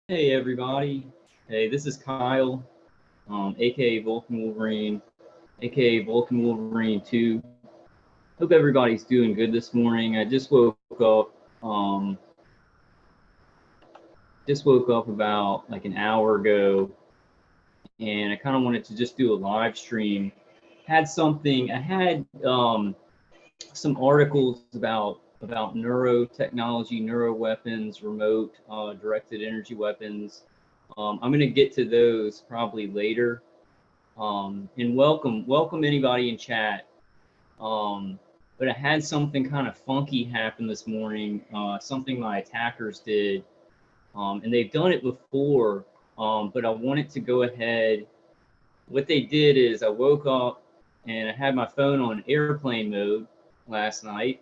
Hey everybody. Hey, this is Kyle, aka Vulcan Wolverine, aka Vulcan Wolverine 2. Hope everybody's doing good this morning. I just woke up about like an hour ago, and I kind of wanted to just do a live stream. I had some articles about neurotechnology, neuroweapons, remote directed energy weapons. I'm going to get to those probably later. And welcome anybody in chat. But I had something kind of funky happen this morning, something my attackers did, and they've done it before, but I wanted to go ahead. What they did is I woke up and I had my phone on airplane mode last night.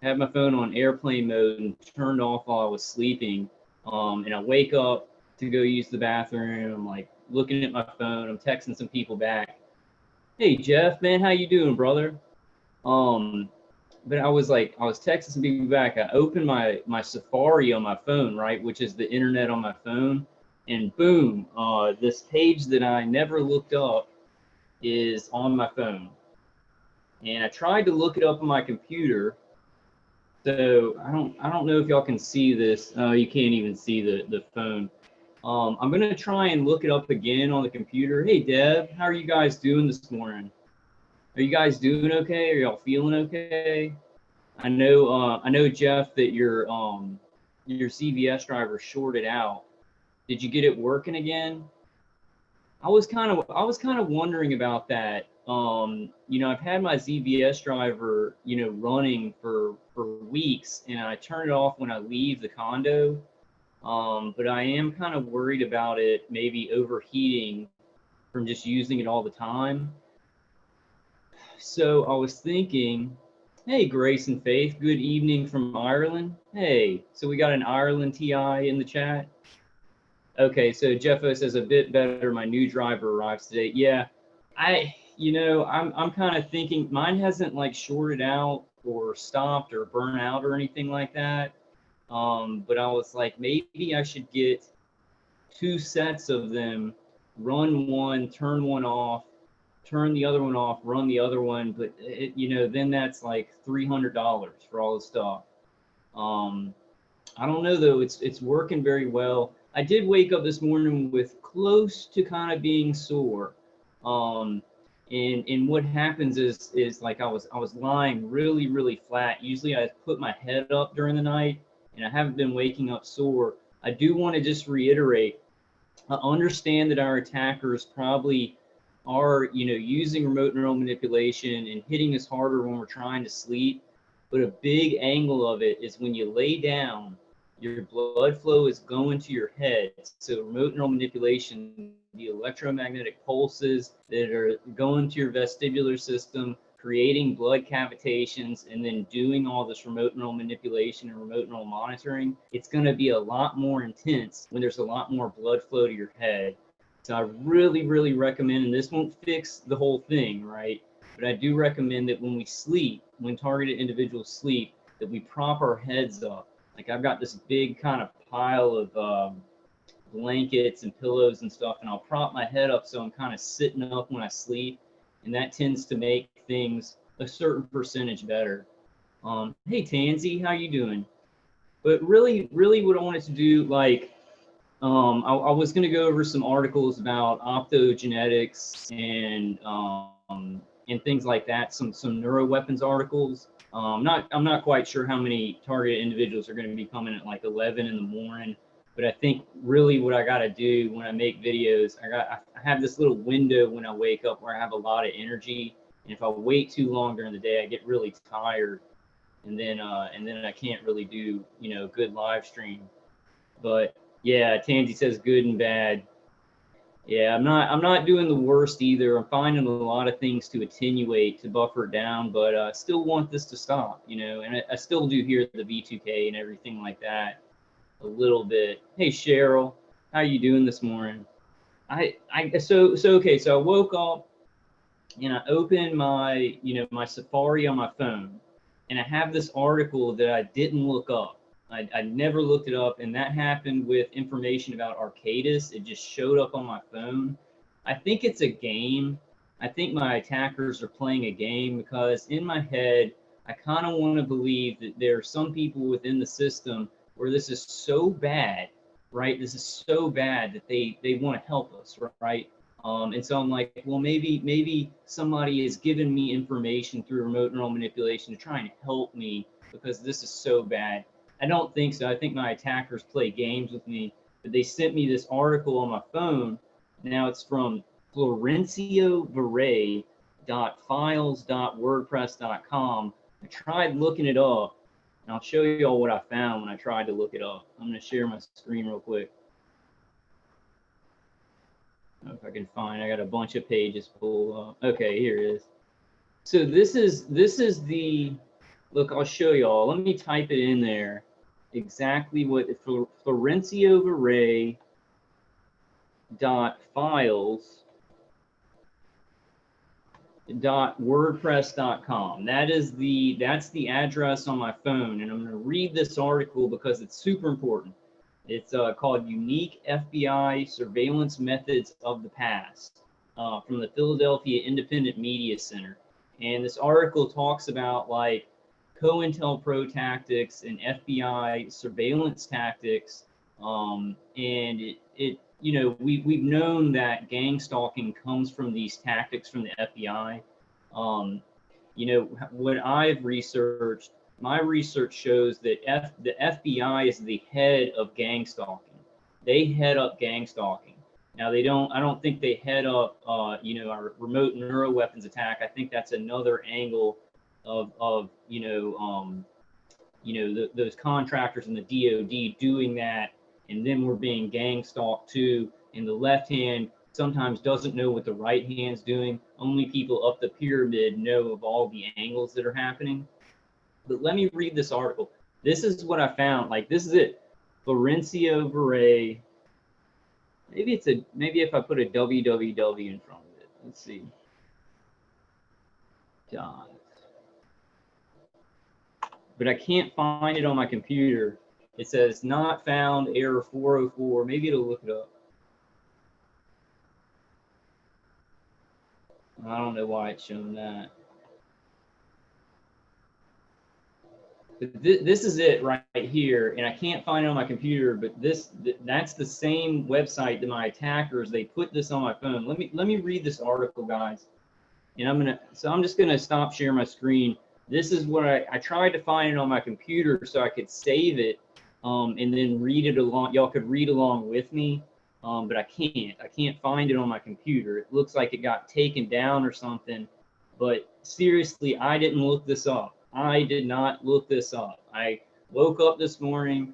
I had my phone on airplane mode and turned off while I was sleeping. And I wake up to go use the bathroom. I'm like looking at my phone. I'm texting some people back. Hey Jeff, man, how you doing, brother? Um, but I was texting some people back. I opened my Safari on my phone, right, which is the internet on my phone, and boom, this page that I never looked up is on my phone. And I tried to look it up on my computer. So I don't know if y'all can see this. You can't even see the phone. I'm gonna try and look it up again on the computer. Hey Deb, how are you guys doing this morning? Are you guys doing okay? Are y'all feeling okay? I know Jeff that your CVS driver shorted out. Did you get it working again? I was kind of wondering about that. I've had my ZVS driver, running for weeks, and I turn it off when I leave the condo. But I am kind of worried about it maybe overheating from just using it all the time. So I was thinking, hey, Grace and Faith, good evening from Ireland. Hey, so we got an Ireland TI in the chat. Okay, so Jeffo says a bit better. My new driver arrives today. Yeah, I'm kind of thinking mine hasn't like shorted out or stopped or burnt out or anything like that. But I was like, maybe I should get two sets of them, run one, turn one off, turn the other one off, run the other one. But then that's like $300 for all the stuff. Um, I don't know though. It's working very well. I did wake up this morning with close to kind of being sore. Um, and what happens is like I was lying really flat. Usually I put my head up during the night, and I haven't been waking up sore. I do want to just reiterate. I understand that our attackers probably are, using remote neural manipulation and hitting us harder when we're trying to sleep. But a big angle of it is when you lay down, your blood flow is going to your head. So remote neural manipulation, the electromagnetic pulses that are going to your vestibular system, creating blood cavitations, and then doing all this remote neural manipulation and remote neural monitoring, it's going to be a lot more intense when there's a lot more blood flow to your head. So I really recommend, and this won't fix the whole thing, right? But I do recommend that when we sleep, when targeted individuals sleep, that we prop our heads up. Like I've got this big kind of pile of blankets and pillows and stuff, and I'll prop my head up so I'm kind of sitting up when I sleep, and that tends to make things a certain percentage better. Hey Tansy, how you doing? But really what I wanted to do, like, I was going to go over some articles about optogenetics and things like that, some neuroweapons articles. I'm not quite sure how many targeted individuals are going to be coming at like 11 in the morning, but I think really what I got to do when I make videos, I have this little window when I wake up where I have a lot of energy, and if I wait too long during the day, I get really tired, and then I can't really do good live stream. But yeah, Tansy says good and bad. Yeah, I'm not doing the worst either. I'm finding a lot of things to attenuate, to buffer it down, but I still want this to stop, and I still do hear the V2K and everything like that a little bit. Hey Cheryl, how you doing this morning? So okay, so I woke up and I opened my Safari on my phone, and I have this article that I didn't look up. I never looked it up, and that happened with information about Arcadis. It just showed up on my phone. I think it's a game. I think my attackers are playing a game, because in my head, I kind of want to believe that there are some people within the system where this is so bad, right? This is so bad that they want to help us, right? And so I'm like, well, maybe somebody is giving me information through remote neural manipulation to try and help me, because this is so bad. I don't think so. I think my attackers play games with me. But they sent me this article on my phone. Now it's from florenciovaret.files.wordpress.com. I tried looking it up, and I'll show you all what I found when I tried to look it up. I'm going to share my screen real quick. I don't know if I can find. I got a bunch of pages pulled up. Okay, here it is. So this is the look. I'll show y'all. Let me type it in there. Exactly what florenciovaret.files.wordpress.com. That's the address on my phone, and I'm going to read this article because it's super important. It's called Unique FBI Surveillance Methods of the Past, from the Philadelphia Independent Media Center. And this article talks about like COINTELPRO tactics and FBI surveillance tactics. And it you know, we've known that gang stalking comes from these tactics from the FBI. You know, what I've researched, my research shows that the FBI is the head of gang stalking. They head up gang stalking. Now I don't think they head up, you know, our remote neuro weapons attack. I think that's another angle of those contractors in the DOD doing that, and then we're being gang stalked too. And the left hand sometimes doesn't know what the right hand's doing. Only people up the pyramid know of all the angles that are happening. But let me read this article. This is what I found. Like, this is it. Florenciovaret. Maybe if I put a www in front of it. Let's see. Dot. But I can't find it on my computer. It says not found, error 404. Maybe it'll look it up. I don't know why it's showing that. But this is it right here, and I can't find it on my computer. But that's the same website that my attackers, they put this on my phone. Let me read this article, guys. And I'm just gonna stop sharing my screen. This is what I tried to find it on my computer so I could save it, and then read it along. Y'all could read along with me, but I can't find it on my computer. It looks like it got taken down or something. But seriously, I didn't look this up. I did not look this up. I woke up this morning,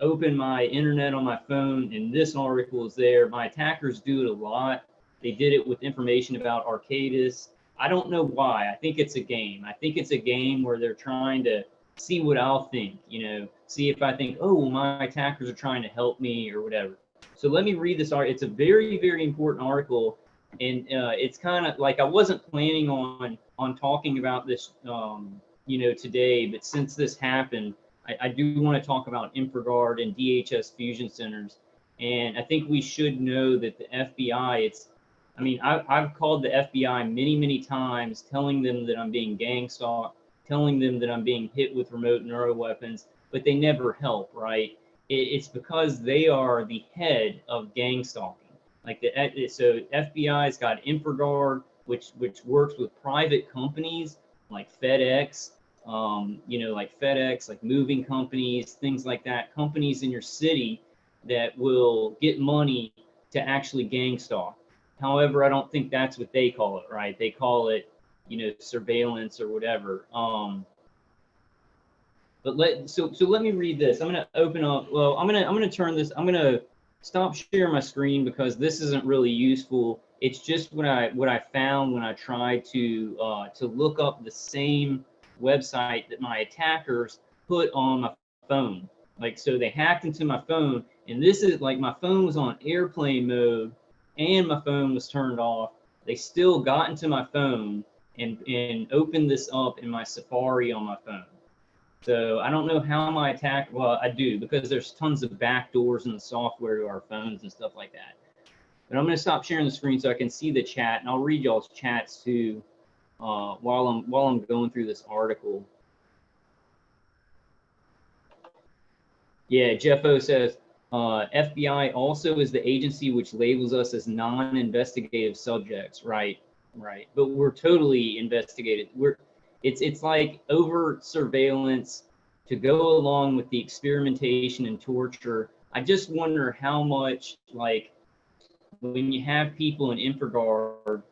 opened my internet on my phone, and this article is there. My attackers do it a lot. They did it with information about Arcadis. I don't know why. I think it's a game. I think it's a game where they're trying to see what I'll think, you know, see if I think, oh, well, my attackers are trying to help me or whatever. So let me read this article. It's a very, very important article. And it's kind of like I wasn't planning on talking about this, you know, today, but since this happened, I do want to talk about InfraGard and DHS fusion centers. And I think we should know that the FBI, I've called the FBI many, many times, telling them that I'm being gang stalked, telling them that I'm being hit with remote neuro weapons, but they never help, right? It's because they are the head of gang stalking. Like so FBI's got InfraGard, which works with private companies like FedEx, you know, like FedEx, like moving companies, things like that, companies in your city that will get money to actually gang stalk. However, I don't think that's what they call it, right? They call it, you know, surveillance or whatever. But let me read this. I'm gonna open up. Well, I'm gonna turn this. I'm gonna stop sharing my screen because this isn't really useful. It's just what I found when I tried to look up the same website that my attackers put on my phone. Like, so they hacked into my phone, and this is like my phone was on airplane mode and my phone was turned off. They still got into my phone and opened this up in my Safari on my phone. So I don't know how my attack, well, I do, because there's tons of backdoors in the software to our phones and stuff like that. But I'm going to stop sharing the screen so I can see the chat, and I'll read y'all's chats too while I'm going through this article. Yeah, Jeff O says, FBI also is the agency which labels us as non-investigative subjects. Right, right. But we're totally investigated. It's like overt surveillance to go along with the experimentation and torture. I just wonder how much, like, when you have people in infraguard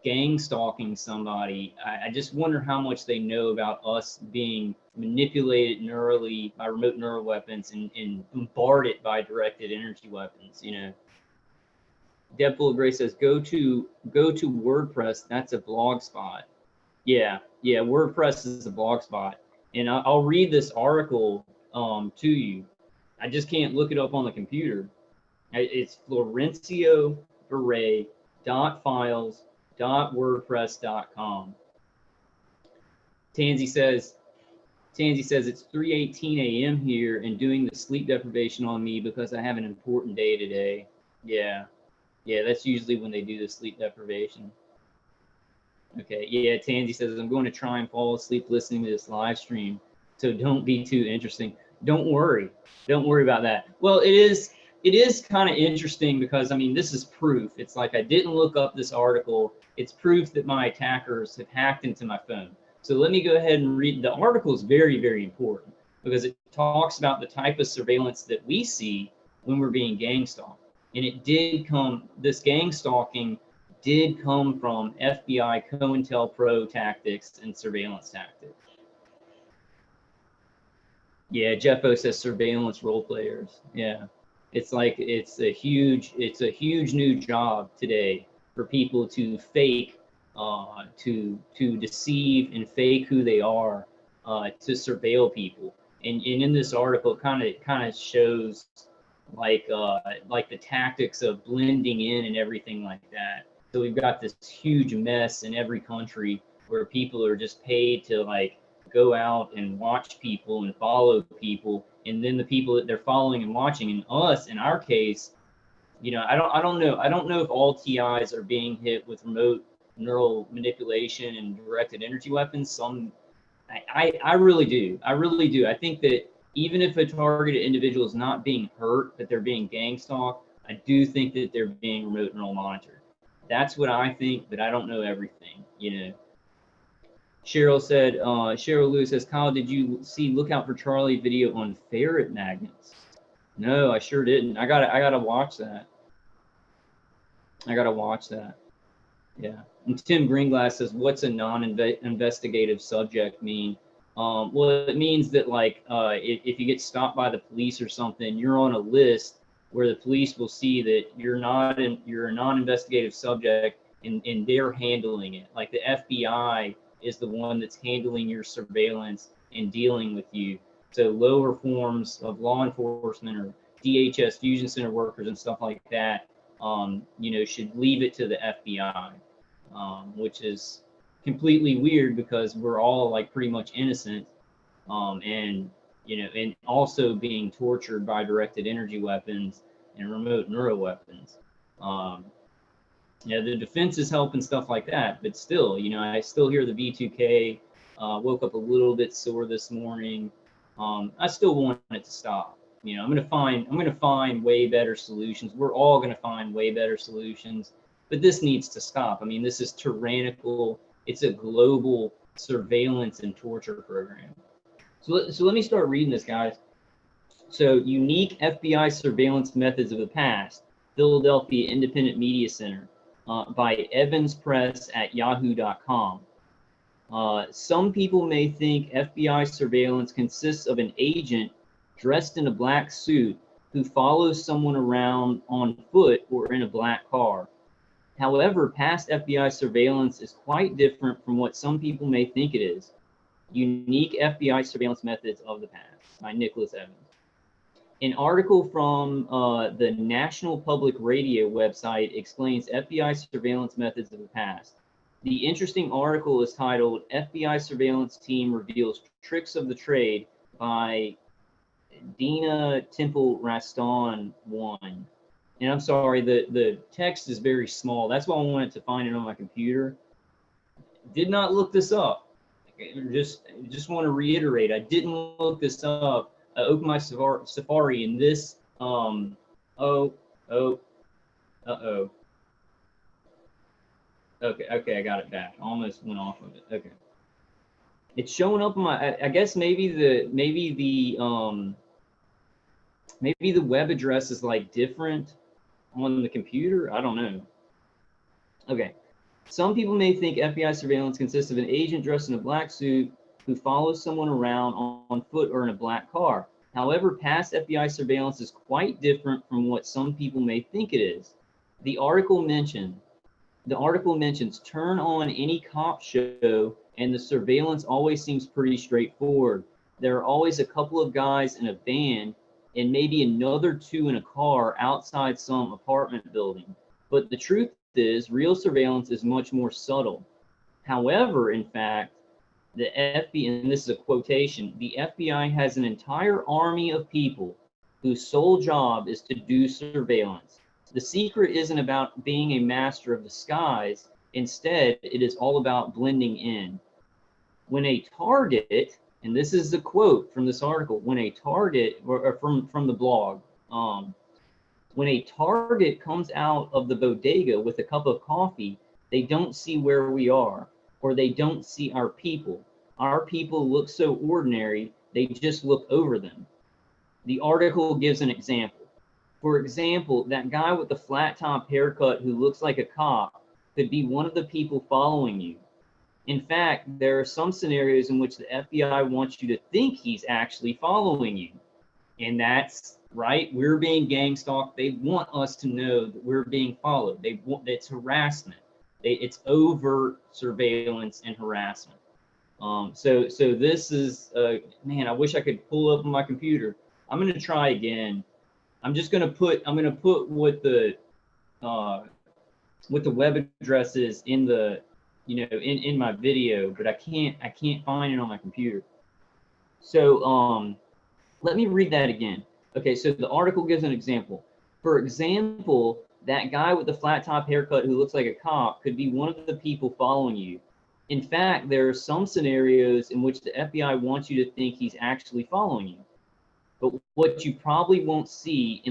gang stalking somebody, I just wonder how much they know about us being manipulated neurally by remote neural weapons and bombarded by directed energy weapons. You know, Deadpool of Gray says, go to WordPress. That's a blog spot. Yeah, yeah, WordPress is a blog spot, and I'll read this article to you. I just can't look it up on the computer. It's florencioverray.files.wordpress.com. Tansy says it's 3:18 a.m. here and doing the sleep deprivation on me because I have an important day today. Yeah, yeah, that's usually when they do the sleep deprivation. Okay, yeah, Tansy says I'm going to try and fall asleep listening to this live stream, so don't be too interesting. Don't worry about that. Well, it is kind of interesting because, I mean, this is proof. It's like I didn't look up this article. It's proof that my attackers have hacked into my phone. So let me go ahead and read. The article is very, very important because it talks about the type of surveillance that we see when we're being gang stalked. And it did come, this gang stalking did come from FBI COINTELPRO tactics and surveillance tactics. Yeah, Jeff O says surveillance role players. Yeah. It's like it's a huge new job today for people to fake, to deceive and fake who they are, to surveil people. And in this article, it kind of shows like the tactics of blending in and everything like that. So we've got this huge mess in every country where people are just paid to like go out and watch people and follow people, and then the people that they're following and watching, and us in our case, you know, I don't know if all TIs are being hit with remote neural manipulation and directed energy weapons. Some, I really do. I think that even if a targeted individual is not being hurt, but they're being gang stalked, I do think that they're being remote neural monitored. That's what I think, but I don't know everything, you know. Cheryl said, Cheryl Lewis says, Kyle, did you see Look Out for Charlie video on ferret magnets? No, I sure didn't. I gotta watch that. Yeah. And Tim Greenglass says, what's a non-investigative subject mean? Well, it means that, like, if you get stopped by the police or something, you're on a list where the police will see that you're a non-investigative subject, and they're handling it. Like the FBI is the one that's handling your surveillance and dealing with you. So lower forms of law enforcement or DHS Fusion Center workers and stuff like that, you know, should leave it to the FBI, which is completely weird because we're all like pretty much innocent, and you know, and also being tortured by directed energy weapons and remote neural weapons. Yeah, the defense is helping stuff like that, but still, you know, I still hear the V2K. Woke up a little bit sore this morning. I still want it to stop. You know, I'm gonna find way better solutions. We're all gonna find way better solutions, but this needs to stop. I mean, this is tyrannical. It's a global surveillance and torture program. So let me start reading this, guys. So, unique FBI surveillance methods of the past, Philadelphia Independent Media Center, by Evans Press at yahoo.com. Some people may think FBI surveillance consists of an agent dressed in a black suit who follows someone around on foot or in a black car. However, past FBI surveillance is quite different from what some people may think it is. Unique FBI surveillance methods of the past by Nicholas Evans. An article from the National Public Radio website explains FBI surveillance methods of the past. The interesting article is titled FBI Surveillance Team Reveals Tricks of the Trade by Dina Temple Raston 1. And I'm sorry, the text is very small. That's why I wanted to find it on my computer. Did not look this up. Just want to reiterate, I didn't look this up. I opened my Safari and this, Okay, I got it back. Almost went off of it. Okay. It's showing up on my, I guess maybe the web address is like different on the computer. I don't know. Okay. Some people may think FBI surveillance consists of an agent dressed in a black suit who follows someone around on foot or in a black car. However, past FBI surveillance is quite different from what some people may think it is. The article mentions turn on any cop show and the surveillance always seems pretty straightforward. There are always a couple of guys in a van and maybe another two in a car outside some apartment building. But the truth is, real surveillance is much more subtle. However, in fact, the FBI, and this is a quotation, the FBI has an entire army of people whose sole job is to do surveillance. The secret isn't about being a master of disguise. Instead, it is all about blending in. When a target, and this is the quote from this article, when a target, or from the blog, when a target comes out of the bodega with a cup of coffee, they don't see where we are, or they don't see our people. Our people look so ordinary, they just look over them. The article gives an example. For example, that guy with the flat top haircut who looks like a cop could be one of the people following you. In fact, there are some scenarios in which the FBI wants you to think he's actually following you. And that's right, we're being gang stalked. They want us to know that we're being followed. It's harassment. It's overt surveillance and harassment. So this is, man, I wish I could pull up on my computer. I'm going to try again. I'm going to put what the web address is in the, in my video, but I can't find it on my computer. So let me read that again. Okay, so the article gives an example. For example, that guy with the flat top haircut who looks like a cop could be one of the people following you. In fact, there are some scenarios in which the FBI wants you to think he's actually following you. But what you probably won't see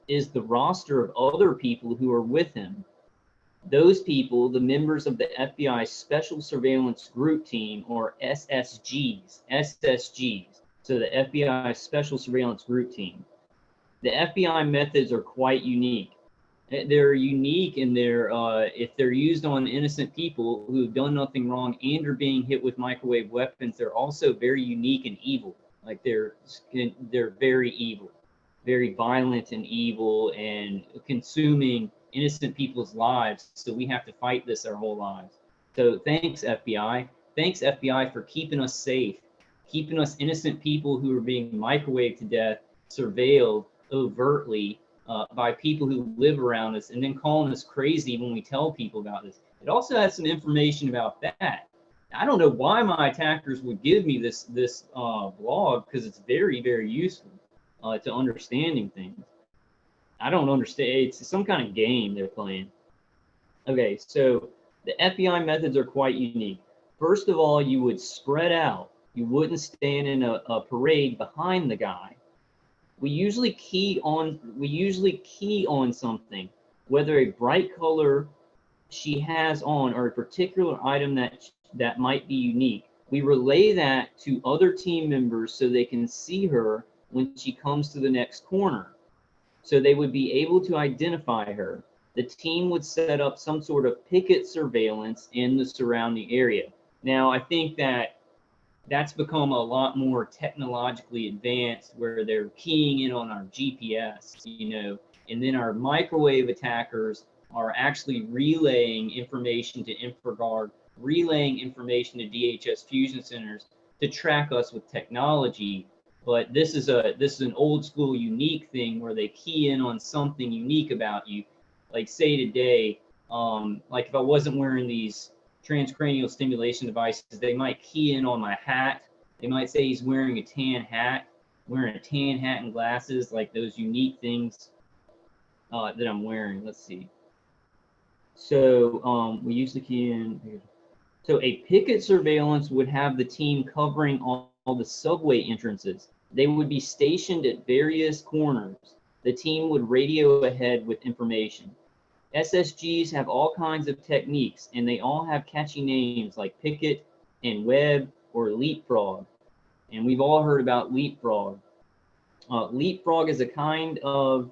is the roster of other people who are with him. Those people, the members of the FBI Special Surveillance Group Team, or SSGs. So the FBI Special Surveillance Group Team. The FBI methods are quite unique. They're unique in their, if they're used on innocent people who have done nothing wrong and are being hit with microwave weapons, they're also very unique and evil. Like they're very evil, very violent and evil and consuming innocent people's lives. So we have to fight this our whole lives. So thanks, FBI. Thanks, FBI, for keeping us safe, keeping us innocent people who are being microwaved to death, surveilled overtly by people who live around us, and then calling us crazy when we tell people about this. It also has some information about that. I don't know why my attackers would give me this blog, because it's very, very useful to understanding things. I don't understand. It's some kind of game they're playing. Okay, so the FBI methods are quite unique. First of all, you would spread out. You wouldn't stand in a parade behind the guy. We usually key on something, whether a bright color she has on or a particular item that might be unique. We relay that to other team members so they can see her when she comes to the next corner. So they would be able to identify her. The team would set up some sort of picket surveillance in the surrounding area. Now, I think that's become a lot more technologically advanced, where they're keying in on our GPS, and then our microwave attackers are actually relaying information to InfraGard, relaying information to DHS fusion centers to track us with technology. But this is an old school unique thing where they key in on something unique about you. Like say today, like if I wasn't wearing these transcranial stimulation devices. They might key in on my hat. They might say he's wearing a tan hat, and glasses, like those unique things that I'm wearing. Let's see. So we use the key in. So a picket surveillance would have the team covering all the subway entrances. They would be stationed at various corners. The team would radio ahead with information. SSGs have all kinds of techniques, and they all have catchy names like picket and web or leapfrog. And we've all heard about leapfrog. Leapfrog is kind of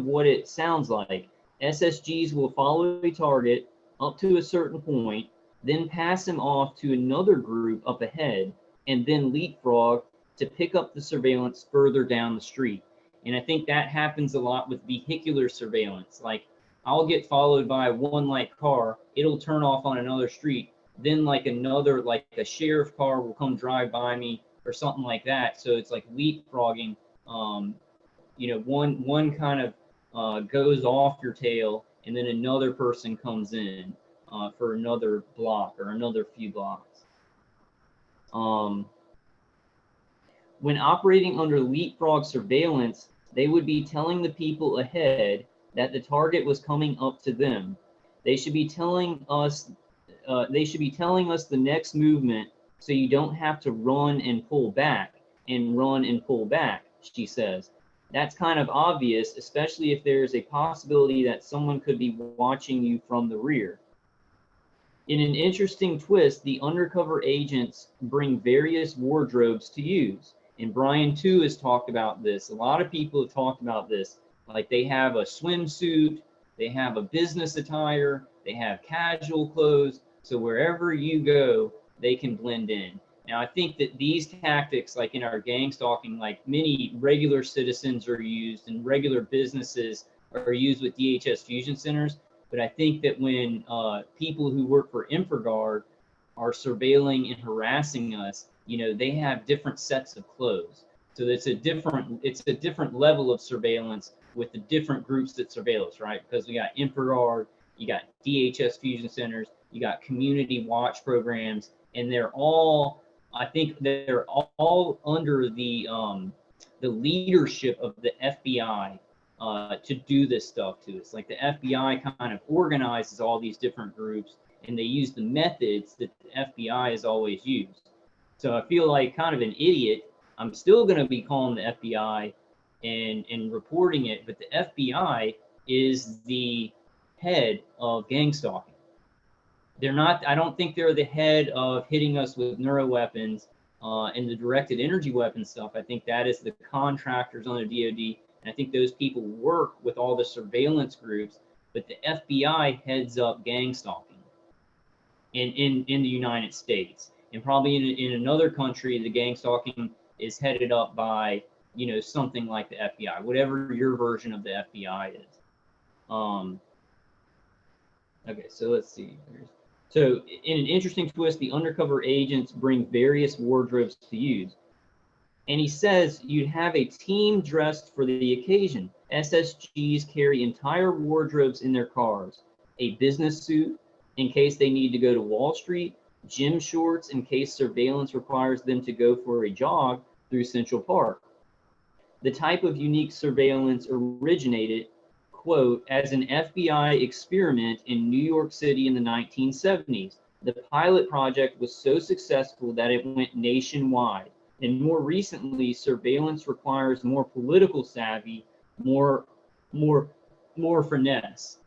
what it sounds like. SSGs will follow a target up to a certain point, then pass him off to another group up ahead, and then leapfrog to pick up the surveillance further down the street. And I think that happens a lot with vehicular surveillance. Like, I'll get followed by a one light car, it'll turn off on another street, then like another, like a sheriff car will come drive by me or something like that. So it's like leapfrogging. You know, one kind of goes off your tail, and then another person comes in for another block or another few blocks. When operating under leapfrog surveillance, they would be telling the people ahead that the target was coming up to them. They should be telling us the next movement, so you don't have to run and pull back, she says. That's kind of obvious, especially if there's a possibility that someone could be watching you from the rear. In an interesting twist, the undercover agents bring various wardrobes to use. And Brian, too, has talked about this. A lot of people have talked about this. Like, they have a swimsuit, they have a business attire, they have casual clothes. So wherever you go, they can blend in. Now, I think that these tactics, like in our gang stalking, like many regular citizens are used and regular businesses are used with DHS fusion centers. But I think that when people who work for InfraGard are surveilling and harassing us, you know, they have different sets of clothes. So it's a different level of surveillance with the different groups that surveil us, right? Because we got InfraGard, you got DHS fusion centers, you got community watch programs, and I think they're all under the leadership of the FBI to do this stuff to us. Like, the FBI kind of organizes all these different groups, and they use the methods that the FBI has always used. So I feel like kind of an idiot. I'm still going to be calling the FBI and reporting it, but the FBI is the head of gang stalking. They're not, I don't think they're the head of hitting us with neuroweapons and the directed energy weapon stuff. I think that is the contractors on the DoD, and I think those people work with all the surveillance groups, but the FBI heads up gang stalking in the United States. And probably in another country, the gang stalking is headed up by, you know, something like the FBI, whatever your version of the FBI is. Okay, so let's see. So in an interesting twist, the undercover agents bring various wardrobes to use. And he says you'd have a team dressed for the occasion. SSGs carry entire wardrobes in their cars, a business suit in case they need to go to Wall Street, gym shorts in case surveillance requires them to go for a jog through Central Park. The type of unique surveillance originated, quote, as an FBI experiment in New York City in the 1970s. The pilot project was so successful that it went nationwide. And more recently, surveillance requires more political savvy, more finesse.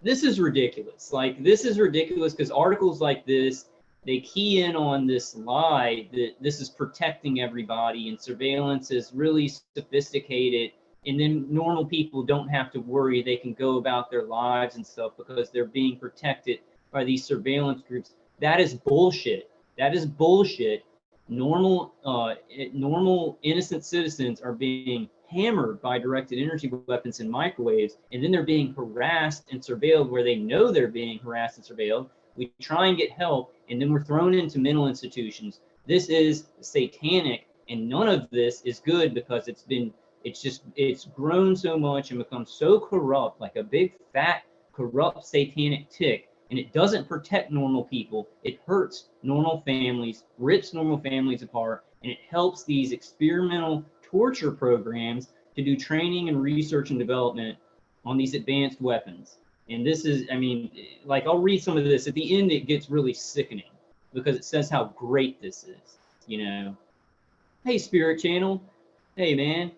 This is ridiculous. Like, this is ridiculous because articles like this, they key in on this lie that this is protecting everybody and surveillance is really sophisticated. And then normal people don't have to worry. They can go about their lives and stuff because they're being protected by these surveillance groups. That is bullshit. That is bullshit. Normal innocent citizens are being hammered by directed energy weapons and microwaves, and then they're being harassed and surveilled where they know they're being harassed and surveilled. We try and get help, and then we're thrown into mental institutions. This is satanic, and none of this is good because it's been it's grown so much and become so corrupt, like a big fat corrupt satanic tick, and it doesn't protect normal people. It hurts normal families, rips normal families apart, and it helps these experimental torture programs to do training and research and development on these advanced weapons. And this is, I mean, like, I'll read some of this. At the end, it gets really sickening because it says how great this is, you know. Hey, Spirit Channel. Hey, man.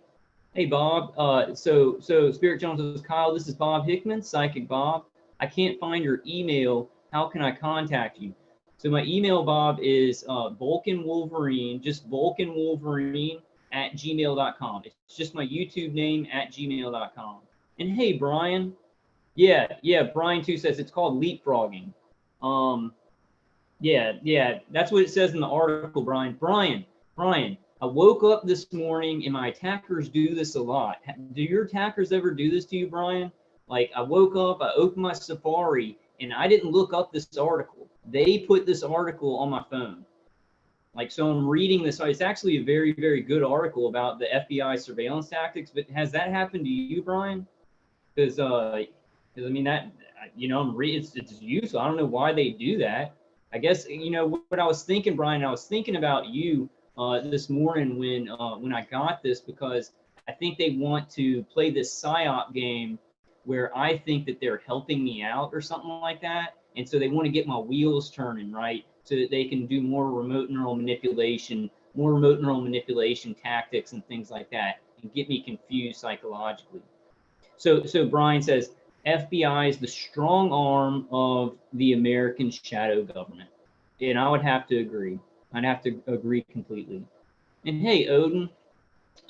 Hey, Bob. So Spirit Channel says, Kyle, this is Bob Hickman, Psychic Bob. I can't find your email. How can I contact you? So my email, Bob, is Vulcan Wolverine, just Vulcan Wolverine at gmail.com. It's just my YouTube name at gmail.com. And hey, Brian. Yeah, Brian too says it's called leapfrogging. Yeah, that's what it says in the article, Brian. Brian, I woke up this morning and my attackers do this a lot. Do your attackers ever do this to you, Brian? Like, I woke up, I opened my Safari, and I didn't look up this article. They put this article on my phone. Like, so I'm reading this. It's actually a very, very good article about the FBI surveillance tactics. But has that happened to you, Brian? Because I mean, that, you know, it's useful. I don't know why they do that. I guess, you know, what I was thinking, Brian, I was thinking about you this morning when I got this, because I think they want to play this PSYOP game where I think that they're helping me out or something like that. And so they want to get my wheels turning, right? So that they can do more remote neural manipulation tactics and things like that, and get me confused psychologically. So Brian says, FBI is the strong arm of the American shadow government. And I would have to agree. I'd have to agree completely. And hey, Odin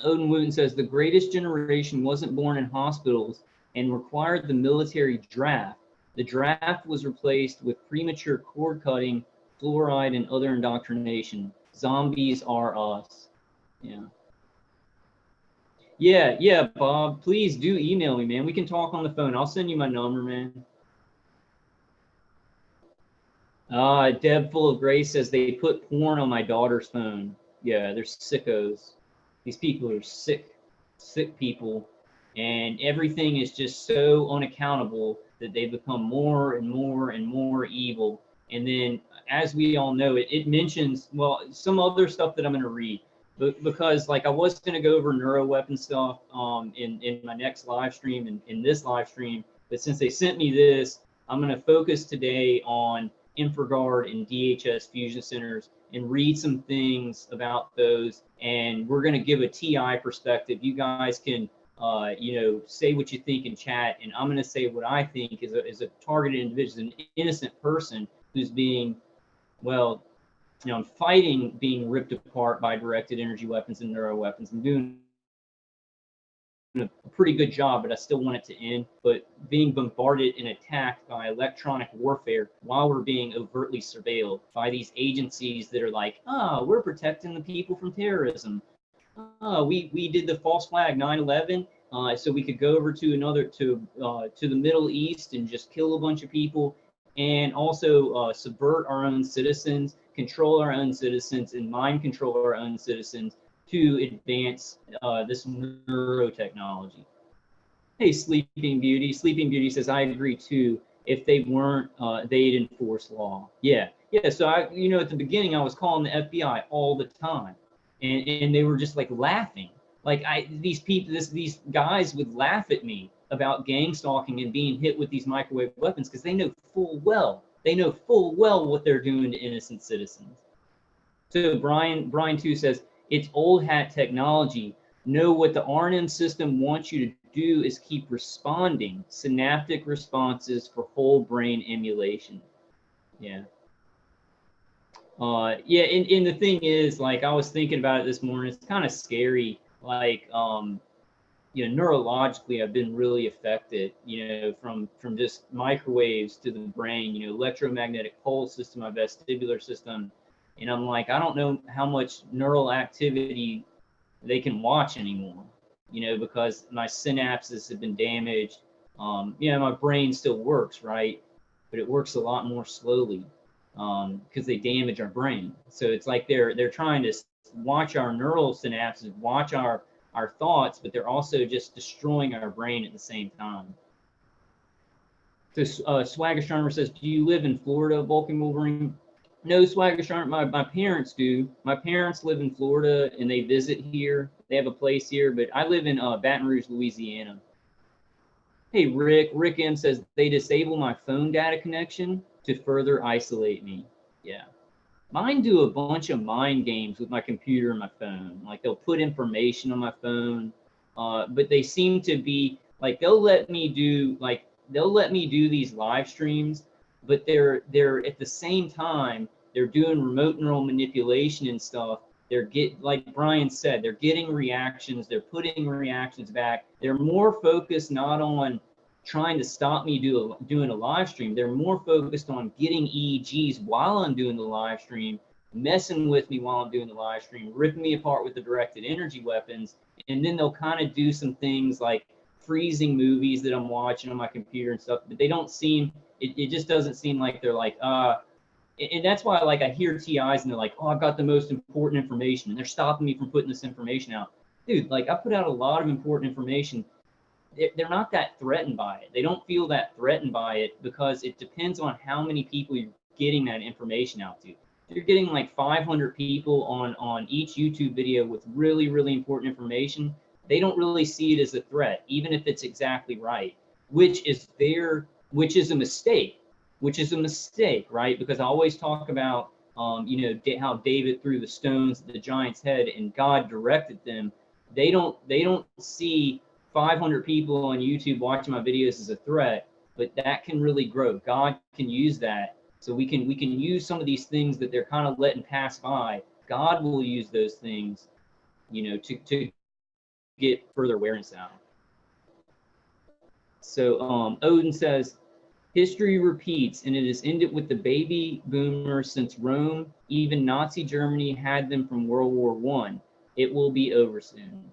Wooten says, the greatest generation wasn't born in hospitals and required the military draft. The draft was replaced with premature cord cutting, fluoride, and other indoctrination. Zombies are us. Yeah, Bob, please do email me, man. We can talk on the phone. I'll send you my number, man. Deb Full of Grace says they put porn on my daughter's phone. Yeah, they're sickos. These people are sick people. And everything is just so unaccountable that they become more and more and more evil. And then, as we all know, it mentions, well, some other stuff that I'm going to read. But because, like, I was going to go over neuroweapon stuff in my next live stream and in this live stream. But since they sent me this, I'm going to focus today on InfraGard and DHS fusion centers and read some things about those. And we're going to give a TI perspective. You guys can, you know, say what you think in chat. And I'm going to say what I think is a targeted individual, an innocent person who's being, well, you know, fighting being ripped apart by directed energy weapons and neuro weapons. I'm doing a pretty good job, but I still want it to end. But being bombarded and attacked by electronic warfare while we're being overtly surveilled by these agencies that are like, we're protecting the people from terrorism. We did the false flag 9/11, so we could go over to the Middle East and just kill a bunch of people, and also subvert our own citizens, control our own citizens, and mind control our own citizens to advance this neurotechnology. Hey, Sleeping Beauty. Sleeping Beauty says, I agree too. If they weren't, they'd enforce law. Yeah. So at the beginning, I was calling the FBI all the time, and they were just like laughing. Like these guys would laugh at me about gang stalking and being hit with these microwave weapons because they know full well what they're doing to innocent citizens. So Brian too says, it's old hat technology. No, what the RNM system wants you to do is keep responding, synaptic responses for whole brain emulation. Yeah. And the thing is, like, I was thinking about it this morning, it's kind of scary. Like, neurologically, I've been really affected, from just microwaves to the brain, electromagnetic pulse system, my vestibular system. And I'm like, I don't know how much neural activity they can watch anymore, because my synapses have been damaged. My brain still works, right? But it works a lot more slowly because they damage our brain. So it's like they're trying to watch our neural synapses, watch our our thoughts, but they're also just destroying our brain at the same time. So Swag Astronomer says, do you live in Florida, Vulcan Wolverine? No, Swag Astronomer, my parents do. My parents live in Florida and they visit here. They have a place here, but I live in Baton Rouge, Louisiana. Hey, Rick. Rick M says, they disable my phone data connection to further isolate me. Yeah. Mine do a bunch of mind games with my computer and my phone. Like they'll put information on my phone, but they seem to be like, they'll let me do these live streams, but they're at the same time, they're doing remote neural manipulation and stuff. Like Brian said, they're getting reactions, they're putting reactions back. They're more focused not on trying to stop me doing a live stream. They're more focused on getting EEGs while I'm doing the live stream, messing with me while I'm doing the live stream, ripping me apart with the directed energy weapons. And then they'll kind of do some things like freezing movies that I'm watching on my computer and stuff, but they don't seem, it just doesn't seem like they're like, and that's why like I hear TIs and they're like, oh, I've got the most important information and they're stopping me from putting this information out. Dude, like I put out a lot of important information. They're not that threatened by it. They don't feel that threatened by it because it depends on how many people you're getting that information out to. If you're getting like 500 people on each YouTube video with really, really important information, they don't really see it as a threat, even if it's exactly right, which is a mistake, right? Because I always talk about, how David threw the stones at the giant's head and God directed them. They don't see 500 people on YouTube watching my videos as a threat, but that can really grow. God can use that. So we can use some of these things that they're kind of letting pass by. God will use those things, to get further awareness out. So Odin says, history repeats, and it has ended with the baby boomers since Rome, even Nazi Germany had them from World War I. It will be over soon.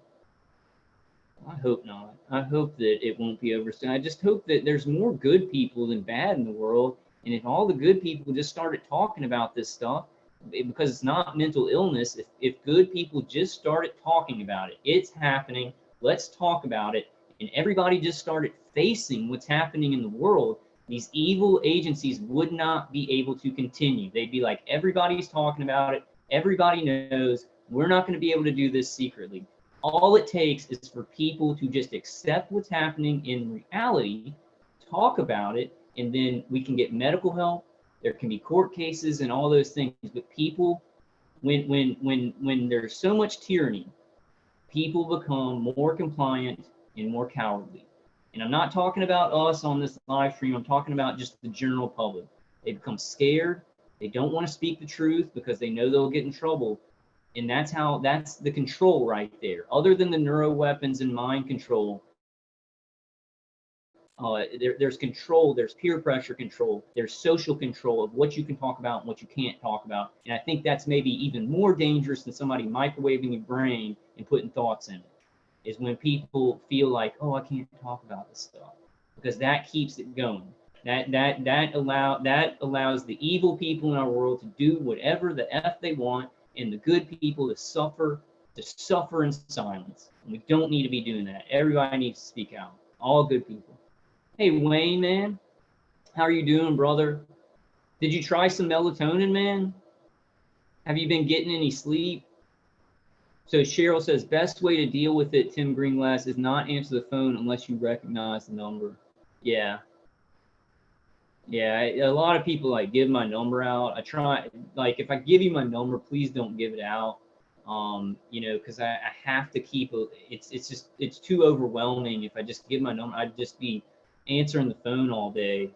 I hope not. I hope that it won't be over soon. I just hope that there's more good people than bad in the world. And if all the good people just started talking about this stuff, because it's not mental illness, if good people just started talking about it, it's happening, let's talk about it, and everybody just started facing what's happening in the world, these evil agencies would not be able to continue. They'd be like, everybody's talking about it, everybody knows, we're not going to be able to do this secretly. All it takes is for people to just accept what's happening in reality, talk about it, and then we can get medical help. There can be court cases and all those things. But people, when there's so much tyranny, people become more compliant and more cowardly. And I'm not talking about us on this live stream. I'm talking about just the general public. They become scared. They don't want to speak the truth because they know they'll get in trouble. And that's the control right there. Other than the neuro weapons and mind control, there's control, there's peer pressure control, there's social control of what you can talk about and what you can't talk about. And I think that's maybe even more dangerous than somebody microwaving your brain and putting thoughts in it, is when people feel like, oh, I can't talk about this stuff, because that keeps it going. That allows the evil people in our world to do whatever the F they want, and the good people to suffer in silence. And we don't need to be doing that. Everybody needs to speak out. All good people. Hey, Wayne, man. How are you doing, brother? Did you try some melatonin, man? Have you been getting any sleep? So Cheryl says, best way to deal with it, Tim Greenglass, is not answer the phone unless you recognize the number. Yeah. Yeah, a lot of people like give my number out. I try, like, if I give you my number, please don't give it out. Because I have to keep it's too overwhelming. If I just give my number, I'd just be answering the phone all day.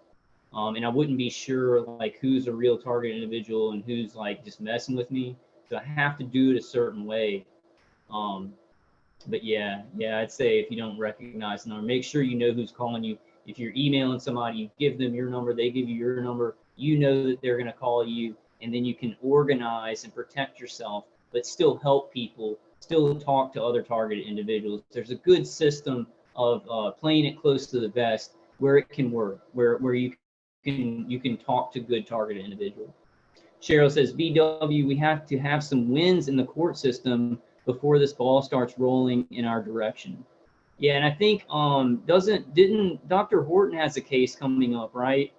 And I wouldn't be sure like who's a real target individual and who's like just messing with me. So I have to do it a certain way. But yeah, I'd say if you don't recognize the number, make sure you know who's calling you. If you're emailing somebody, you give them your number, they give you your number, you know that they're going to call you, and then you can organize and protect yourself, but still help people, still talk to other targeted individuals. There's a good system of playing it close to the vest where it can work, where you can talk to good targeted individuals. Cheryl says, BW, we have to have some wins in the court system before this ball starts rolling in our direction. Yeah, and I think didn't Dr. Horton has a case coming up, right?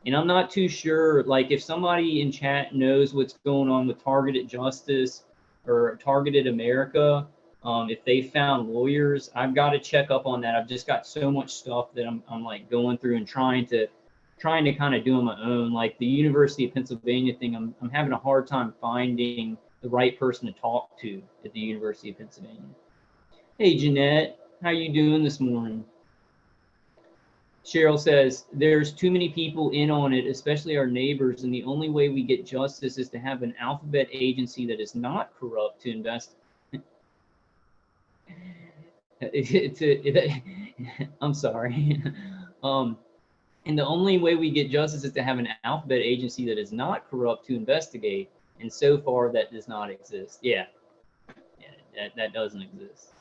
And I'm not too sure, like if somebody in chat knows what's going on with Targeted Justice or Targeted America, if they found lawyers, I've got to check up on that. I've just got so much stuff that I'm like going through and trying to kind of do on my own. Like the University of Pennsylvania thing, I'm having a hard time finding the right person to talk to at the University of Pennsylvania. Hey, Jeanette, how you doing this morning? Cheryl says, there's too many people in on it, especially our neighbors, and the only way we get justice is to have an alphabet agency that is not corrupt to invest. I'm sorry. And the only way we get justice is to have an alphabet agency that is not corrupt to investigate. And so far, that does not exist. Yeah, that doesn't exist.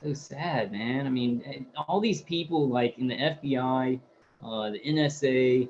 So sad, man. I mean, all these people like in the FBI, the NSA,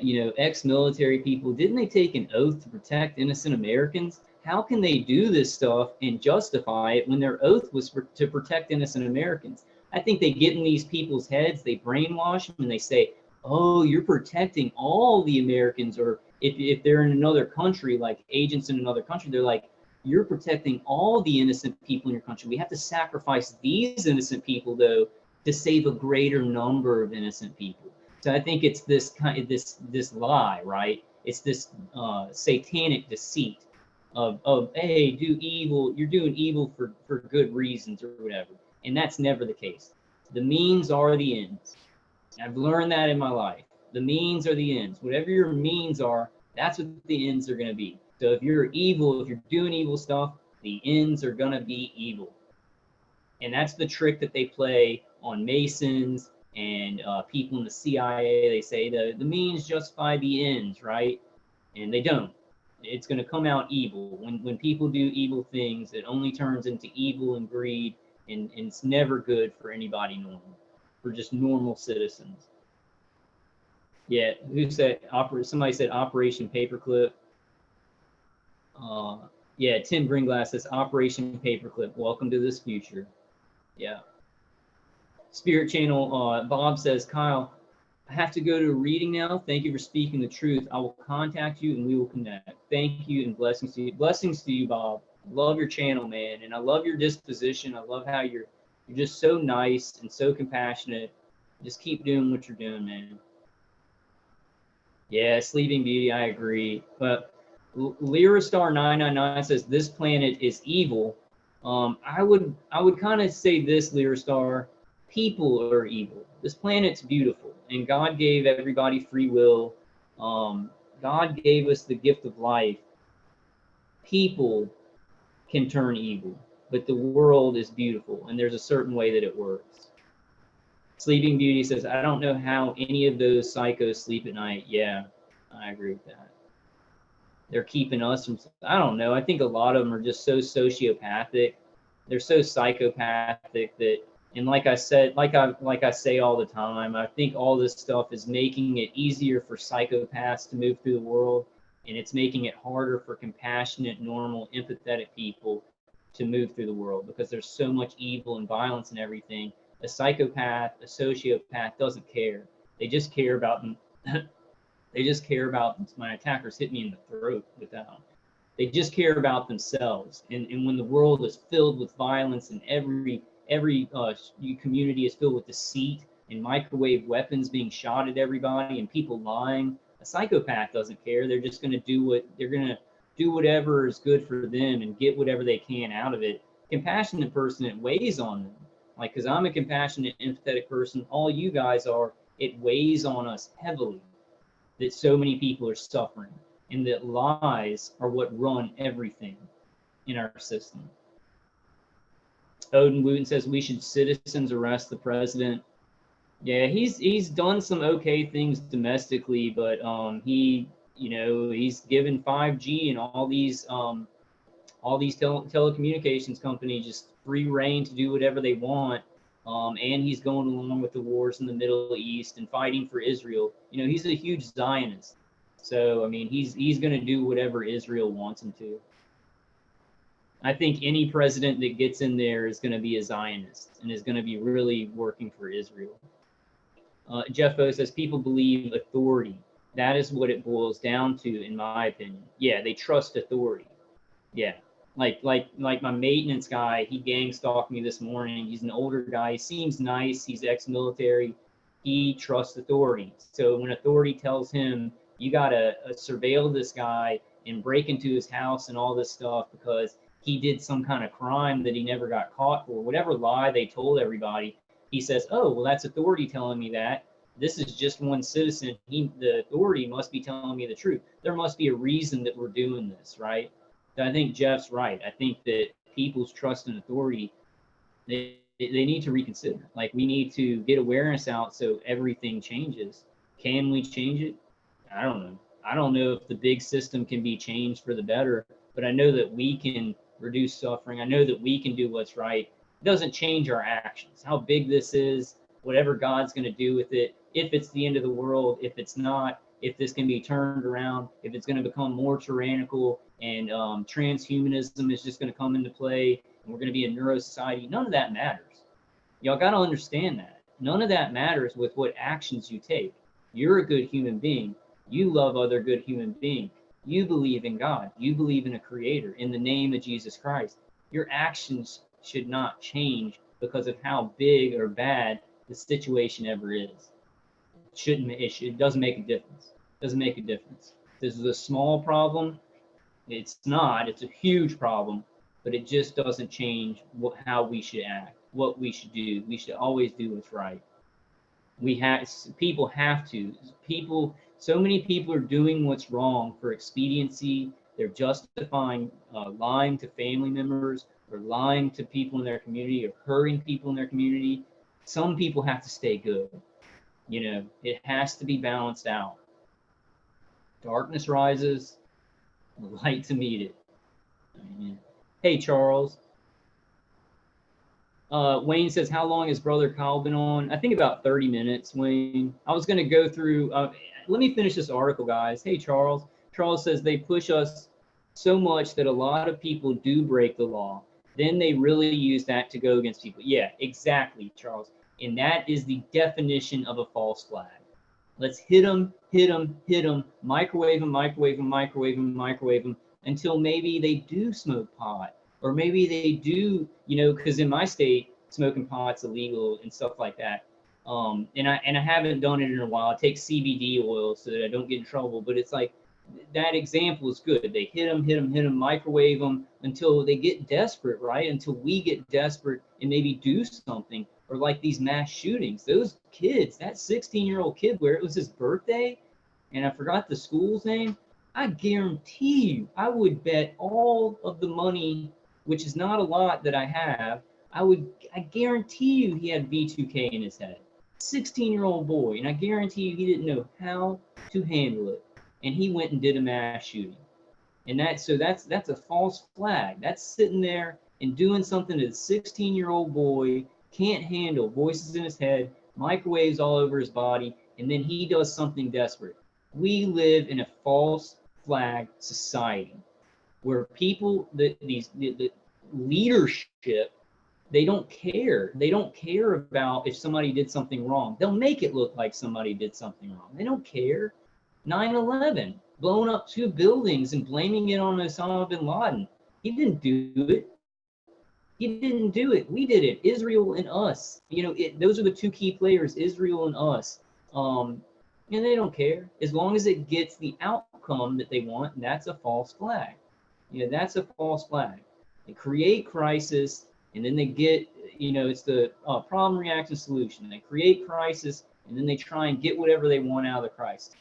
you know, ex-military people, didn't they take an oath to protect innocent Americans? How can they do this stuff and justify it when their oath was to protect innocent Americans? I think they get in these people's heads, they brainwash them, and they say, oh, you're protecting all the Americans, or if they're in another country, like agents in another country, they're like, you're protecting all the innocent people in your country. We have to sacrifice these innocent people, though, to save a greater number of innocent people. So I think it's this kind of this lie, right? It's this satanic deceit of hey, do evil. You're doing evil for good reasons or whatever, and that's never the case. The means are the ends. I've learned that in my life. The means are the ends. Whatever your means are, that's what the ends are going to be. So if you're evil, if you're doing evil stuff, the ends are going to be evil. And that's the trick that they play on Masons and people in the CIA. They say the means justify the ends, right? And they don't. It's going to come out evil. When people do evil things, it only turns into evil and greed, and it's never good for anybody normal, for just normal citizens. Yeah, who said, somebody said Operation Paperclip. Yeah, Tim Gringlass says Operation Paperclip. Welcome to this future. Yeah. Spirit Channel, Bob says, Kyle, I have to go to a reading now. Thank you for speaking the truth. I will contact you and we will connect. Thank you and blessings to you. Blessings to you, Bob. Love your channel, man. And I love your disposition. I love how you're just so nice and so compassionate. Just keep doing what you're doing, man. Yeah, Sleeping Beauty, I agree. But Lyrastar999 says this planet is evil. I would kind of say this, Lyrastar, people are evil. This planet's beautiful, and God gave everybody free will. God gave us the gift of life. People can turn evil, but the world is beautiful, and there's a certain way that it works. Sleeping Beauty says, I don't know how any of those psychos sleep at night. Yeah, I agree with that. They're keeping us from, I don't know. I think a lot of them are just so sociopathic. They're so psychopathic that, and like I said, like I say all the time, I think all this stuff is making it easier for psychopaths to move through the world, and it's making it harder for compassionate, normal, empathetic people to move through the world because there's so much evil and violence and everything. A psychopath, a sociopath doesn't care. They just care about them. They just care about, my attackers hit me in the throat with that one. They just care about themselves. And when the world is filled with violence and every community is filled with deceit and microwave weapons being shot at everybody and people lying, a psychopath doesn't care. They're just going to do whatever is good for them and get whatever they can out of it. Compassionate person, it weighs on them. Like, because I'm a compassionate, empathetic person, all you guys are, it weighs on us heavily that so many people are suffering, and that lies are what run everything in our system. Odin Wooten says we should citizens arrest the president. Yeah, he's done some okay things domestically, but he's given 5G and all these telecommunications companies just free reign to do whatever they want. And he's going along with the wars in the Middle East and fighting for Israel. You know, he's a huge Zionist. So, I mean, he's going to do whatever Israel wants him to. I think any president that gets in there is going to be a Zionist and is going to be really working for Israel. Jeff O says people believe authority. That is what it boils down to, in my opinion. Yeah, they trust authority. Yeah, like my maintenance guy. He gang stalked me this morning. He's an older guy. He seems nice. He's ex-military. He trusts authority. So when authority tells him you gotta surveil this guy and break into his house and all this stuff because he did some kind of crime that he never got caught for, whatever lie they told everybody, he says, oh, well, that's authority telling me that. This is just one citizen. The authority must be telling me the truth. There must be a reason that we're doing this, right? So I think Jeff's right. I think that people's trust in authority, they need to reconsider. Like, we need to get awareness out so everything changes. Can we change it? I don't know. I don't know if the big system can be changed for the better, but I know that we can reduce suffering. I know that we can do what's right. It doesn't change our actions. How big this is, whatever God's going to do with it, if it's the end of the world, if it's not, if this can be turned around, if it's going to become more tyrannical and transhumanism is just going to come into play and we're going to be a neuro society, none of that matters. Y'all got to understand that. None of that matters with what actions you take. You're a good human being. You love other good human beings. You believe in God. You believe in a creator in the name of Jesus Christ. Your actions should not change because of how big or bad the situation ever is. It doesn't make a difference. It doesn't make a difference. This is a small problem. It's not. It's a huge problem, but it just doesn't change how we should act, what we should do. We should always do what's right. People have to. So many people are doing what's wrong for expediency. They're justifying lying to family members or lying to people in their community or hurting people in their community. Some people have to stay good. You know, it has to be balanced out. Darkness rises, light to meet it. Hey, Charles. Wayne says, how long has Brother Kyle been on? I think about 30 minutes, Wayne. I was going to go through, let me finish this article, guys. Hey, Charles. Charles says they push us so much that a lot of people do break the law. Then they really use that to go against people. Yeah, exactly, Charles. And that is the definition of a false flag. Let's hit them, microwave them, microwave them until maybe they do smoke pot. Or maybe they do, you know, because in my state, smoking pot's illegal and stuff like that. And I haven't done it in a while. I take CBD oil so that I don't get in trouble. But it's like, that example is good. They hit them, microwave them until they get desperate, right? Until we get desperate and maybe do something. Or like these mass shootings. Those kids, that 16-year-old kid where it was his birthday, and I forgot the school's name, I guarantee you, I would bet all of the money, which is not a lot that I have, I guarantee you he had V2K in his head. 16-year-old boy, and I guarantee you he didn't know how to handle it. And he went and did a mass shooting. And that's a false flag. That's sitting there and doing something that a 16-year-old boy can't handle, voices in his head, microwaves all over his body, and then he does something desperate. We live in a false flag society where people, the leadership, they don't care. They don't care about if somebody did something wrong. They'll make it look like somebody did something wrong. They don't care. 9/11, blowing up 2 buildings and blaming it on Osama bin Laden. He didn't do it. He didn't do it. We did it. Israel and us. You know, those are the 2 key players, Israel and us. And they don't care. As long as it gets the outcome that they want, that's a false flag. You know, that's a false flag. They create crisis, and then they get, you know, it's the problem, reaction, solution. They create crisis, and then they try and get whatever they want out of the crisis.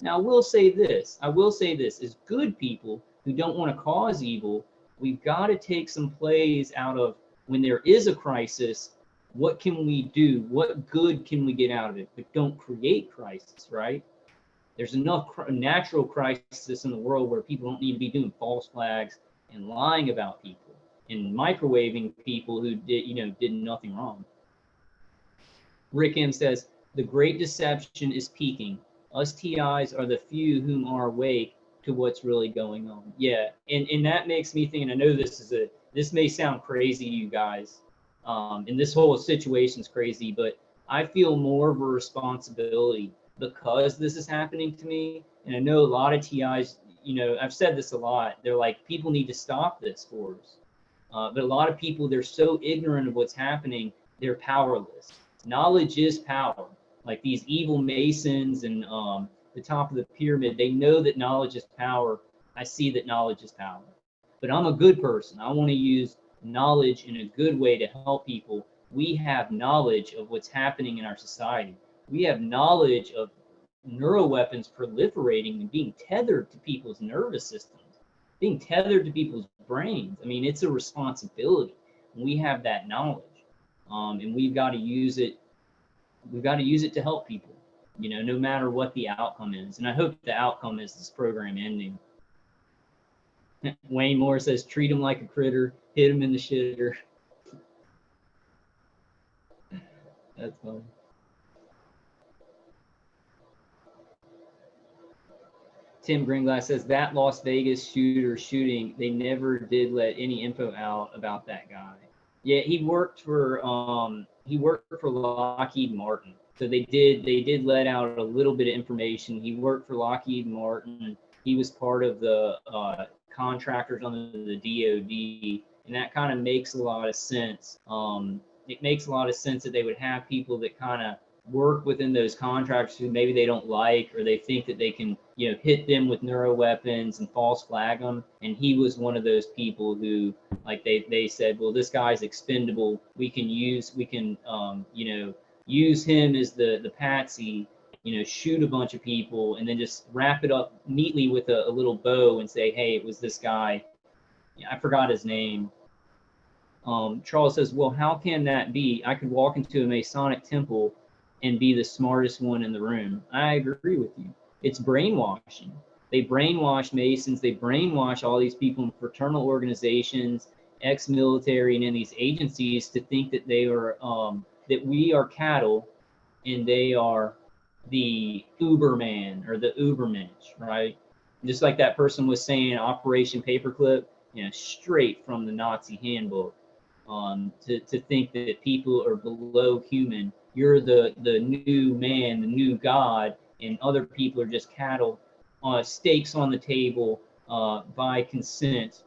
Now, I will say this, as good people who don't want to cause evil, we've got to take some plays out of when there is a crisis, what can we do? What good can we get out of it? But don't create crisis, right? There's enough natural crisis in the world where people don't need to be doing false flags and lying about people and microwaving people who did nothing wrong. Rick M says, the great deception is peaking. Us TIs are the few whom are awake to what's really going on. Yeah, and that makes me think, and I know this this may sound crazy to you guys, and this whole situation's crazy, but I feel more of a responsibility because this is happening to me. And I know a lot of TIs, you know, I've said this a lot. They're like, people need to stop this for us. But a lot of people, they're so ignorant of what's happening, they're powerless. Knowledge is power. Like these evil Masons and the top of the pyramid, they know that knowledge is power. I see that knowledge is power. But I'm a good person. I want to use knowledge in a good way to help people. We have knowledge of what's happening in our society. We have knowledge of neuroweapons proliferating and being tethered to people's nervous systems, being tethered to people's brains. I mean, it's a responsibility. We have that knowledge, and we've got to use it. We've got to use it to help people, you know, no matter what the outcome is. And I hope the outcome is this program ending. Wayne Moore says, treat him like a critter, hit him in the shitter. That's funny. Tim Greenglass says, that Las Vegas shooting, they never did let any info out about that guy. Yeah, he worked for Lockheed Martin. So they did let out a little bit of information. He worked for Lockheed Martin. He was part of the contractors under the DoD, and that kind of makes a lot of sense. It makes a lot of sense that they would have people that kind of work within those contractors who maybe they don't like, or they think that they can, you know, hit them with neuroweapons and false flag them. And he was one of those people who, like, they said, well, this guy's expendable. We can you know, use him as the patsy, you know, shoot a bunch of people and then just wrap it up neatly with a little bow and say, hey, it was this guy. I forgot his name. Charles says, well, how can that be? I could walk into a Masonic temple and be the smartest one in the room. I agree with you. It's brainwashing. They brainwash Masons. They brainwash all these people in fraternal organizations, ex-military, and in these agencies to think that they are that we are cattle and they are the Uberman or the Ubermensch, right? Just like that person was saying, Operation Paperclip, you know, straight from the Nazi handbook. To think that people are below human. You're the new man, the new God, and other people are just cattle, stakes on the table by consent,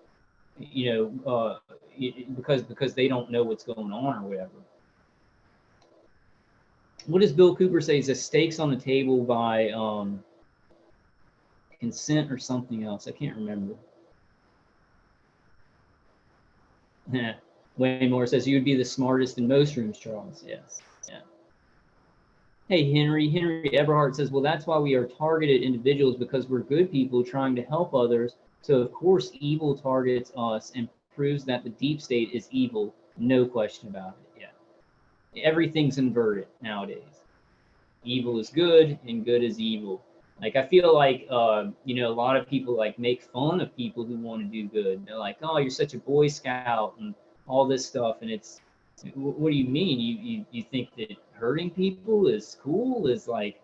you know, because they don't know what's going on or whatever. What does Bill Cooper say? Is a stakes on the table by consent or something else? I can't remember. Wayne Moore says, you would be the smartest in most rooms, Charles. Yes. Yeah. Hey, Henry Eberhardt says, well, that's why we are targeted individuals, because we're good people trying to help others. So, of course, evil targets us and proves that the deep state is evil. No question about it. Yeah. Everything's inverted nowadays. Evil is good and good is evil. Like, I feel like, you know, a lot of people like make fun of people who want to do good. They're like, oh, you're such a Boy Scout and all this stuff. And it's, what do you mean? You think that hurting people is cool, is like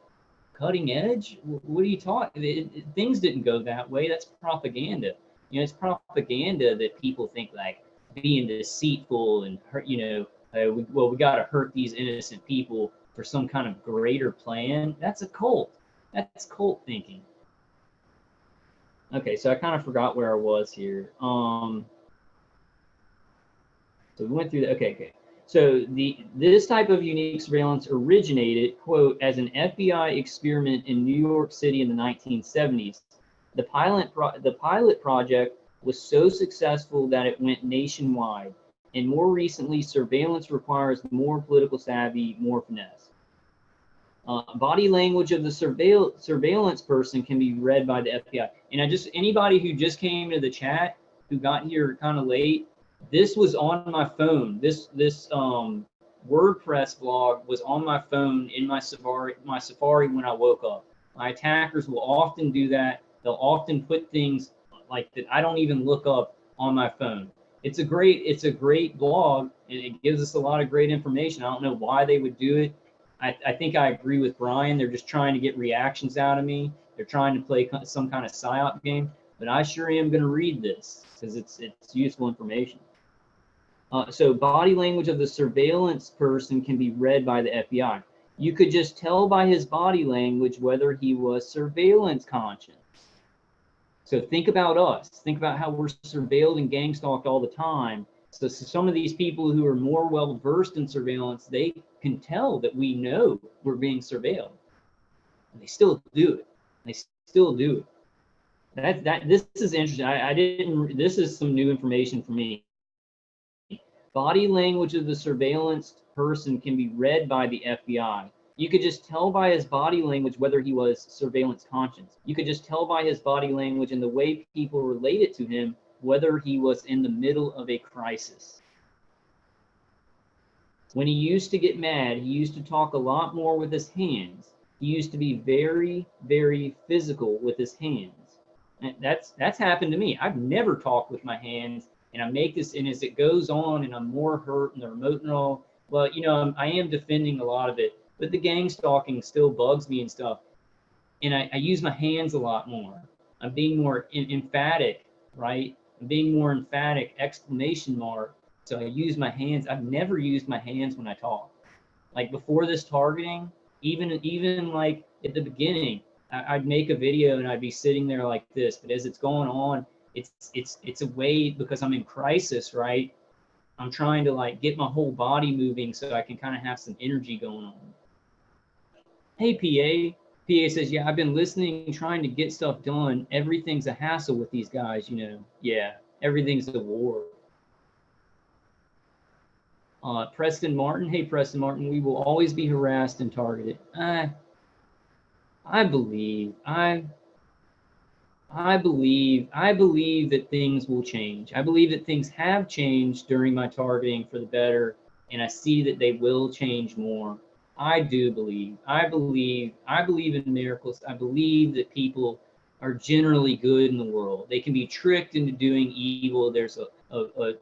cutting edge? What are you talking? Things didn't go that way. That's propaganda. You know, it's propaganda that people think like being deceitful and hurt, you know, we got to hurt these innocent people for some kind of greater plan. That's a cult. That's cult thinking. Okay, so I kind of forgot where I was here. So we went through that. Okay. So this type of unique surveillance originated, quote, as an FBI experiment in New York City in the 1970s. The pilot project was so successful that it went nationwide. And more recently, surveillance requires more political savvy, more finesse. Body language of the surveillance person can be read by the FBI. And anybody who just came to the chat, who got here kind of late, this was on my phone. This WordPress blog was on my phone in my Safari when I woke up. My attackers will often do that. They'll often put things like that I don't even look up on my phone. It's a great blog, and it gives us a lot of great information. I don't know why they would do it. I think I agree with Brian. They're just trying to get reactions out of me. They're trying to play some kind of PSYOP game. But I sure am going to read this because it's useful information. So body language of the surveillance person can be read by the FBI. You could just tell by his body language whether he was surveillance conscious. So think about us. Think about how we're surveilled and gang stalked all the time. So some of these people who are more well versed in surveillance, they can tell that we know we're being surveilled, and they still do it. They still do it. This is interesting. I didn't. This is some new information for me. Body language of the surveillance person can be read by the FBI. You could just tell by his body language whether he was surveillance conscious. You could just tell by his body language and the way people related to him whether he was in the middle of a crisis. When he used to get mad, he used to talk a lot more with his hands. He used to be very, very physical with his hands. And that's happened to me. I've never talked with my hands, and I make this, and as it goes on, and I'm more hurt, and the remote and all. Well, you know, I am defending a lot of it, but the gang stalking still bugs me and stuff. And I use my hands a lot more. I'm being more emphatic, right? I'm being more emphatic, exclamation mark. So I use my hands. I've never used my hands when I talk. Like before this targeting, even like at the beginning, I'd make a video and I'd be sitting there like this. But as it's going on, it's a way, because I'm in crisis, right? I'm trying to like get my whole body moving so I can kind of have some energy going on. Hey, PA. PA says, yeah, I've been listening, trying to get stuff done. Everything's a hassle with these guys, you know. Yeah, everything's a war. Preston Martin, hey, Preston Martin, we will always be harassed and targeted. I believe that things will change. I believe that things have changed during my targeting for the better, and I see that they will change more. I do believe. I believe in miracles. I believe that people are generally good in the world. They can be tricked into doing evil. There's a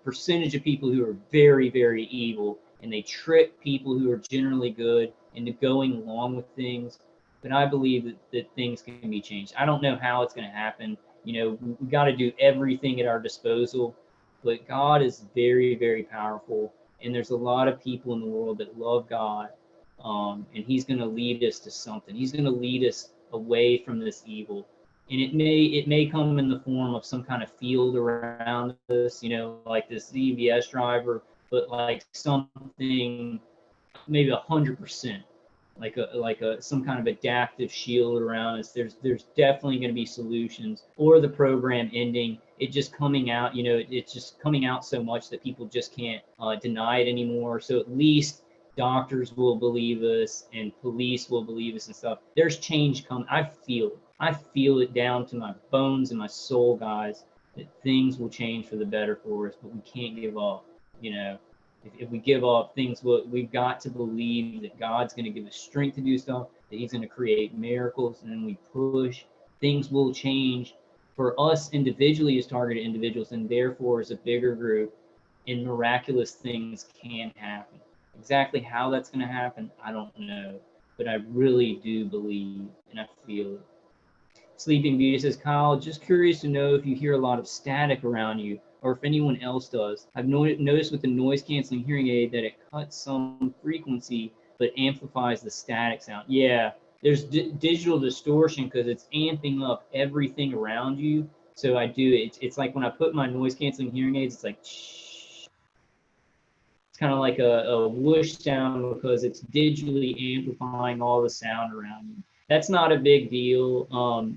percentage of people who are very, very evil, and they trick people who are generally good into going along with things. But I believe that things can be changed. I don't know how it's going to happen. You know, we got to do everything at our disposal, but God is very, very powerful. And there's a lot of people in the world that love God, and He's going to lead us to something. He's going to lead us away from this evil, and it may come in the form of some kind of field around us, you know, like this CVS driver, but like something maybe 100%, like a some kind of adaptive shield around us. There's definitely going to be solutions, or the program ending, it just coming out, you know, it's just coming out so much that people just can't deny it anymore. So at least doctors will believe us and police will believe us and stuff. There's change coming. I feel it down to my bones and my soul, guys, that things will change for the better for us, but we can't give up, you know. If we give up, we've got to believe that God's going to give us strength to do stuff, that He's going to create miracles, and then we push. Things will change for us individually as targeted individuals, and therefore as a bigger group, and miraculous things can happen. Exactly how that's going to happen, I don't know, but I really do believe, and I feel it. Sleeping Beauty says, Kyle, just curious to know if you hear a lot of static around you, or if anyone else does. I've noticed with the noise canceling hearing aid that it cuts some frequency but amplifies the static sound. Yeah, there's digital distortion because it's amping up everything around you. So I do it. It's like when I put my noise canceling hearing aids, it's like shh. It's kind of like a whoosh sound because it's digitally amplifying all the sound around you. That's not a big deal.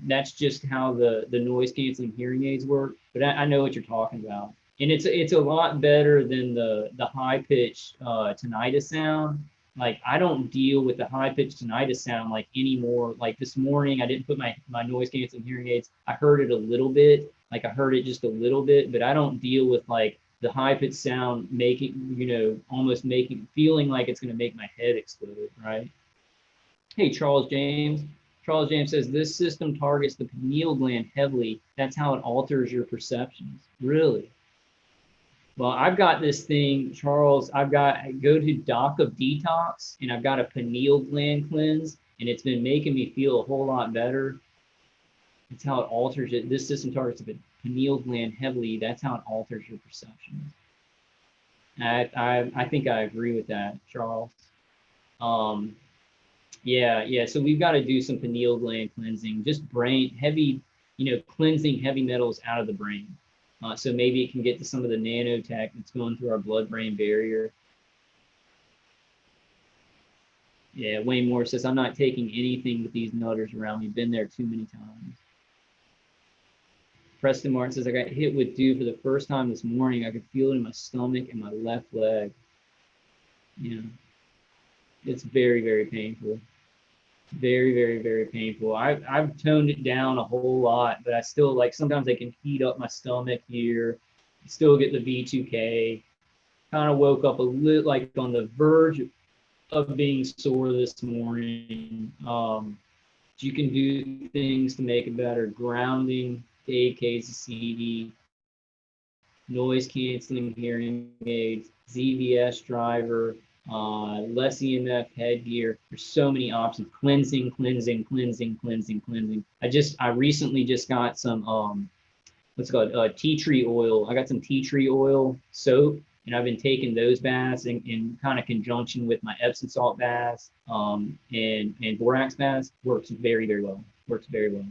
That's just how the noise canceling hearing aids work. But I know what you're talking about, and it's a lot better than the high pitched tinnitus sound. Like I don't deal with the high pitched tinnitus sound like anymore. Like this morning, I didn't put my noise canceling hearing aids. I heard it a little bit, like I heard it just a little bit, but I don't deal with like the high pitched sound making, you know, almost feeling like it's going to make my head explode, right? Hey, Charles James. Charles James says this system targets the pineal gland heavily. That's how it alters your perceptions. Really? Well, I've got this thing, Charles. I go to Doc of Detox, and I've got a pineal gland cleanse, and it's been making me feel a whole lot better. That's how it alters it. This system targets the pineal gland heavily. That's how it alters your perceptions. I think I agree with that, Charles. Um, yeah. So we've got to do some pineal gland cleansing, just brain heavy, cleansing heavy metals out of the brain. So maybe it can get to some of the nanotech that's going through our blood-brain barrier. Yeah, Wayne Moore says, I'm not taking anything with these nutters around me. Been there too many times. Preston Martin says, I got hit with dew for the first time this morning. I could feel it in my stomach and my left leg. Yeah, it's very, very painful. Very, very, very painful. I've toned it down a whole lot, but I still like sometimes I can heat up my stomach here. Still get the V2K. Kind of woke up a little like on the verge of being sore this morning. You can do things to make it better. Grounding, 8Ks of CD, noise canceling hearing aids, ZVS driver, less EMF headgear. There's so many options. Cleansing, cleansing, cleansing, cleansing, cleansing. I recently just got some what's it called tea tree oil. I got some tea tree oil soap, and I've been taking those baths in kind of conjunction with my Epsom salt baths and borax baths. Works very, very well. Works very well.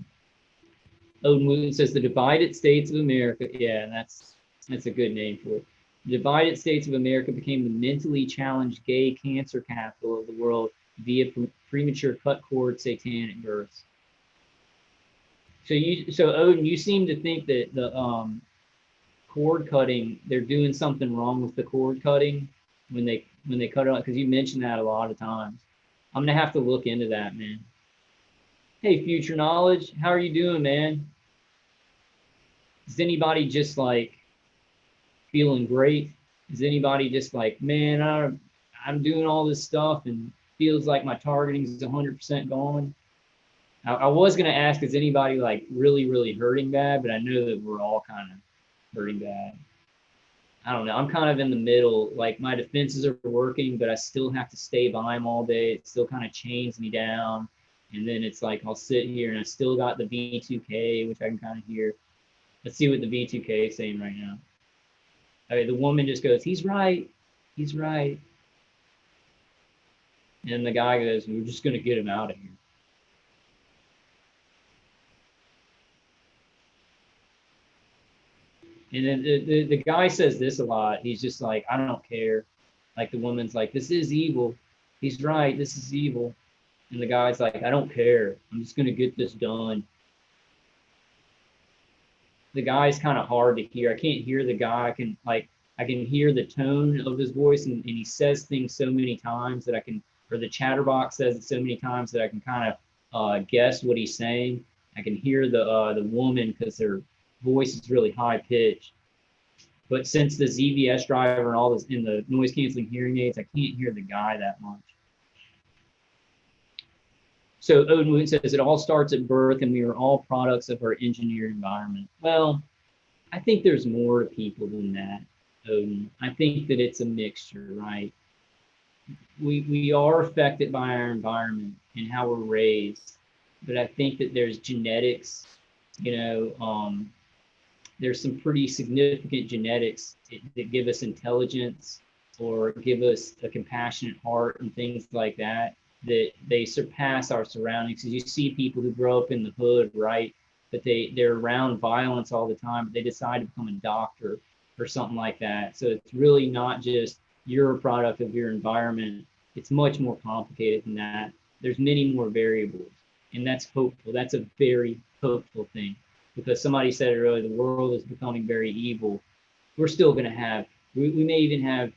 Odin Wooten says the divided states of America. Yeah, that's a good name for it. The divided states of America became the mentally challenged gay cancer capital of the world via premature cut cord satanic births. So Odin, you seem to think that the cord cutting, they're doing something wrong with the cord cutting when they cut it off, because you mentioned that a lot of times. I'm gonna have to look into that, man. Hey, future knowledge, how are you doing, man? Is anybody just like feeling great? Is anybody just like, man, I'm doing all this stuff and feels like my targeting is 100% gone? I was gonna ask, is anybody like really, really hurting bad? But I know that we're all kind of hurting bad. I don't know. I'm kind of in the middle. Like my defenses are working, but I still have to stay by them all day. It still kind of chains me down. And then it's like I'll sit here and I still got the V2K, which I can kind of hear. Let's see what the V2K is saying right now. Okay, the woman just goes, he's right. He's right. And the guy goes, we're just going to get him out of here. And then the guy says this a lot. He's just like, I don't care. Like the woman's like, this is evil. He's right. This is evil. And the guy's like, I don't care. I'm just going to get this done. The guy's kind of hard to hear. I can't hear the guy. I can hear the tone of his voice, and he says things so many times that I can, or the chatterbox says it so many times that I can kind of guess what he's saying. I can hear the woman because their voice is really high pitched. But since the ZVS driver and all this in the noise canceling hearing aids, I can't hear the guy that much. So Odin Wood says it all starts at birth and we are all products of our engineered environment. Well, I think there's more to people than that, Odin. I think that it's a mixture, right? We are affected by our environment and how we're raised, but I think that there's genetics, there's some pretty significant genetics that give us intelligence or give us a compassionate heart and things like that, that they surpass our surroundings. Because you see people who grow up in the hood, right? But they're around violence all the time, but they decide to become a doctor or something like that. So it's really not just you're a product of your environment. It's much more complicated than that. There's many more variables, and that's hopeful. That's a very hopeful thing, because somebody said it earlier, the world is becoming very evil. We're still going to have, we may even have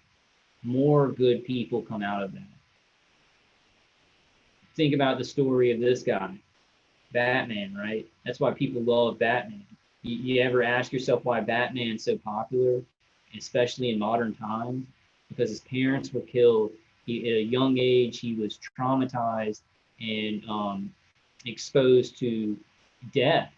more good people come out of that. Think about the story of this guy, Batman, right? That's why people love Batman. You ever ask yourself why Batman's so popular, especially in modern times? Because his parents were killed. At a young age, he was traumatized and exposed to death.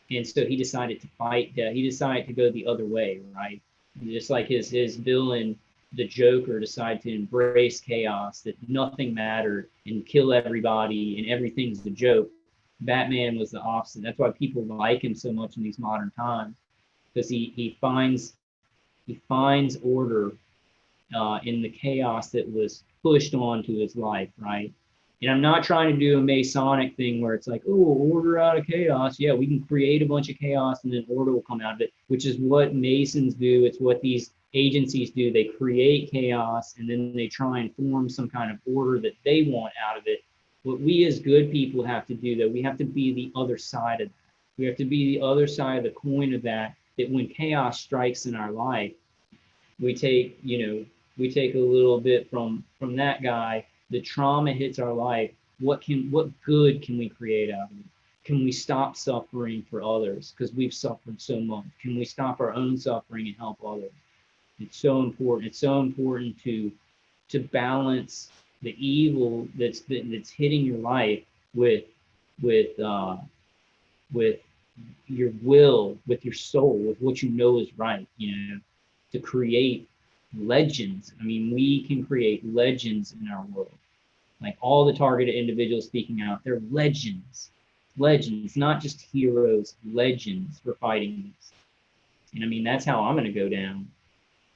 And so he decided to fight death. He decided to go the other way, right? Just like his villain, the Joker, decided to embrace chaos, that nothing mattered and kill everybody and everything's the joke. Batman was the opposite. That's why people like him so much in these modern times, because he finds order in the chaos that was pushed onto his life, right? And I'm not trying to do a Masonic thing where it's like, oh, order out of chaos. Yeah, we can create a bunch of chaos and then order will come out of it, which is what Masons do. It's what these agencies do. They create chaos and then they try and form some kind of order that they want out of it. What we as good people have to do, though, we have to be the other side of that. We have to be the other side of the coin of that, that when chaos strikes in our life, we take, we take a little bit from that guy. The trauma hits our life. What good can we create out of it? Can we stop suffering for others because we've suffered so much? Can we stop our own suffering and help others? It's so important. It's so important to balance the evil that's hitting your life with with uh, with your will, with your soul, with what you know is right. To create legends. I mean, we can create legends in our world. Like all the targeted individuals speaking out, they're legends. Legends, not just heroes, legends for fighting this. And I mean, that's how I'm going to go down.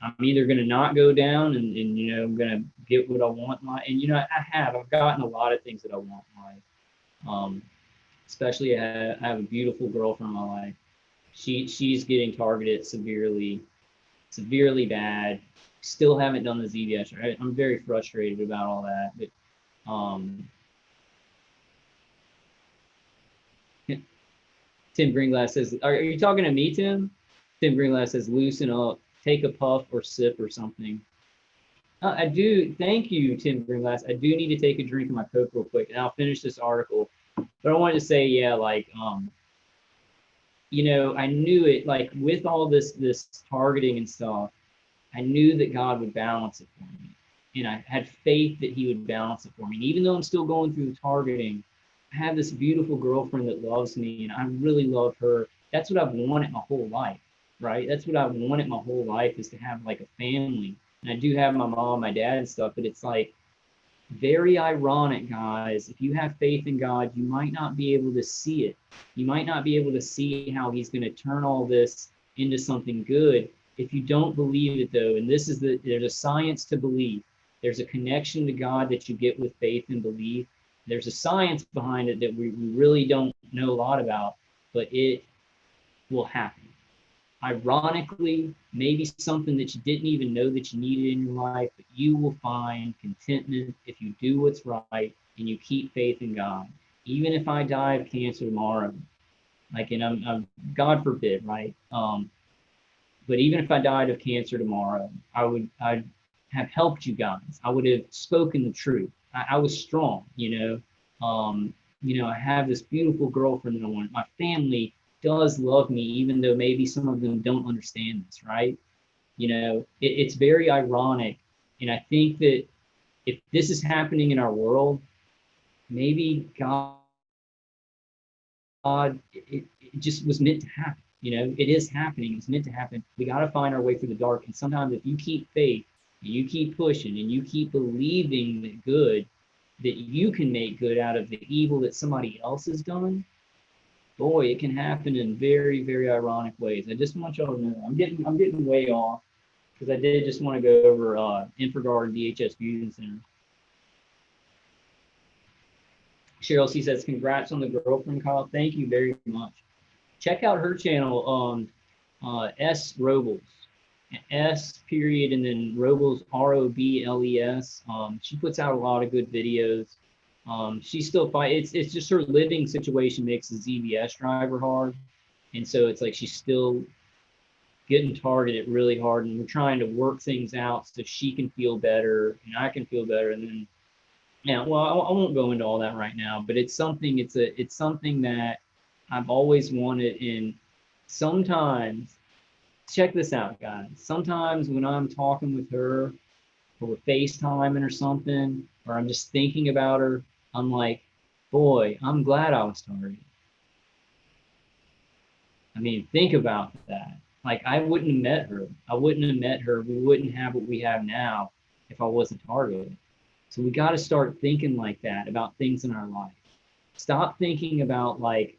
I'm either going to not go down and I'm going to get what I want in life. And, I've gotten a lot of things that I want in life. Especially I have a beautiful girlfriend in my life. She's getting targeted severely bad. Still haven't done the ZVS. Right? I'm very frustrated about all that. But Tim Greenglass says, are you talking to me, Tim? Tim Greenglass says, loosen up, take a puff or sip or something. I do. Thank you, Tim Greenglass. I do need to take a drink of my Coke real quick, and I'll finish this article. But I wanted to say, yeah, like, I knew it, like with all this targeting and stuff, I knew that God would balance it for me. And I had faith that he would balance it for me. And even though I'm still going through the targeting, I have this beautiful girlfriend that loves me and I really love her. That's what I've wanted my whole life, right? That's what I've wanted my whole life, is to have like a family. And I do have my mom, my dad and stuff, but it's like very ironic, guys. If you have faith in God, you might not be able to see it. You might not be able to see how he's going to turn all this into something good. If you don't believe it, though, and there's a science to belief. There's a connection to God that you get with faith and belief. There's a science behind it that we really don't know a lot about, but it will happen. Ironically, maybe something that you didn't even know that you needed in your life, but you will find contentment if you do what's right and you keep faith in God. Even if I die of cancer tomorrow, like, and I'm God forbid, right? But even if I died of cancer tomorrow, I'd have helped you guys. I would have spoken the truth. I was strong, I have this beautiful girlfriend that I want. My family does love me, even though maybe some of them don't understand this, right? It's very ironic. And I think that if this is happening in our world, maybe God, it just was meant to happen. It is happening. It's meant to happen. We got to find our way through the dark. And sometimes if you keep faith and you keep pushing and you keep believing that you can make good out of the evil that somebody else has done, boy, it can happen in very, very ironic ways. I just want y'all to know. I'm getting way off because I did just want to go over InfraGard DHS Fusion Center. Cheryl C says, congrats on the girlfriend, Kyle. Thank you very much. Check out her channel, S Robles, S period, and then Robles, Robles. She puts out a lot of good videos. She's still fighting. It's just her living situation makes the ZVS driver hard. And so it's like she's still getting targeted really hard, and we're trying to work things out so she can feel better and I can feel better. And then, yeah, well, I won't go into all that right now, but it's something that I've always wanted. And sometimes, check this out, guys. Sometimes when I'm talking with her or we're FaceTiming or something, or I'm just thinking about her, I'm like, boy, I'm glad I was targeted. I mean, think about that. Like, I wouldn't have met her. We wouldn't have what we have now if I wasn't targeted. So we got to start thinking like that about things in our life. Stop thinking about like,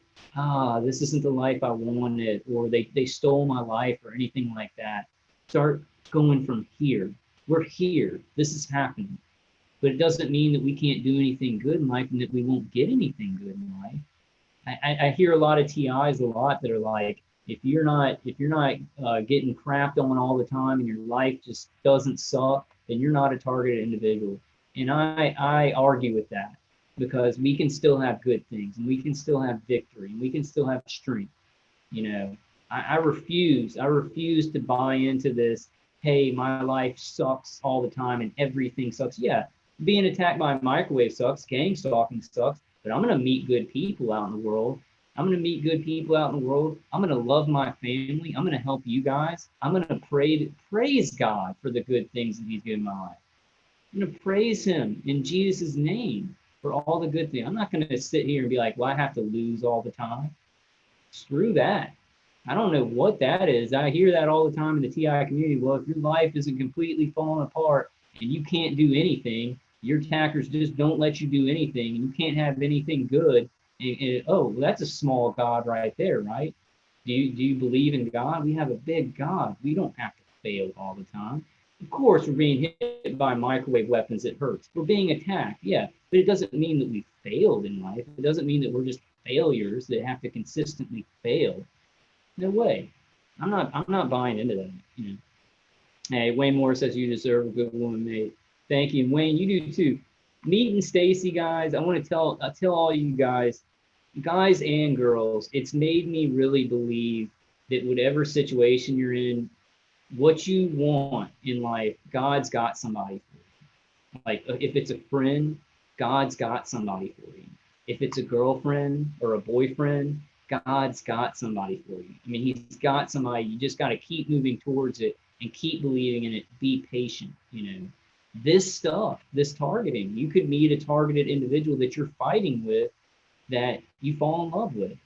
this isn't the life I wanted, or they stole my life or anything like that. Start going from here. We're here. This is happening. But it doesn't mean that we can't do anything good in life and that we won't get anything good in life. I hear a lot of TIs a lot that are like, if you're not getting crapped on all the time and your life just doesn't suck, then you're not a targeted individual. And I argue with that, because we can still have good things, and we can still have victory, and we can still have strength. You know, I refuse to buy into this, hey, my life sucks all the time and everything sucks. Yeah, being attacked by a microwave sucks, gang stalking sucks, but I'm going to meet good people out in the world. I'm going to meet good people out in the world. I'm going to love my family. I'm going to help you guys. I'm going to praise God for the good things that he's given my life. I'm going to praise him in Jesus' name for all the good things. I'm not going to sit here and be like, well, I have to lose all the time. Screw that. I don't know what that is. I hear that all the time in the TI community. Well, if your life isn't completely falling apart and you can't do anything, your attackers just don't let you do anything, and you can't have anything good. And oh, well, that's a small God right there, right? Do you believe in God? We have a big God. We don't have to fail all the time. Of course, we're being hit by microwave weapons. It hurts. We're being attacked, yeah, but it doesn't mean that we failed in life. It doesn't mean that we're just failures that have to consistently fail. No way. I'm not buying into that. You know. Hey, Wayne Moore says you deserve a good woman, mate. Thank you, and Wayne. You do too. Meeting Stacy, guys. I want to tell all you guys and girls. It's made me really believe that whatever situation you're in, what you want in life, God's got somebody for you. Like if it's a friend, God's got somebody for you. If it's a girlfriend or a boyfriend, God's got somebody for you. I mean, he's got somebody. You just got to keep moving towards it and keep believing in it. Be patient. You know, this stuff, this targeting, you could meet a targeted individual that you're fighting with that you fall in love with.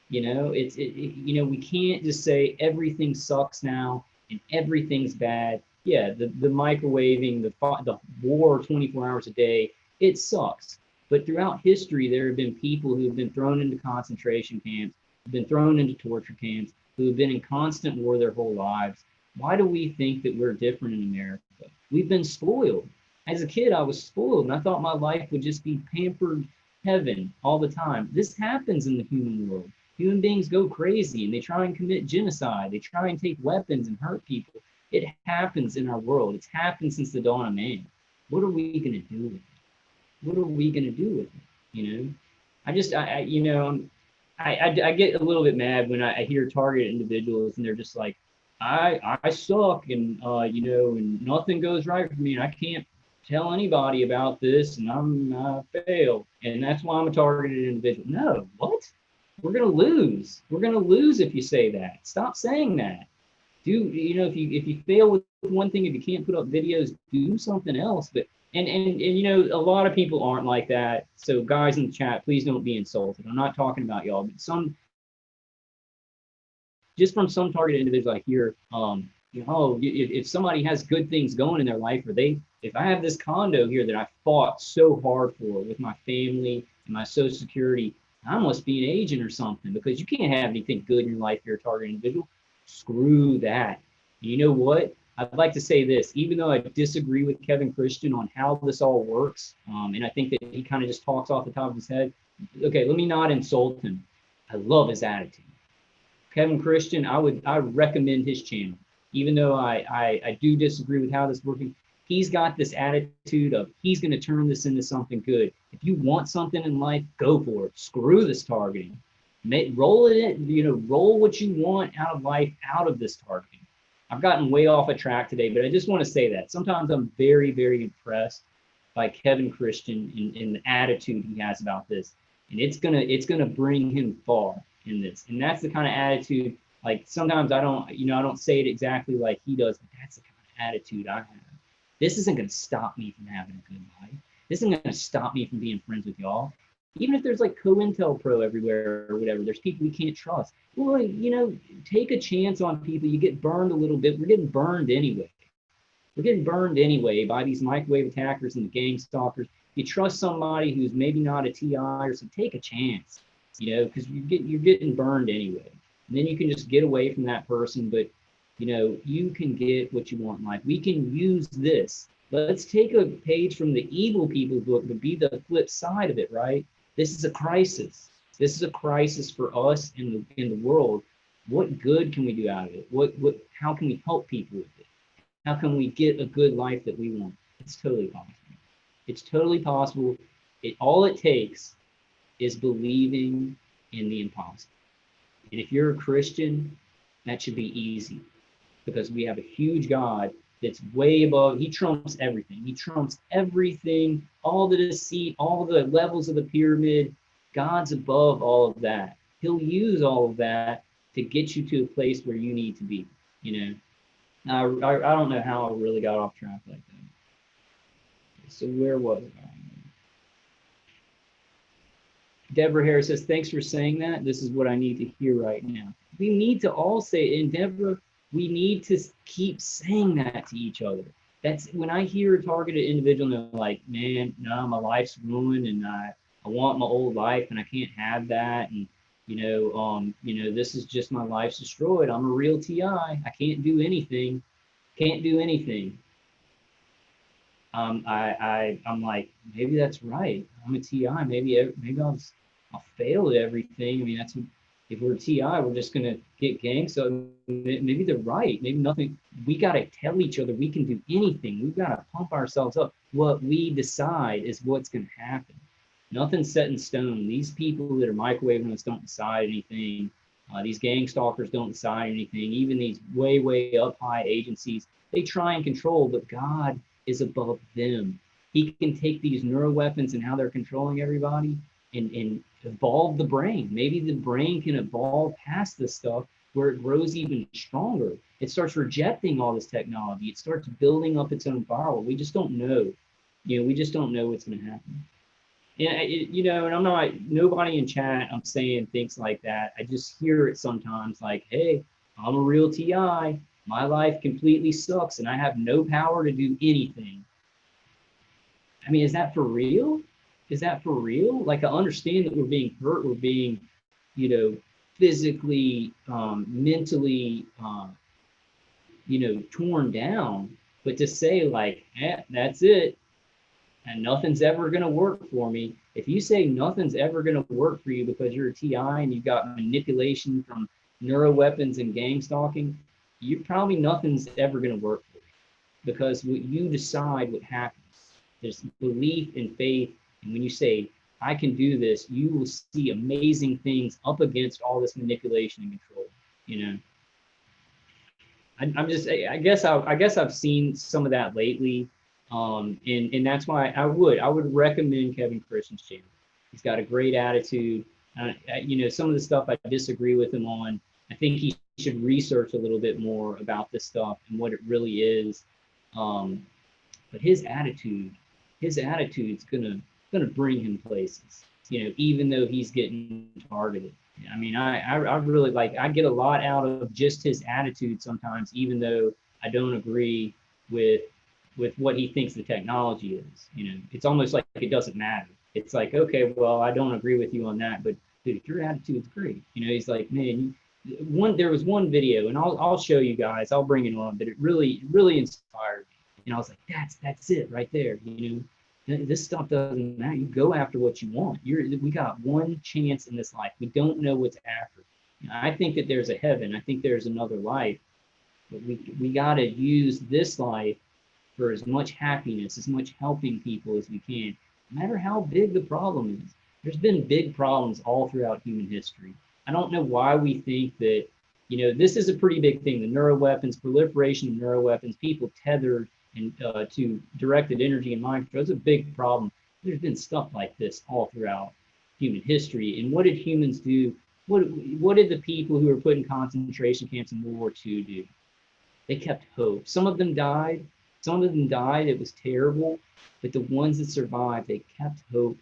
You know, you know, we can't just say everything sucks now and everything's bad. Yeah, the microwaving, the war 24 hours a day, it sucks. But throughout history, there have been people who have been thrown into concentration camps, have been thrown into torture camps, who have been in constant war their whole lives. Why do we think that we're different in America? We've been spoiled. As a kid, I was spoiled, and I thought my life would just be pampered heaven all the time. This happens in the human world. Human beings go crazy and they try and commit genocide. They try and take weapons and hurt people. It happens in our world. It's happened since the dawn of man. What are we going to do with it? What are we going to do with it? You know, I get a little bit mad when I hear targeted individuals and they're just like, I suck, and you know, and nothing goes right for me, and I can't tell anybody about this, and I fail, and that's why I'm a targeted individual. No, what? We're gonna lose. We're gonna lose if you say that. Stop saying that. You know, if you fail with one thing, if you can't put up videos, do something else. But and you know, a lot of people aren't like that. So guys in the chat, please don't be insulted. I'm not talking about y'all, but just from some targeted individuals I hear, you know, if somebody has good things going in their life, or if I have this condo here that I fought so hard for with my family and my Social Security, I must be an agent or something, because you can't have anything good in your life if you're a targeted individual. Screw that. You know what? I'd like to say this, even though I disagree with Kevin Christian on how this all works, and I think that he kind of just talks off the top of his head. Okay, let me not insult him. I love his attitude. Kevin Christian, I recommend his channel, even though I do disagree with how this is working. He's got this attitude of he's going to turn this into something good. If you want something in life, go for it. Screw this targeting. Roll it in, you know, roll what you want out of life out of this targeting. I've gotten way off a track today, but I just want to say that sometimes I'm very, very impressed by Kevin Christian in the attitude he has about this, and it's gonna bring him far in this. And that's the kind of attitude, like sometimes I don't say it exactly like he does, but that's the kind of attitude I have. This isn't going to stop me from having a good life. This isn't going to stop me from being friends with y'all. Even if there's like COINTELPRO everywhere or whatever, there's people we can't trust. Well, you know, take a chance on people. You get burned a little bit. We're getting burned anyway. We're getting burned anyway by these microwave attackers and the gang stalkers. You trust somebody who's maybe not a TI or something, take a chance, you know, because you're getting burned anyway. And then you can just get away from that person. But you can get what you want in life. We can use this. Let's take a page from the evil people's book, but be the flip side of it, right? This is a crisis. This is a crisis for us in the world. What good can we do out of it? How can we help people with it? How can we get a good life that we want? It's totally possible. It's totally possible. All it takes is believing in the impossible. And if you're a Christian, that should be easy because we have a huge God that's way above. He trumps everything. He trumps everything, all the deceit, all the levels of the pyramid. God's above all of that. He'll use all of that to get you to a place where you need to be. I don't know how I really got off track like that. So where was I? Deborah Harris says, thanks for saying that. This is what I need to hear right now. We need to all say it. And Deborah, we need to keep saying that to each other. That's when I hear a targeted individual and they're like, man, no, my life's ruined and I want my old life and I can't have that. And, this is just my life's destroyed. I'm a real TI. I can't do anything. Can't do anything. I'm like, maybe that's right. I'm a TI. Maybe I'll fail at everything. I mean, if we're TI, we're just gonna get gang. So maybe they're right. Maybe nothing. We gotta tell each other we can do anything. We've gotta pump ourselves up. What we decide is what's gonna happen. Nothing's set in stone. These people that are microwaving us don't decide anything. These gang stalkers don't decide anything. Even these way up high agencies, they try and control, but God is above them. He can take these neural weapons and how they're controlling everybody and evolve the brain. Maybe the brain can evolve past this stuff where it grows even stronger. It starts rejecting all this technology. It starts building up its own firewall. We just don't know. We just don't know what's going to happen. And I'm not, nobody in chat, I'm saying things like that. I just hear it sometimes like, hey, I'm a real TI. My life completely sucks and I have no power to do anything. I mean, is that for real? Is that for real? Like, I understand that we're being hurt, we're being, physically, mentally, torn down. But to say like, that's it, and nothing's ever going to work for me. If you say nothing's ever going to work for you because you're a TI and you've got manipulation from neuro weapons and gang stalking, nothing's ever going to work for you because what you decide what happens. There's belief and faith. And when you say, I can do this, you will see amazing things up against all this manipulation and control. I guess I've seen some of that lately. And that's why I would recommend Kevin Christian's channel. He's got a great attitude. Some of the stuff I disagree with him on. I think he should research a little bit more about this stuff and what it really is. But his attitude's gonna bring him places. Even though he's getting targeted. I mean, I really I get a lot out of just his attitude sometimes, even though I don't agree with what he thinks the technology is. It's almost like it doesn't matter. It's like, okay, well, I don't agree with you on that, but dude, your attitude's great. He's like, man, there was one video, and I'll show you guys. I'll bring it on, but it really inspired me. And I was like, that's it right there. This stuff doesn't matter. You go after what you want. We got one chance in this life. We don't know what's after. I think that there's a heaven. I think there's another life, but we got to use this life for as much happiness, as much helping people as we can, no matter how big the problem is. There's been big problems all throughout human history. I don't know why we think that, this is a pretty big thing. The neuroweapons, proliferation of neuroweapons, people tethered and to directed energy and mind control. It's a big problem. There's been stuff like this all throughout human history. And what did humans do? What did the people who were put in concentration camps in World War II do? They kept hope. Some of them died. It was terrible. But the ones that survived, they kept hope.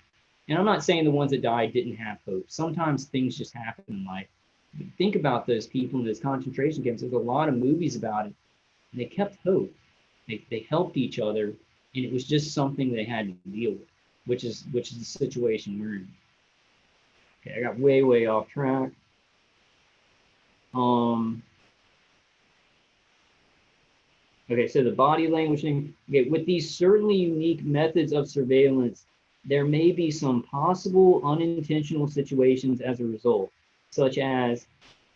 And I'm not saying the ones that died didn't have hope. Sometimes things just happen in life. But think about those people in those concentration camps. There's a lot of movies about it. And they kept hope. They helped each other, and it was just something they had to deal with, which is the situation we're in. Okay, I got way off track. Okay, so the body language thing. Okay, with these certainly unique methods of surveillance, there may be some possible unintentional situations as a result, such as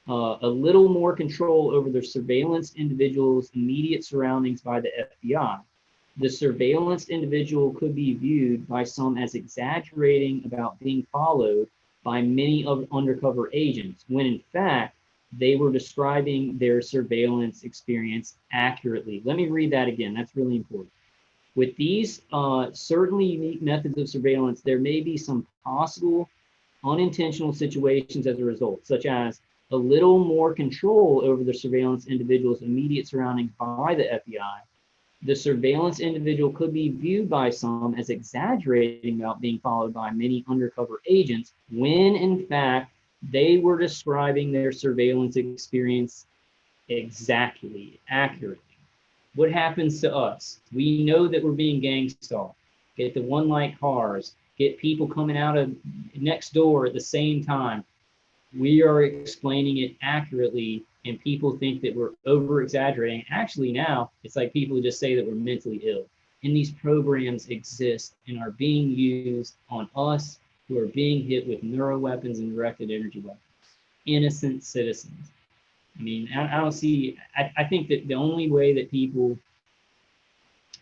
a little more control over the surveillance individual's immediate surroundings by the FBI. The surveillance individual could be viewed by some as exaggerating about being followed by many of undercover agents, when in fact, they were describing their surveillance experience accurately. Let me read that again. That's really important. With these certainly unique methods of surveillance, there may be some possible unintentional situations as a result, such as a little more control over the surveillance individual's immediate surroundings by the FBI. The surveillance individual could be viewed by some as exaggerating about being followed by many undercover agents, when in fact they were describing their surveillance experience exactly, accurately. What happens to us? We know that we're being gang stalked. Get the one light cars, get people coming out of next door at the same time. We are explaining it accurately, and people think that we're over exaggerating. Actually, now it's like people just say that we're mentally ill. And these programs exist and are being used on us who are being hit with neuro weapons and directed energy weapons, innocent citizens. I mean, I don't see, I think that the only way that people,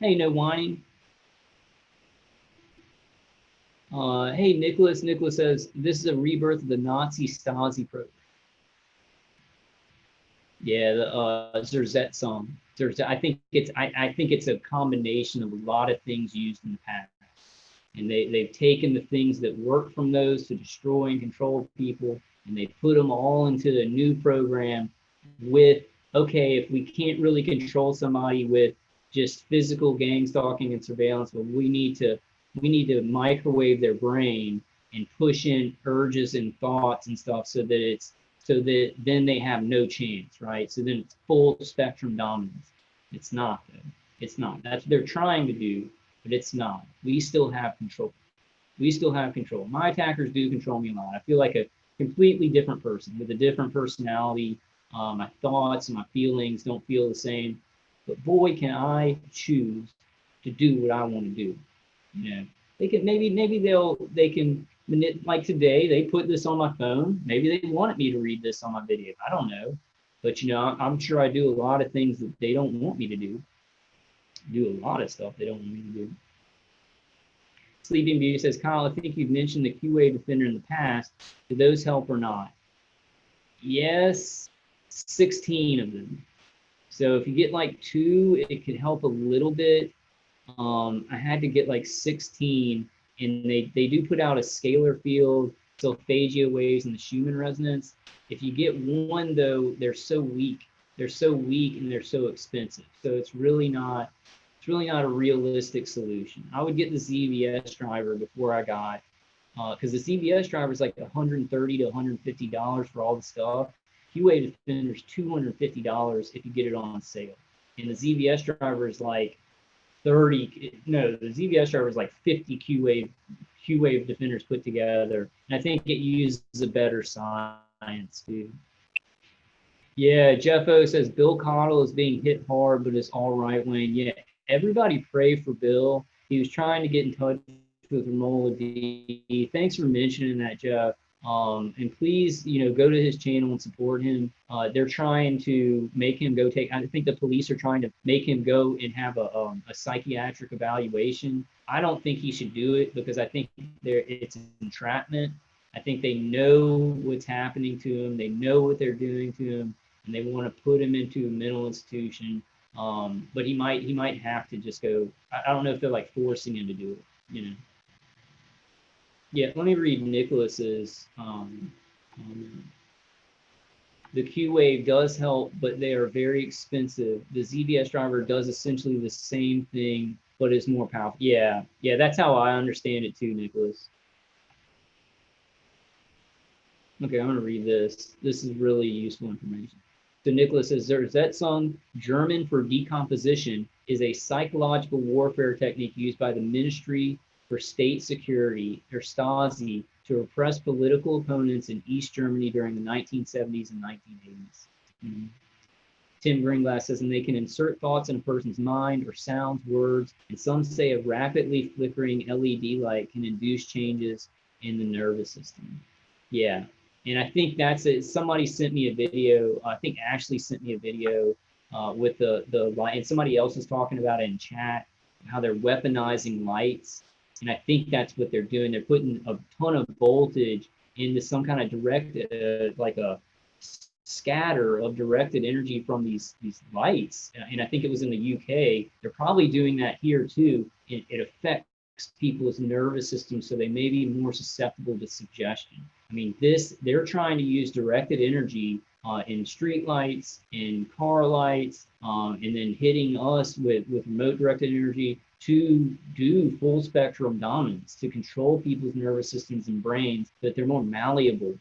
hey, no whining. Hey, Nicholas. Nicholas says, this is a rebirth of the Nazi Stasi program. Yeah, the Zerzet song. Zerzet, I think it's a combination of a lot of things used in the past. And they've taken the things that work from those to destroy and control people, and they put them all into a new program with, okay, if we can't really control somebody with just physical gang stalking and surveillance, well, we need to microwave their brain and push in urges and thoughts and stuff so that then they have no chance, right? So then it's full spectrum dominance. It's not though. It's not. That's what they're trying to do, but it's not. We still have control. We still have control. My attackers do control me a lot. I feel like a completely different person with a different personality. My thoughts and my feelings don't feel the same. But boy, can I choose to do what I want to do. You know, they can maybe they can like today they put this on my phone. Maybe they wanted me to read this on my video. I don't know, but I'm sure I do a lot of things that they don't want me to do. Do a lot of stuff they don't want me to do. Sleeping Beauty says, Kyle, I think you've mentioned the QA Defender in the past. Do those help or not? Yes, 16 of them. So if you get like 2, it could help a little bit. I had to get like 16, and they do put out a scalar field, sulfagia waves, and the Schumann resonance. If you get 1 though, they're so weak. They're so weak and they're so expensive. So it's really not a realistic solution. I would get the ZVS driver before I got, because the ZVS driver is like $130 to $150 for all the stuff. QA Defender is $250 if you get it on sale, and the ZVS driver is like 30. No, the ZVS driver is like 50 Q-Wave Defenders put together, and I think it uses a better science too. Yeah, Jeff O says Bill Cottle is being hit hard, but it's all right, Wayne. Yeah, everybody pray for Bill. He was trying to get in touch with Romola D. Thanks for mentioning that, Jeff. And please, go to his channel and support him. They're trying to make him go take, I think the police are trying to make him go and have a psychiatric evaluation. I don't think he should do it because I think it's entrapment. I think they know what's happening to him. They know what they're doing to him, and they want to put him into a mental institution. But he might have to just go. I don't know if they're like forcing him to do it. Yeah, let me read Nicholas's. The Q-Wave does help, but they are very expensive. The ZVS driver does essentially the same thing, but is more powerful. Yeah, that's how I understand it too, Nicholas. Okay, I'm gonna read this. This is really useful information. So Nicholas says, Zersetzung, German for decomposition, is a psychological warfare technique used by the Ministry for State Security, or Stasi, to repress political opponents in East Germany during the 1970s and 1980s. Tim Greenglass says, and they can insert thoughts in a person's mind or sounds, words, and some say a rapidly flickering LED light can induce changes in the nervous system. Yeah, and I think that's it. Somebody sent me a video. I think Ashley sent me a video with the light, and somebody else is talking about it in chat, how they're weaponizing lights. And I think that's what they're doing. They're putting a ton of voltage into some kind of direct, like a scatter of directed energy from these lights. And I think it was in the UK. They're probably doing that here too. It affects people's nervous system, so they may be more susceptible to suggestion. I mean, they're trying to use directed energy in street lights, in car lights, and then hitting us with remote directed energy to do full spectrum dominance, to control people's nervous systems and brains, that they're more malleable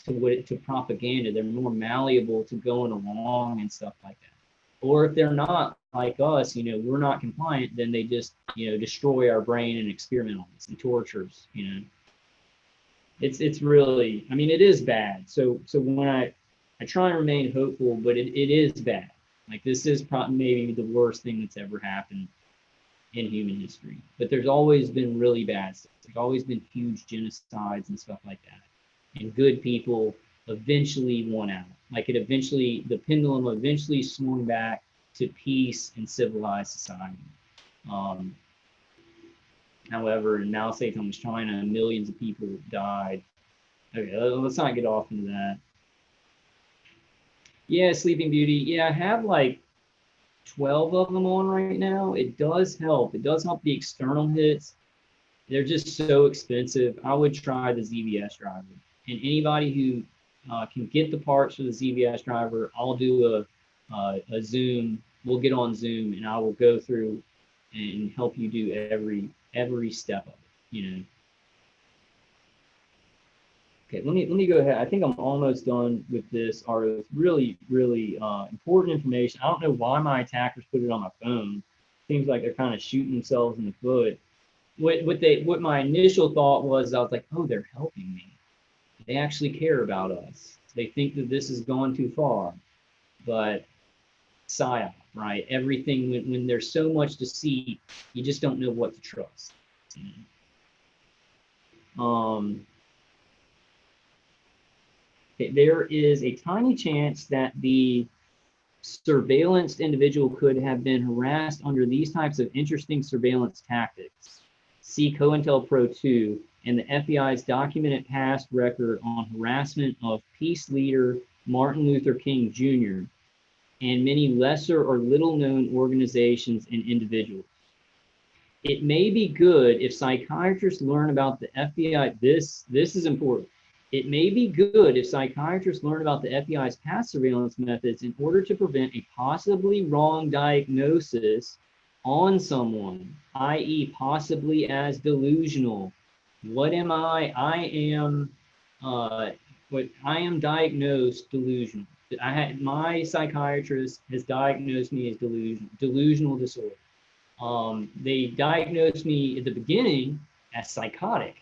to propaganda. They're more malleable to going along and stuff like that. Or if they're not like us, we're not compliant, then they just, destroy our brain and experiment on us and torture us, It's really, I mean, it is bad. So when I try and remain hopeful, but it is bad. Like, this is probably maybe the worst thing that's ever happened in human history. But there's always been really bad stuff. There's always been huge genocides and stuff like that. And good people eventually won out. Like, the pendulum eventually swung back to peace and civilized society. However, in Mao Zedong's China, millions of people died. Okay, let's not get off into that. Yeah, Sleeping Beauty. Yeah, I have like 12 of them on right now. It does help. It does help the external hits. They're just so expensive. I would try the ZVS driver. And anybody who can get the parts for the ZVS driver, I'll do a Zoom. We'll get on Zoom, and I will go through and help you do every step of it. Okay, let me go ahead. I think I'm almost done with this article. It's really, really important information. I don't know why my attackers put it on my phone. Seems like they're kind of shooting themselves in the foot. What my initial thought was, I was like, oh, they're helping me. They actually care about us. They think that this has gone too far. But PSYOP, right? Everything, when there's so much deceit, you just don't know what to trust. There is a tiny chance that the surveillanced individual could have been harassed under these types of interesting surveillance tactics. See COINTELPRO 2 and the FBI's documented past record on harassment of peace leader Martin Luther King Jr. and many lesser or little known organizations and individuals. It may be good if psychiatrists learn about the FBI. This is important. It may be good if psychiatrists learn about the FBI's past surveillance methods in order to prevent a possibly wrong diagnosis on someone, i.e. possibly as delusional. What am I? I am diagnosed delusional. My psychiatrist has diagnosed me as delusional disorder. They diagnosed me at the beginning as psychotic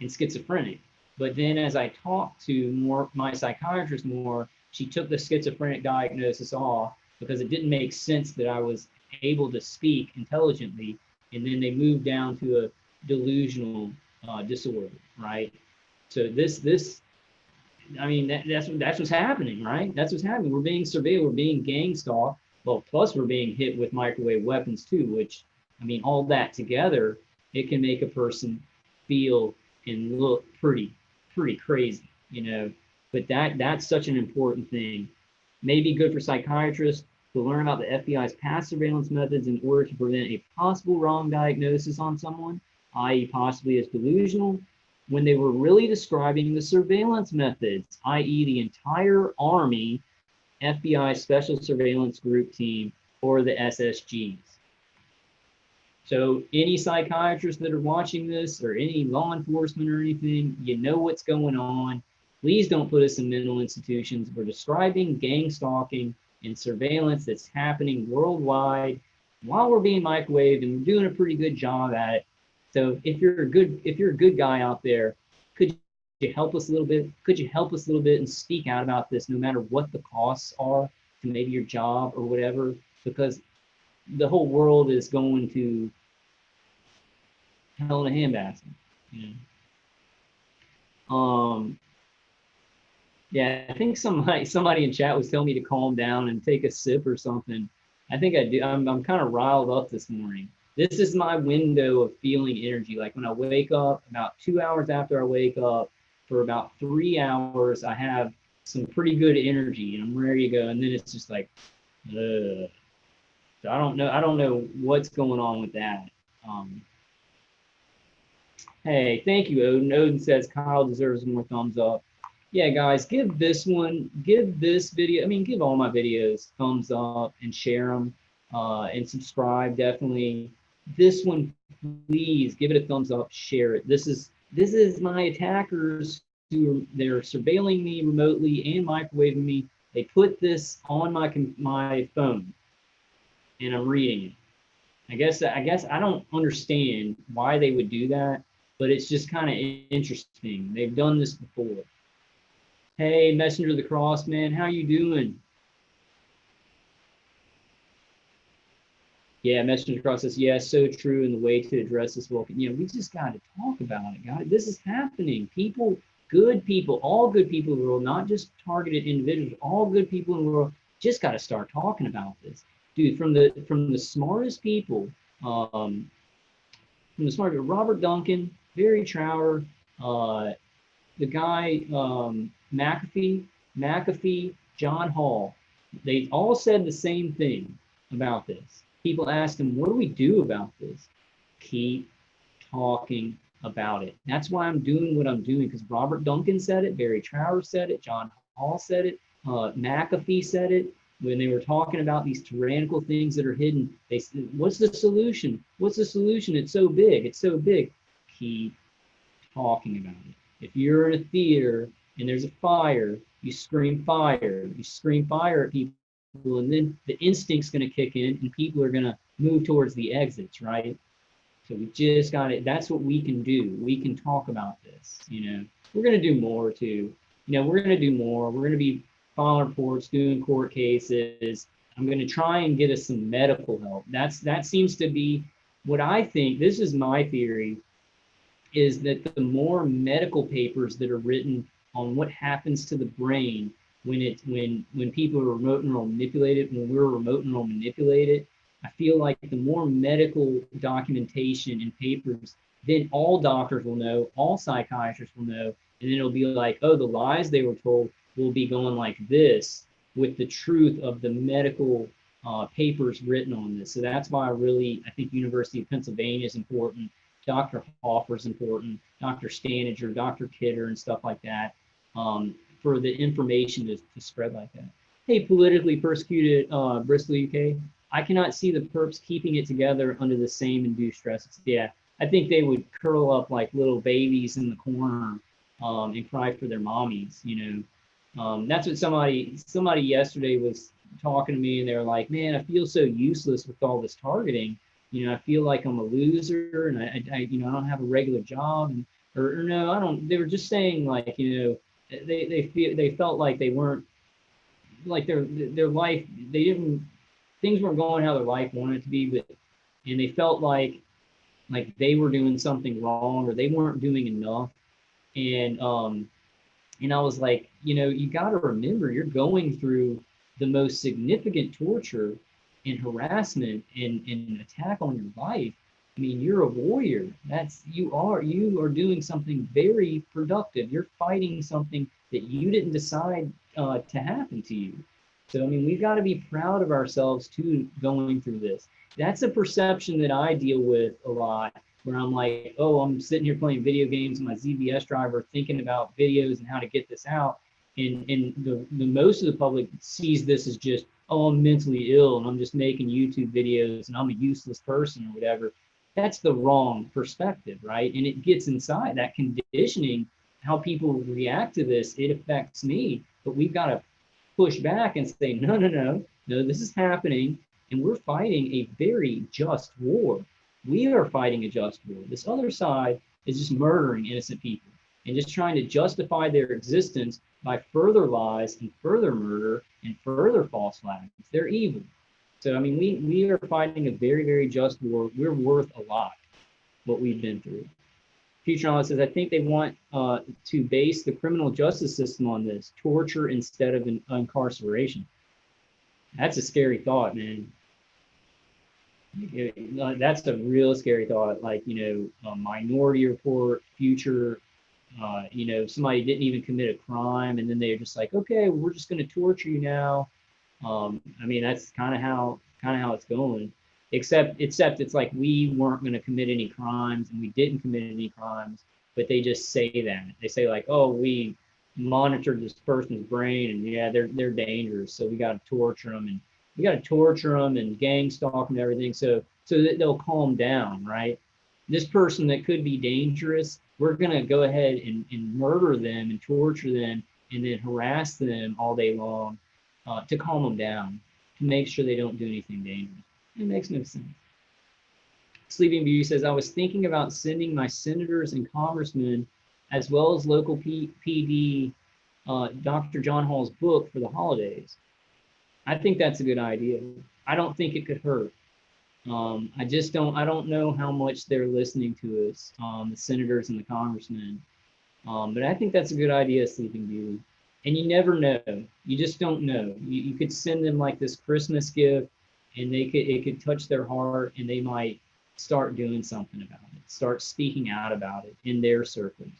and schizophrenic. But then as I talked to my psychiatrist more, she took the schizophrenic diagnosis off because it didn't make sense that I was able to speak intelligently. And then they moved down to a delusional disorder, right? So I mean, that's what's happening, right? That's what's happening. We're being surveilled, we're being gang stalked. Well, plus we're being hit with microwave weapons too, which, I mean, all that together, it can make a person feel and look pretty crazy, but that's such an important thing. Maybe good for psychiatrists to learn about the FBI's past surveillance methods in order to prevent a possible wrong diagnosis on someone, i.e. possibly as delusional, when they were really describing the surveillance methods, i.e. the entire Army, FBI Special Surveillance Group team, or the SSGs. So any psychiatrists that are watching this, or any law enforcement or anything, you know what's going on. Please don't put us in mental institutions. We're describing gang stalking and surveillance that's happening worldwide while we're being microwaved, and we're doing a pretty good job at it. So if you're a good guy out there, could you help us a little bit? Could you help us a little bit and speak out about this, no matter what the costs are to maybe your job or whatever, because the whole world is going to hell in a handbasket, you know. Yeah, I think somebody in chat was telling me to calm down and take a sip or something. I think I do. I'm kind of riled up this morning. This is my window of feeling energy. Like when I wake up, about 2 hours after I wake up, for about 3 hours, I have some pretty good energy and I'm ready to go. And then it's just like, ugh. So I don't know. I don't know what's going on with that. Um, Hey, thank you, Odin. Odin says Kyle deserves more thumbs up. Yeah, guys, give this one, give this video, I mean, give all my videos thumbs up and share them and subscribe, definitely. This one, please give it a thumbs up, share it. This is my attackers they're surveilling me remotely and microwaving me. They put this on my phone and I'm reading it. I guess I don't understand why they would do that, but it's just kind of interesting. They've done this before. Hey, Messenger of the Cross, man, how you doing? Yeah, Messenger of the Cross says, yeah, so true. And the way to address this, well, we just got to talk about it, guys. This is happening. People, good people, all good people in the world, not just targeted individuals, all good people in the world, just got to start talking about this, dude. From the smartest people, um, from the smart Robert Duncan, Barry Trower, the guy McAfee, John Hall, they all said the same thing about this. People asked him, "What do we do about this?" Keep talking about it. That's why I'm doing what I'm doing, because Robert Duncan said it, Barry Trower said it, John Hall said it, McAfee said it. When they were talking about these tyrannical things that are hidden, they said, "What's the solution? What's the solution? It's so big. It's so big." Keep talking about it. If you're in a theater and there's a fire, you scream fire. You scream fire at people, and then the instinct's going to kick in, and people are going to move towards the exits, right? So we just got it. That's what we can do. We can talk about this. We're going to do more too. We're going to do more. We're going to be filing reports, doing court cases. I'm going to try and get us some medical help. That seems to be what I think. This is my theory, is that the more medical papers that are written on what happens to the brain when people are remote neural manipulated, when we're remote neural manipulated, I feel like the more medical documentation and papers, then all doctors will know, all psychiatrists will know, and then it'll be like, oh, the lies they were told will be going like this with the truth of the medical papers written on this. So that's why I think University of Pennsylvania is important. Dr. Hoffer is important, Dr. Staniger, Dr. Kidder, and stuff like that, for the information to spread like that. Hey, politically persecuted Bristol, UK. I cannot see the perps keeping it together under the same induced stresses. Yeah, I think they would curl up like little babies in the corner and cry for their mommies. That's what somebody yesterday was talking to me, and they were like, "Man, I feel so useless with all this targeting. I feel like I'm a loser, and I don't have a regular job, and or no, I don't." They were just saying like, they felt like they weren't, like their life, they didn't, things weren't going how their life wanted it to be, and they felt like they were doing something wrong, or they weren't doing enough, and I was like, you got to remember, you're going through the most significant torture and harassment and attack on your life. I mean, you're a warrior. You are doing something very productive. You're fighting something that you didn't decide to happen to you. So, I mean, we've got to be proud of ourselves too, going through this. That's a perception that I deal with a lot, where I'm like, oh, I'm sitting here playing video games on my ZBS driver, thinking about videos and how to get this out. And the most of the public sees this as just, oh, I'm mentally ill and I'm just making YouTube videos and I'm a useless person or whatever. That's the wrong perspective, right? And it gets inside that conditioning, how people react to this. It affects me, but we've got to push back and say, no, no, no, no, this is happening. And we're fighting a very just war. We are fighting a just war. This other side is just murdering innocent people. and just trying to justify their existence by further lies and further murder and further false flags. They're evil. So, I mean, we are fighting a very, very just war. We're worth a lot, what we've been through. Future Knowledge says, I think they want to base the criminal justice system on this, torture instead of incarceration. That's a scary thought, man. That's a real scary thought. Like, you know, a Minority Report, Future, you know, somebody didn't even commit a crime, and then they're just like, okay, well, we're just going to torture you now. I mean, that's kind of how it's going. Except it's like we weren't going to commit any crimes, and we didn't commit any crimes, but they just say that. They say like, oh, we monitored this person's brain, and yeah, they're dangerous, so we got to torture them, and gang stalk them and everything, so that they'll calm down, right? This person that could be dangerous, we're going to go ahead and murder them and torture them and then harass them all day long to calm them down, to make sure they don't do anything dangerous. It makes no sense. Sleeping Beauty says, I was thinking about sending my senators and congressmen, as well as local PD, Dr. John Hall's book for the holidays. I think that's a good idea. I don't think it could hurt. I don't know how much they're listening to us, the senators and the congressmen. But I think that's a good idea, Sleeping Beauty. And you never know. You just don't know. You could send them like this Christmas gift, and it could touch their heart, and they might start doing something about it, start speaking out about it in their circles.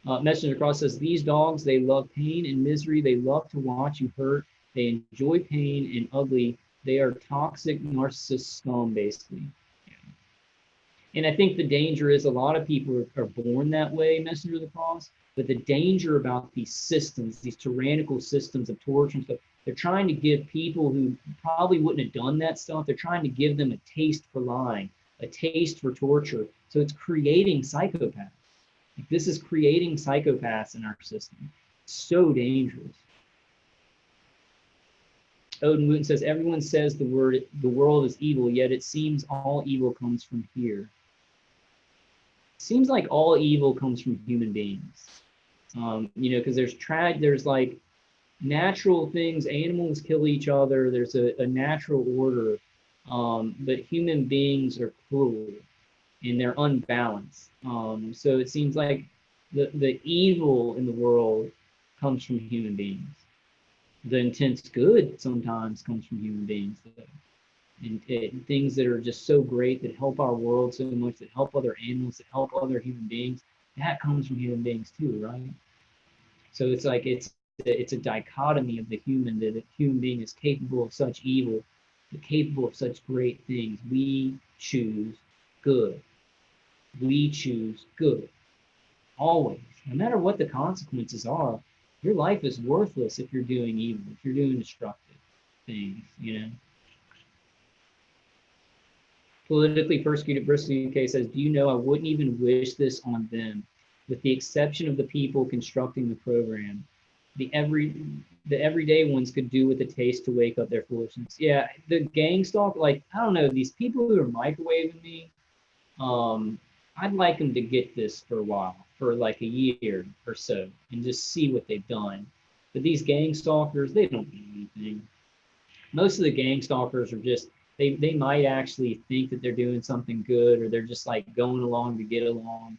Messenger Cross says, these dogs, they love pain and misery. They love to watch you hurt. They enjoy pain and ugly. They are toxic narcissist scum, basically. Yeah. And I think the danger is a lot of people are born that way, Messenger of the Cross. But the danger about these systems, these tyrannical systems of torture and stuff, they're trying to give people who probably wouldn't have done that stuff, they're trying to give them a taste for lying, a taste for torture. So it's creating psychopaths. Like, this is creating psychopaths in our system. It's so dangerous. Odin Wooten says, everyone says the world is evil, yet it seems all evil comes from here. It seems like all evil comes from human beings. You know, because there's like natural things, animals kill each other, there's a natural order, but human beings are cruel and they're unbalanced. So it seems like the evil in the world comes from human beings. The intense good sometimes comes from human beings, though. And things that are just so great, that help our world so much, that help other animals, that help other human beings, that comes from human beings too, right? So it's like it's a dichotomy of the human, that a human being is capable of such evil, capable of such great things. We choose good. We choose good. Always. No matter what the consequences are, your life is worthless if you're doing evil, if you're doing destructive things, you know. Politically persecuted person UK says, do you know, I wouldn't even wish this on them, with the exception of the people constructing the program. The everyday ones could do with a taste to wake up their foolishness. Yeah, the gang stalk, like, I don't know, these people who are microwaving me, I'd like them to get this for a while, for like a year or so, and just see what they've done. But these gang stalkers, they don't do anything. Most of the gang stalkers are just, they might actually think that they're doing something good, or they're just like going along to get along.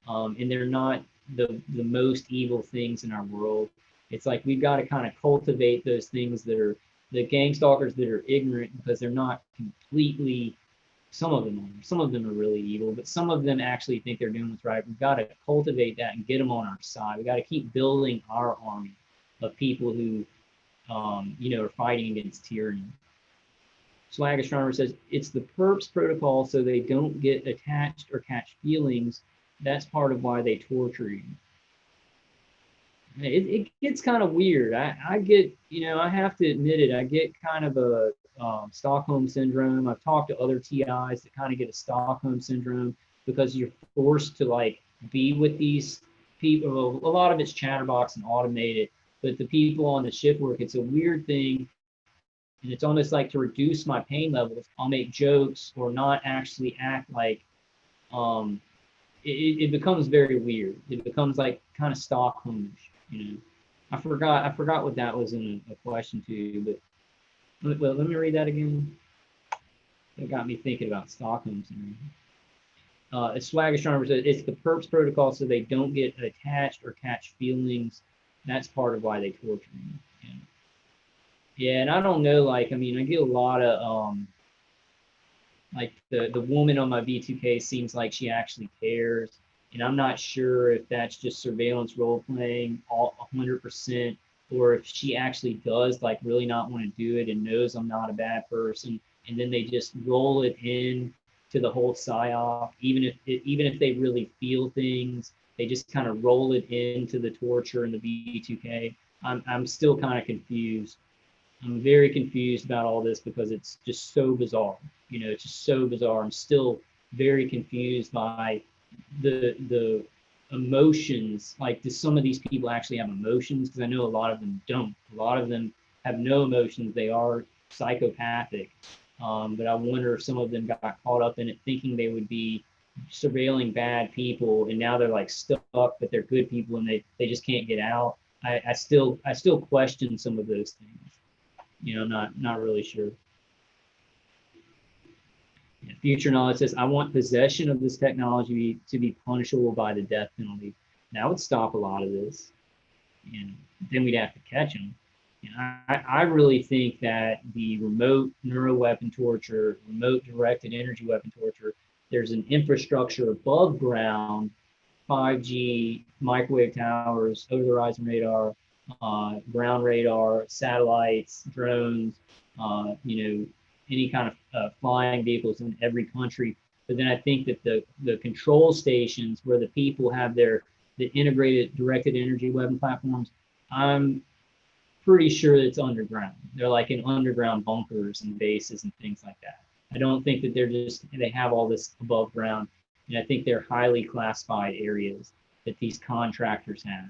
And they're not the most evil things in our world. It's like we've got to kind of cultivate those things that are the gang stalkers that are ignorant, because they're not completely, some of them are really evil, but some of them actually think they're doing what's right. We've got to cultivate that and get them on our side. We got to keep building our army of people who, you know, are fighting against tyranny. Swag Astronomer says, it's the perps protocol so they don't get attached or catch feelings. That's part of why they torture you. It gets kind of weird. I get, you know, I have to admit it, I get kind of a Stockholm syndrome. I've talked to other TIs that kind of get a Stockholm syndrome, because you're forced to like be with these people. A lot of it's chatterbox and automated, but the people on the shift work, it's a weird thing. And it's almost like, to reduce my pain levels, I'll make jokes or not actually act like it becomes very weird. It becomes like kind of Stockholmish, you know. I forgot what that was in a question to you, but let me read that again. It got me thinking about Stockholm syndrome. Swag Astronomer says it's the perps protocol so they don't get attached or catch feelings. That's part of why they torture you. Yeah. Yeah, and I don't know, like, I mean, I get a lot of like the woman on my V2K seems like she actually cares. And I'm not sure if that's just surveillance role playing all 100%, or if she actually does like really not want to do it and knows I'm not a bad person. And then they just roll it in to the whole PSYOP, even if they really feel things, they just kind of roll it into the torture and the V2K. I'm still kind of confused. I'm very confused about all this because it's just so bizarre. You know, it's just so bizarre. I'm still very confused by the emotions. Like, do some of these people actually have emotions? Because I know a lot of them don't. A lot of them have no emotions. They are psychopathic. But I wonder if some of them got caught up in it thinking they would be surveilling bad people, and now they're like stuck, but they're good people and they just can't get out. I still question some of those things. You know, not really sure. Yeah. Future Knowledge says, I want possession of this technology to be punishable by the death penalty. That would stop a lot of this. And then we'd have to catch them. And I really think that the remote neuroweapon torture, remote directed energy weapon torture, there's an infrastructure above ground, 5G, microwave towers, over the horizon radar, ground radar, satellites, drones, you know, any kind of flying vehicles in every country. But then I think that the control stations where the people have the integrated directed energy weapon platforms, I'm pretty sure it's underground. They're like in underground bunkers and bases and things like that. I don't think that they have all this above ground. And I think they're highly classified areas that these contractors have.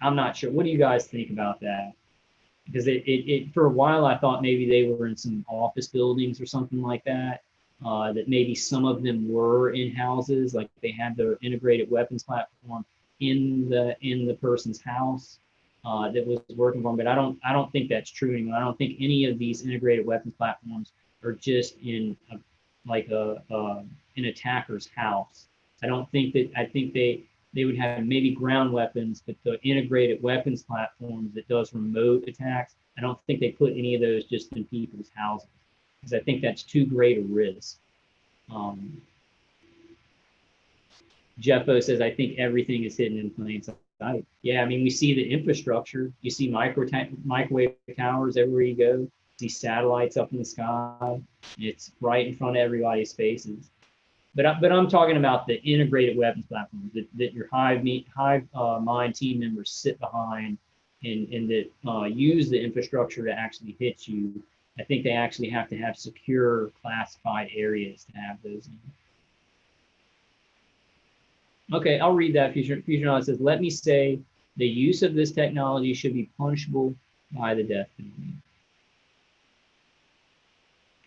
I'm not sure. What do you guys think about that? Because it for a while I thought maybe they were in some office buildings or something like that. That maybe some of them were in houses, like they had their integrated weapons platform in the person's house that was working for them. But I don't think that's true anymore. I don't think any of these integrated weapons platforms are just in an attacker's house. I don't think that. I think they would have maybe ground weapons, but the integrated weapons platforms that does remote attacks, I don't think they put any of those just in people's houses, because I think that's too great a risk. Jeffo says, I think everything is hidden in plain sight. Yeah, I mean, we see the infrastructure. You see microwave towers everywhere you go. You see satellites up in the sky. It's right in front of everybody's faces. But I'm talking about the integrated weapons platforms that your hive mind team members sit behind and that use the infrastructure to actually hit you. I think they actually have to have secure classified areas to have those in. Okay, I'll read that. Future Knowledge says, let me say the use of this technology should be punishable by the death penalty.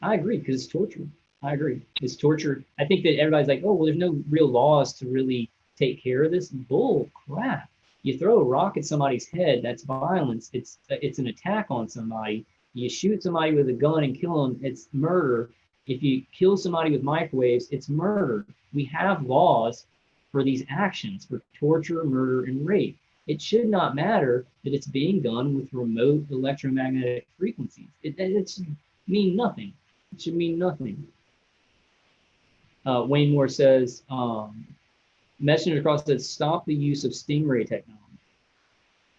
I agree, because it's torture. I agree. It's torture. I think that everybody's like, oh, well, there's no real laws to really take care of this. Bull crap. You throw a rock at somebody's head, that's violence. It's an attack on somebody. You shoot somebody with a gun and kill them, it's murder. If you kill somebody with microwaves, it's murder. We have laws for these actions, for torture, murder, and rape. It should not matter that it's being done with remote electromagnetic frequencies. It should mean nothing. It should mean nothing. Wayne Moore says, Messenger Across says, stop the use of Stingray technology.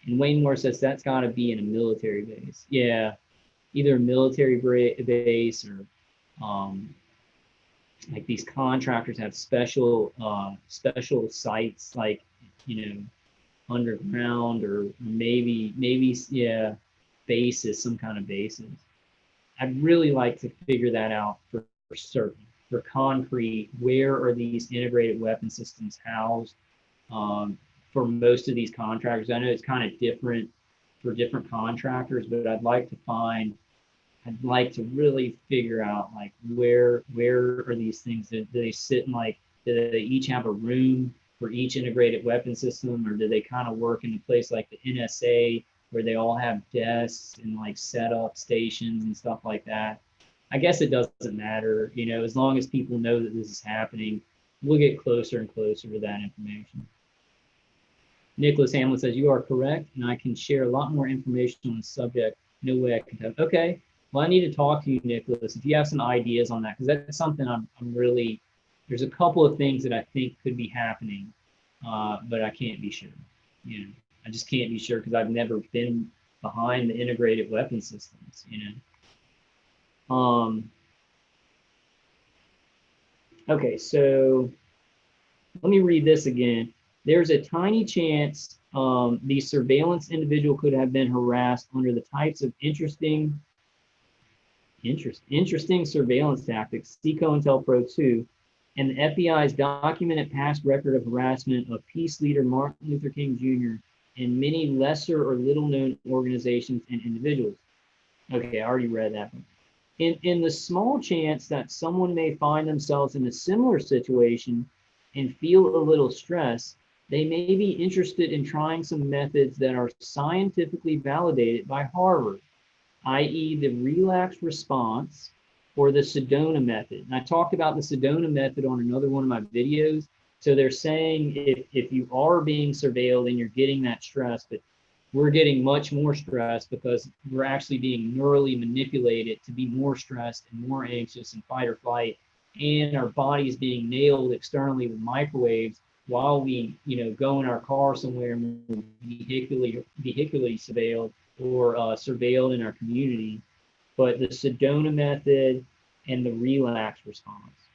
And Wayne Moore says, that's got to be in a military base. Yeah, either a military base or like these contractors have special sites, like, you know, underground or maybe yeah, bases, some kind of bases. I'd really like to figure that out for certain, for concrete. Where are these integrated weapon systems housed for most of these contractors? I know it's kind of different for different contractors, but I'd like to really figure out, like, where are these things? Do they sit in like Do they each have a room for each integrated weapon system, or do they kind of work in a place like the NSA where they all have desks and like set up stations and stuff like that? I guess it doesn't matter, you know, as long as people know that this is happening, we'll get closer and closer to that information. Nicholas Hamlin says, you are correct, and I can share a lot more information on the subject. No way I can tell. Okay, well, I need to talk to you, Nicholas, if you have some ideas on that, because that's something I'm really, there's a couple of things that I think could be happening, but I can't be sure. You know, I just can't be sure because I've never been behind the integrated weapon systems, you know. Okay, so let me read this again. There's a tiny chance the surveillance individual could have been harassed under the types of interesting surveillance tactics, see COINTELPRO 2, and the FBI's documented past record of harassment of peace leader Martin Luther King Jr. and many lesser or little known organizations and individuals. Okay, I already read that one. In the small chance that someone may find themselves in a similar situation and feel a little stress, they may be interested in trying some methods that are scientifically validated by Harvard, i.e. the relaxed response or the Sedona method. And I talked about the Sedona method on another one of my videos. So they're saying if you are being surveilled and you're getting that stress, but we're getting much more stress because we're actually being neurally manipulated to be more stressed and more anxious and fight or flight. And our body is being nailed externally with microwaves while we, you know, go in our car somewhere and we're vehicularly surveilled or surveilled in our community. But the Sedona method and the relax response.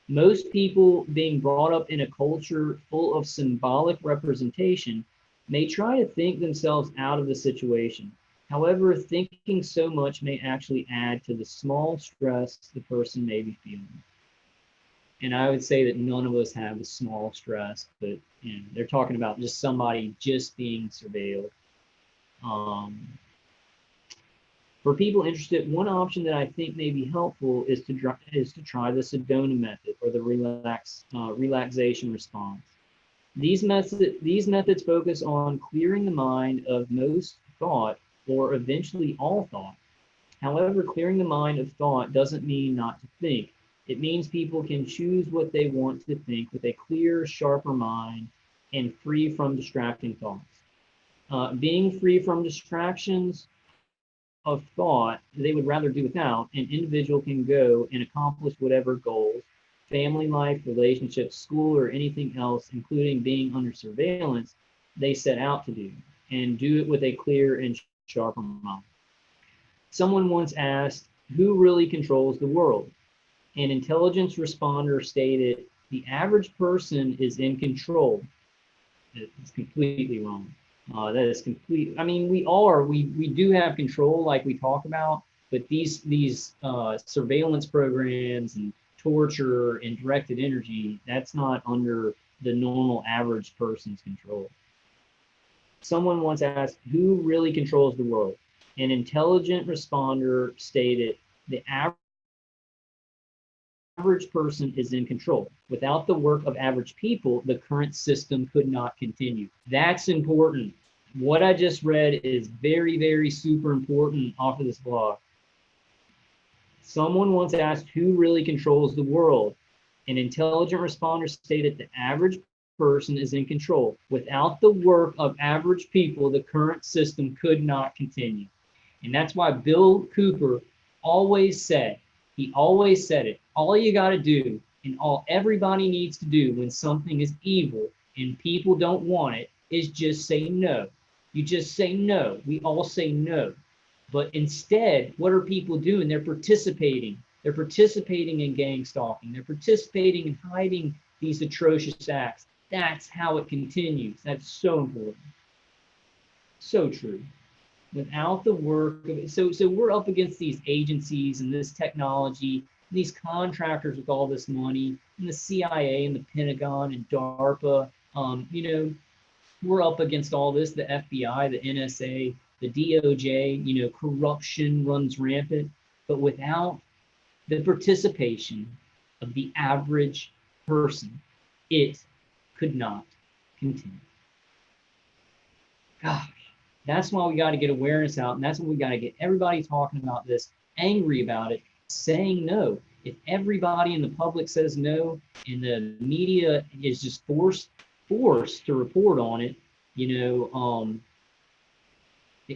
Most people being brought up in a culture full of symbolic representation may try to think themselves out of the situation. However, thinking so much may actually add to the small stress the person may be feeling. And I would say that none of us have a small stress, but you know, they're talking about just somebody just being surveilled. For people interested, one option that I think may be helpful is to try the Sedona method or the relaxation response. These methods focus on clearing the mind of most thought or eventually all thought. However, clearing the mind of thought doesn't mean not to think. It means people can choose what they want to think with a clear, sharper mind and free from distracting thoughts. Being free from distractions of thought they would rather do without, an individual can go and accomplish whatever goals, family life, relationships, school, or anything else, including being under surveillance, they set out to do, and do it with a clear and sharper mind. Someone once asked, who really controls the world? An intelligence responder stated, the average person is in control. It's completely wrong. That is complete. I mean, we do have control, like we talk about, but these surveillance programs and torture and directed energy, that's not under the normal average person's control. Someone once asked, who really controls the world? An intelligent responder stated, the average person is in control. Without the work of average people, the current system could not continue. That's important. What I just read is very, very super important off of this blog. Someone once asked, who really controls the world? An intelligent responder stated the average person is in control. Without the work of average people, the current system could not continue. And that's why Bill Cooper always said, he always said it, all you got to do and all everybody needs to do when something is evil and people don't want it is just say no. You just say no. We all say no. But instead, what are people doing? They're participating. They're participating in gang stalking. They're participating in hiding these atrocious acts. That's how it continues. That's so important. So true. Without the work of it. So we're up against these agencies and this technology, these contractors with all this money, and the CIA and the Pentagon and DARPA. You know, we're up against all this, the FBI, the NSA, the DOJ, you know, corruption runs rampant. But without the participation of the average person, it could not continue. Gosh, that's why we got to get awareness out, and that's why we got to get everybody talking about this, angry about it, saying no. If everybody in the public says no, and the media is just forced to report on it, it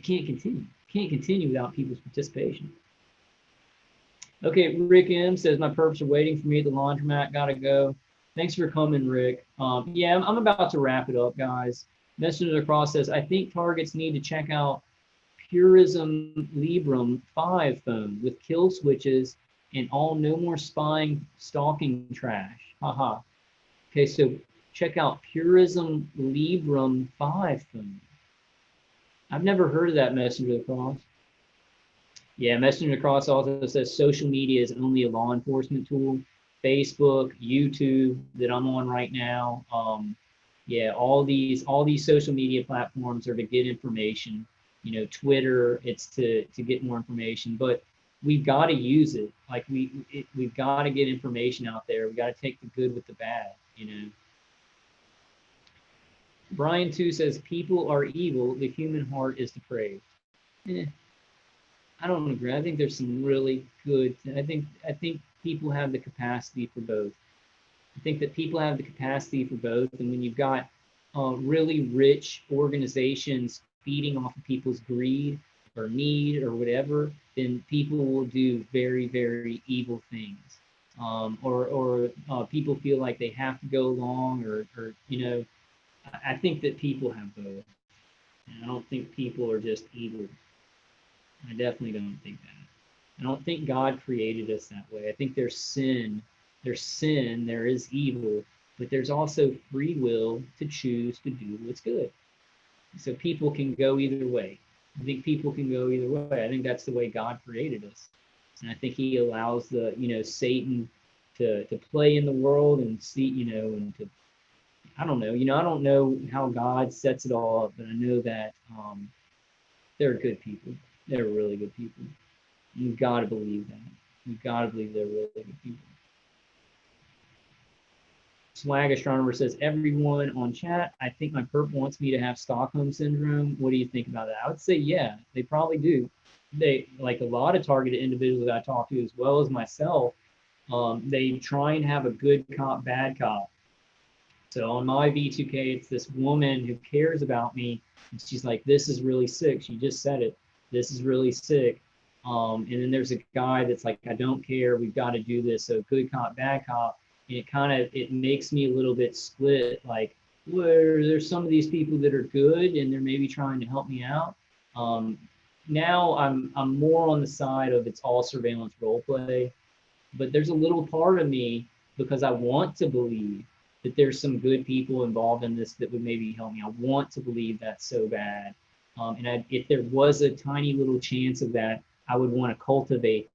can't continue. It can't continue without people's participation. Okay, Rick M says, my perps are waiting for me at the laundromat. Gotta go. Thanks for coming, Rick. Yeah, I'm about to wrap it up, guys. Messenger Across says, I think targets need to check out Purism Librum 5 phone with kill switches and all no more spying, stalking trash. Haha. Okay, so check out Purism Librum 5 phone. I've never heard of that, Messenger Across. Yeah, Messenger Across also says social media is only a law enforcement tool. Facebook, YouTube that I'm on right now. Yeah, all these social media platforms are to get information. Twitter, it's to get more information, but we've got to use it. Like we've got to get information out there. We got to take the good with the bad. Brian 2 says people are evil. The human heart is depraved. I don't agree. I think there's some really good. I think people have the capacity for both. I think that people have the capacity for both, and when you've got really rich organizations feeding off of people's greed or need or whatever, then people will do very, very evil things. Or people feel like they have to go along, or I think that people have both. And I don't think people are just evil. I definitely don't think that. I don't think God created us that way. I think there's sin, there is evil, but there's also free will to choose to do what's good. So people can go either way. I think people can go either way. I think that's the way God created us. And I think he allows Satan to play in the world and see, and to, I don't know, I don't know how God sets it all up, but I know that they're good people. They're really good people. You've got to believe that. You've got to believe they're really good people. Swag Astronomer says, everyone on chat, I think my perp wants me to have Stockholm Syndrome. What do you think about that? I would say, yeah, they probably do. They, like a lot of targeted individuals that I talk to, as well as myself, they try and have a good cop, bad cop. So on my V2K, it's this woman who cares about me. And she's like, this is really sick. She just said it. This is really sick. And then there's a guy that's like, I don't care. We've got to do this. So good cop, bad cop. And it makes me a little bit split. Like, where there's some of these people that are good and they're maybe trying to help me out. Now I'm more on the side of it's all surveillance role play. But there's a little part of me, because I want to believe that there's some good people involved in this that would maybe help me. I want to believe that so bad. And if there was a tiny little chance of that, I would want to cultivate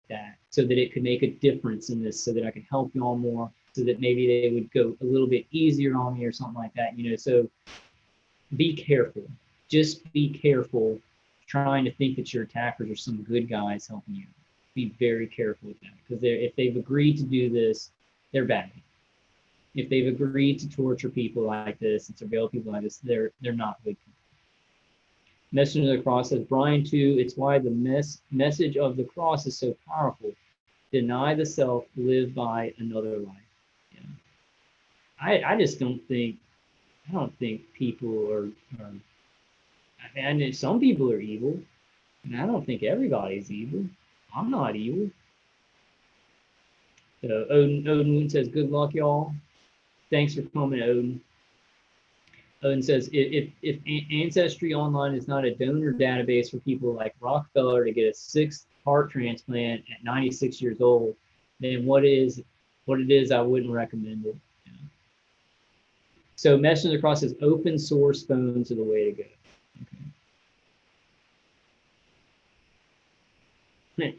that so that it could make a difference in this, so that I could help y'all more, so that maybe they would go a little bit easier on me or something like that. So be careful. Just be careful trying to think that your attackers are some good guys helping you. Be very careful with that, because if they've agreed to do this, they're bad. If they've agreed to torture people like this and surveil people like this, they're not good people. Messenger of the Cross says, Brian 2, it's why the message of the cross is so powerful. Deny the self, live by another life. Yeah. I just don't think people are I mean, some people are evil, and I don't think everybody's evil. I'm not evil. So Odin says, good luck, y'all. Thanks for coming, Odin. Odin says, if Ancestry Online is not a donor database for people like Rockefeller to get a 6th heart transplant at 96 years old, then what it is, I wouldn't recommend it. Yeah. So Messenger Across says, open source phones are the way to go. Okay.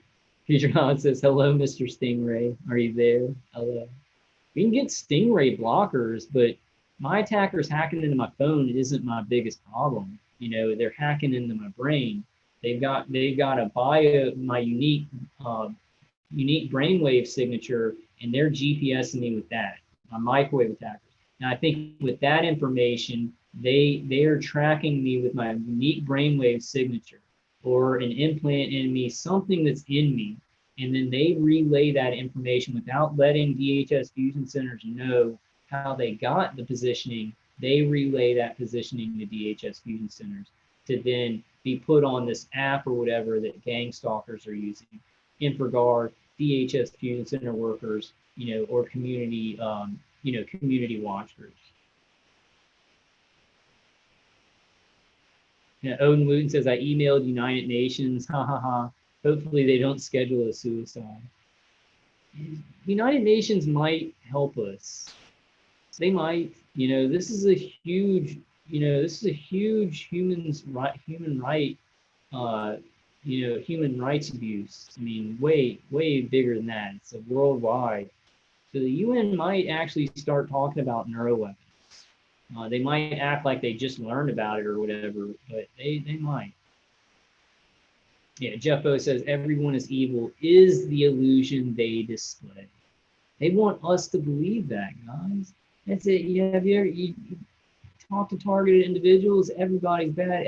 Future God says, hello, Mr. Stingray. Are you there? Hello. We can get Stingray blockers, but my attackers hacking into my phone isn't my biggest problem. They're hacking into my brain. They've got my unique brainwave signature, and they're GPSing me with that, my microwave attackers. And I think with that information, they are tracking me with my unique brainwave signature or an implant in me, something that's in me. And then they relay that information without letting DHS fusion centers know how they got the positioning. They relay that positioning to DHS fusion centers to then be put on this app or whatever that gang stalkers are using. InfraGard, DHS fusion center workers, or community, community watch groups. Odin Wooten says, I emailed United Nations, ha ha ha. Hopefully they don't schedule a suicide. United Nations might help us. They might, this is a huge, human rights abuse. I mean, way, way bigger than that. It's a worldwide. So the UN might actually start talking about neuroweapons. They might act like they just learned about it or whatever, but they might. Yeah, Jeff O says, everyone is evil is the illusion they display. They want us to believe that, guys. That's it. Have you ever talk to targeted individuals? Everybody's bad.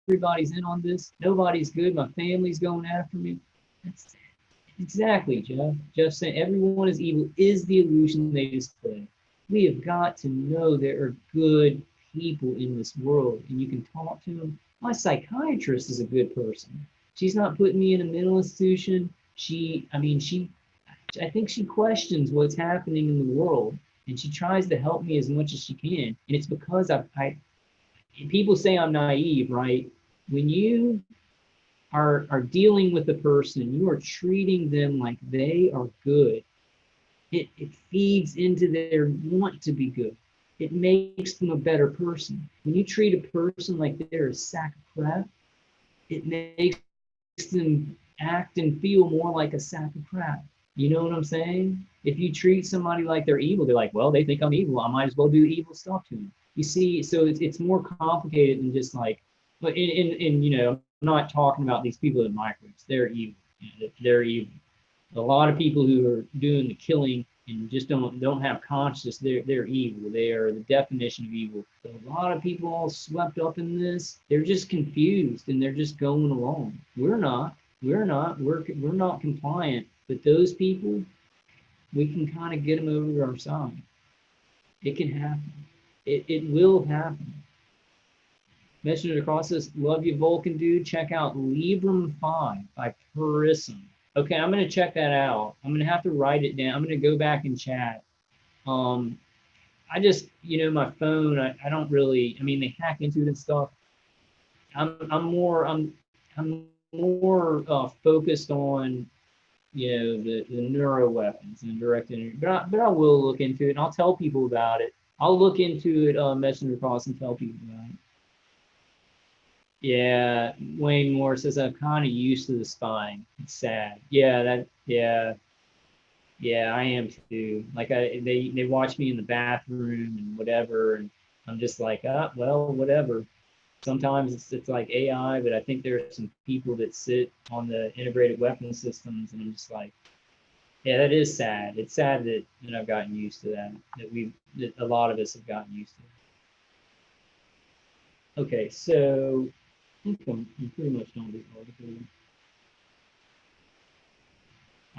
Everybody's in on this. Nobody's good. My family's going after me. That's exactly, Jeff. Jeff saying everyone is evil is the illusion they display. We have got to know there are good people in this world, and you can talk to them. My psychiatrist is a good person. She's not putting me in a mental institution. I think she questions what's happening in the world, and she tries to help me as much as she can. And it's because people say I'm naive, right? When you are dealing with a person, you are treating them like they are good. It feeds into their want to be good. It makes them a better person. When you treat a person like they're a sack of crap, it makes them act and feel more like a sack of crap. You know what I'm saying? If you treat somebody like they're evil, they're like, well, they think I'm evil. I might as well do evil stuff to them. You see, so it's more complicated than just like, but I'm not talking about these people in microbes. They're evil. They're evil. A lot of people who are doing the killing and just don't have consciousness, they're evil. They are the definition of evil. But a lot of people all swept up in this, they're just confused and they're just going along. We're not compliant, but those people, we can kind of get them over to our side. It can happen. It will happen. Mentioned it across this. Love you, Vulcan dude. Check out Librum 5 by Purism. Okay, I'm going to check that out. I'm going to have to write it down. I'm going to go back and chat. I just, my phone, I don't really, they hack into it and stuff. I'm more focused on, the neuro weapons and direct energy. But I will look into it and I'll tell people about it. I'll look into it, Messenger Cross, and tell people about it. Yeah, Wayne Moore says I'm kind of used to the spying. It's sad. Yeah, I am too. Like they watch me in the bathroom and whatever, and I'm just like, well, whatever. Sometimes it's like AI, but I think there are some people that sit on the integrated weapon systems, and I'm just like, yeah, that is sad. It's sad that I've gotten used to that. That a lot of us have gotten used to it. Okay, so I think I'm pretty much done with this article.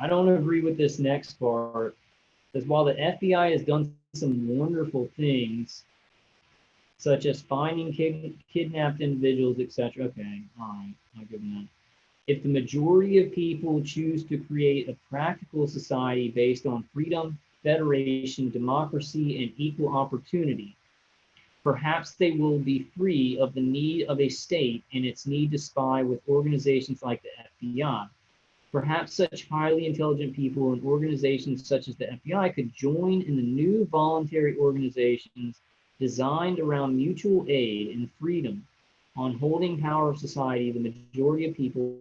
I don't agree with this next part, because while the FBI has done some wonderful things, such as finding kidnapped individuals, etc. Okay, all right, I'll give them that. If the majority of people choose to create a practical society based on freedom, federation, democracy, and equal opportunity, perhaps they will be free of the need of a state and its need to spy with organizations like the FBI. Perhaps such highly intelligent people and organizations such as the FBI could join in the new voluntary organizations designed around mutual aid and freedom. On holding power of society, the majority of people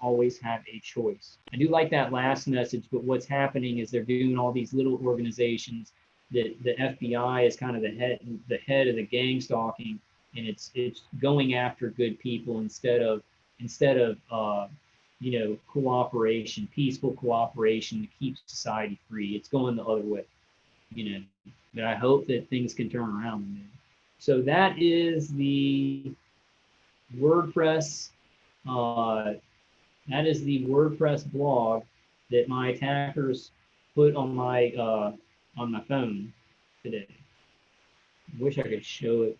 always have a choice. I do like that last message, but what's happening is they're doing all these little organizations that the FBI is kind of the head of the gang stalking, and it's going after good people instead of cooperation, peaceful cooperation to keep society free. It's going the other way, but I hope that things can turn around. So that is the WordPress, uh, blog that my attackers put on my phone today. I wish I could show it.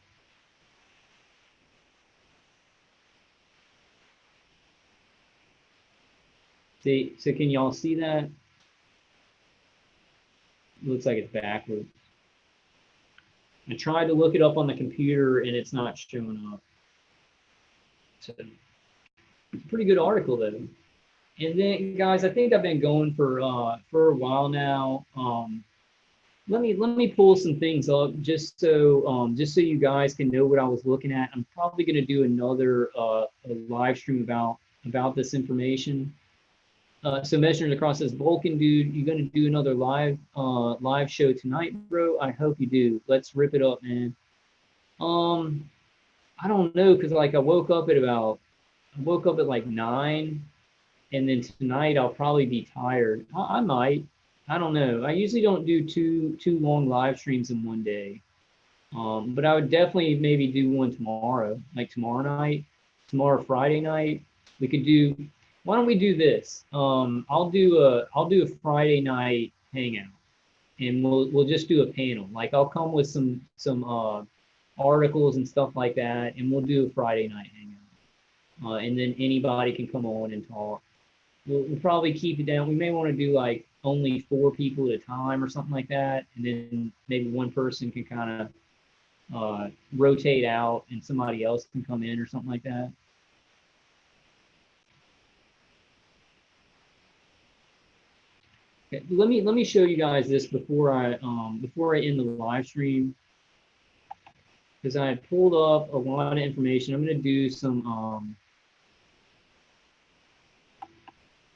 See, so can y'all see that? It looks like it's backwards. I tried to look it up on the computer and it's not showing up. So it's a pretty good article though. And then guys, I think I've been going for a while now. Let me pull some things up just so you guys can know what I was looking at. I'm probably going to do another live stream about this information. So Measuring Across says, Vulcan dude, you going to do another live show tonight, bro? I hope you do. Let's rip it up, man. I don't know, because like I woke up at like 9, and then tonight I'll probably be tired. I might. I don't know. I usually don't do two long live streams in one day. But I would definitely maybe do one tomorrow, like tomorrow night, Friday night. We could do. Why don't we do this? I'll do a Friday night hangout, and we'll just do a panel. Like I'll come with some articles and stuff like that, and we'll do a Friday night hangout. And then anybody can come on and talk. We'll probably keep it down. We may want to do like only 4 people at a time or something like that, and then maybe one person can kind of rotate out and somebody else can come in or something like that. Okay, let me show you guys this before I end the live stream, because I had pulled up a lot of information. I'm going to do some.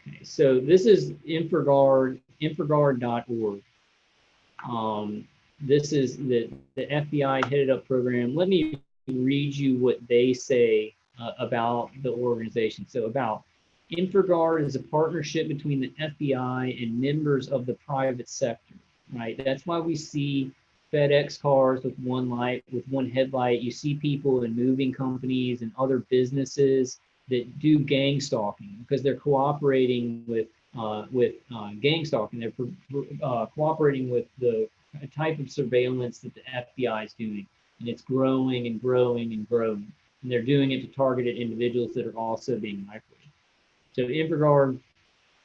Okay, so this is infraguard.org. This is the FBI headed up program. Let me read you what they say about the organization. So about InfraGard is a partnership between the FBI and members of the private sector, right? That's why we see FedEx cars with one light, with one headlight. You see people in moving companies and other businesses that do gang stalking because they're cooperating with gang stalking. They're cooperating with the type of surveillance that the FBI is doing, and it's growing and growing and growing. And they're doing it to targeted individuals that are also being microwaved. So InfraGard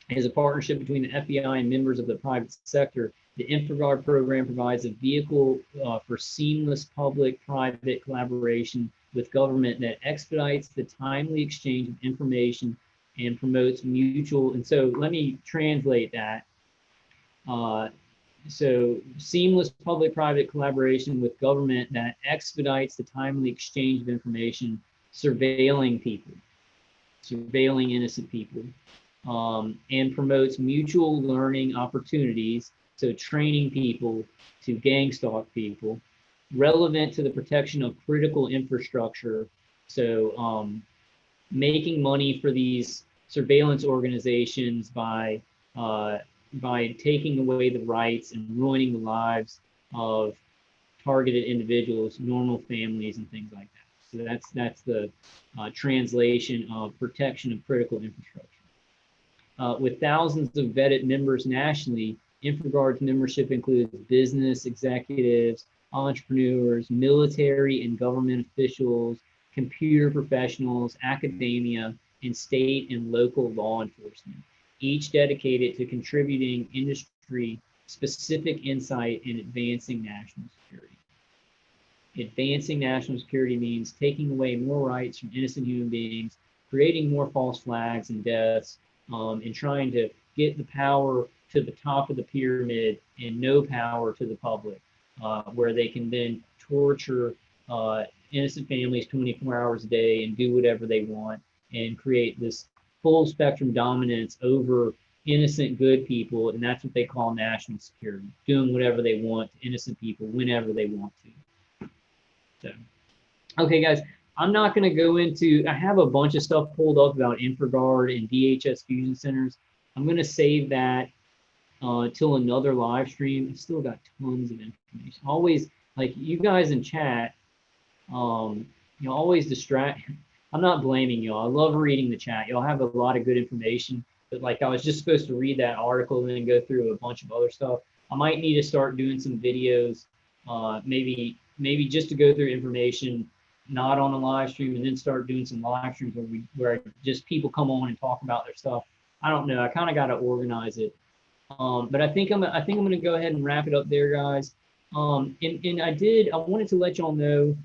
is a partnership between the FBI and members of the private sector. The InfraGard program provides a vehicle for seamless public-private collaboration with government that expedites the timely exchange of information and promotes mutual. And so let me translate that. So seamless public-private collaboration with government that expedites the timely exchange of information, surveilling people, surveilling innocent people, and promotes mutual learning opportunities, so training people to gang stalk people, relevant to the protection of critical infrastructure, so making money for these surveillance organizations by taking away the rights and ruining the lives of targeted individuals, normal families, and things like that. So that's the translation of protection of critical infrastructure. With thousands of vetted members nationally, InfraGard's membership includes business executives, entrepreneurs, military and government officials, computer professionals, academia, and state and local law enforcement, each dedicated to contributing industry-specific insight in advancing national security. Advancing national security means taking away more rights from innocent human beings, creating more false flags and deaths, and trying to get the power to the top of the pyramid and no power to the public, where they can then torture innocent families 24 hours a day and do whatever they want and create this full spectrum dominance over innocent good people. And that's what they call national security, doing whatever they want to innocent people whenever they want to. So, okay, guys, I'm not going to go into, I have a bunch of stuff pulled up about InfraGard and DHS fusion centers. I'm going to save that till another live stream. I still got tons of information. Always, like you guys in chat, always distract. I'm not blaming y'all. I love reading the chat. Y'all have a lot of good information, but like I was just supposed to read that article and then go through a bunch of other stuff. I might need to start doing some videos, maybe just to go through information, not on a live stream, and then start doing some live streams where just people come on and talk about their stuff. I don't know. I kind of got to organize it. But I think I'm going to go ahead and wrap it up there, guys. And I wanted to let y'all know,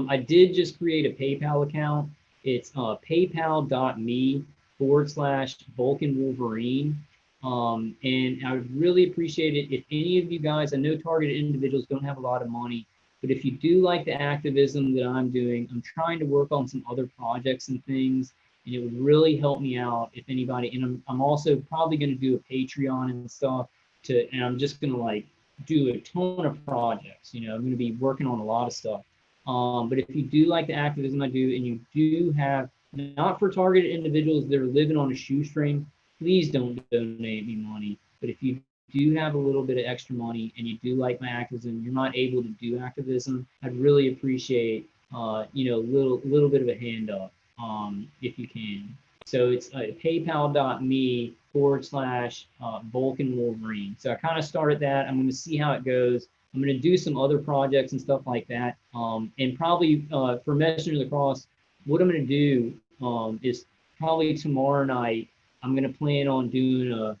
I did just create a PayPal account. It's paypal.me/Vulcan Wolverine. And I would really appreciate it if any of you guys, I know targeted individuals don't have a lot of money, but if you do like the activism that I'm doing, I'm trying to work on some other projects and things, and it would really help me out if anybody, and I'm also probably going to do a Patreon and stuff and I'm just going to like do a ton of projects. I'm going to be working on a lot of stuff. But if you do like the activism I do, and you do have, not for targeted individuals that are living on a shoestring, please don't donate me money. But if you do have a little bit of extra money and you do like my activism, you're not able to do activism, I'd really appreciate, a little bit of a hand up, if you can. So it's paypal.me/Vulcan Wolverine. So I kind of started that. I'm going to see how it goes. I'm going to do some other projects and stuff like that. And probably for Messenger of the Cross, what I'm going to do is probably tomorrow night, I'm going to plan on doing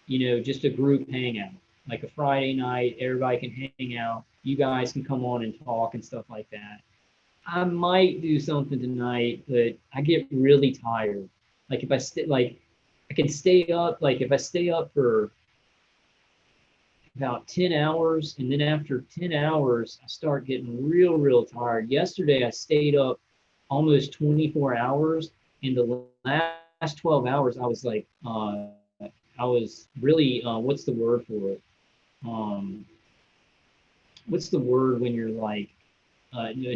just a group hangout, like a Friday night. Everybody can hang out. You guys can come on and talk and stuff like that. I might do something tonight, but I get really tired. Like if I I can stay up. Like if I stay up for about 10 hours, and then after 10 hours, I start getting real tired. Yesterday, I stayed up almost 24 hours. In the last 12 hours, I was like, I was really, what's the word for it? What's the word when you're like,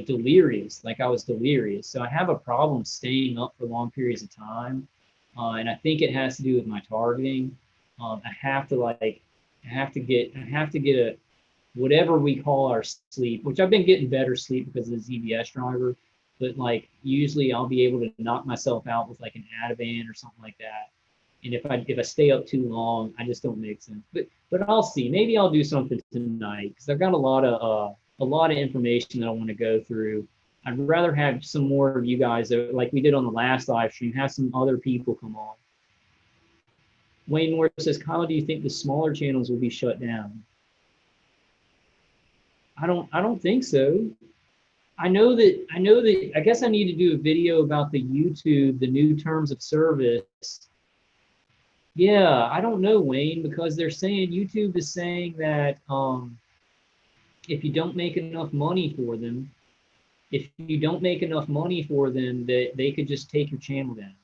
delirious? Like I was delirious. So I have a problem staying up for long periods of time. And I think it has to do with my targeting. I have to get a, whatever we call our sleep, which I've been getting better sleep because of the ZBS driver, but like usually I'll be able to knock myself out with like an Ativan or something like that. And if I stay up too long, I just don't make sense. But I'll see. Maybe I'll do something tonight because I've got a lot of information that I want to go through. I'd rather have some more of you guys that, like we did on the last live stream, have some other people come on. Wayne Moore says, Kyle, do you think the smaller channels will be shut down? I don't think so. I know that I guess I need to do a video about the YouTube, the new terms of service. Yeah, I don't know, Wayne, because they're saying, YouTube is saying that if you don't make enough money for them, that they could just take your channel down.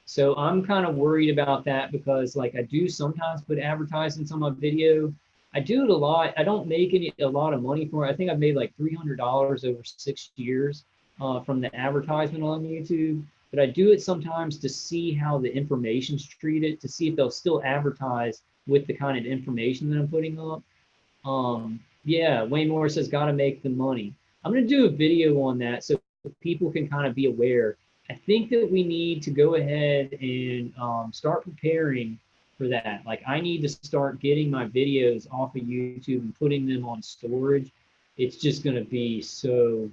So I'm kind of worried about that because like I do sometimes put advertisements on my video. I do it a lot. I don't make a lot of money for it. I think I've made like $300 over 6 years from the advertisement on YouTube. But I do it sometimes to see how the information's treated, to see if they'll still advertise with the kind of information that I'm putting up. Yeah, Wayne Moore says, gotta make the money. I'm gonna do a video on that so people can kind of be aware. I think that we need to go ahead and start preparing for that. Like I need to start getting my videos off of YouTube and putting them on storage. It's just gonna be so,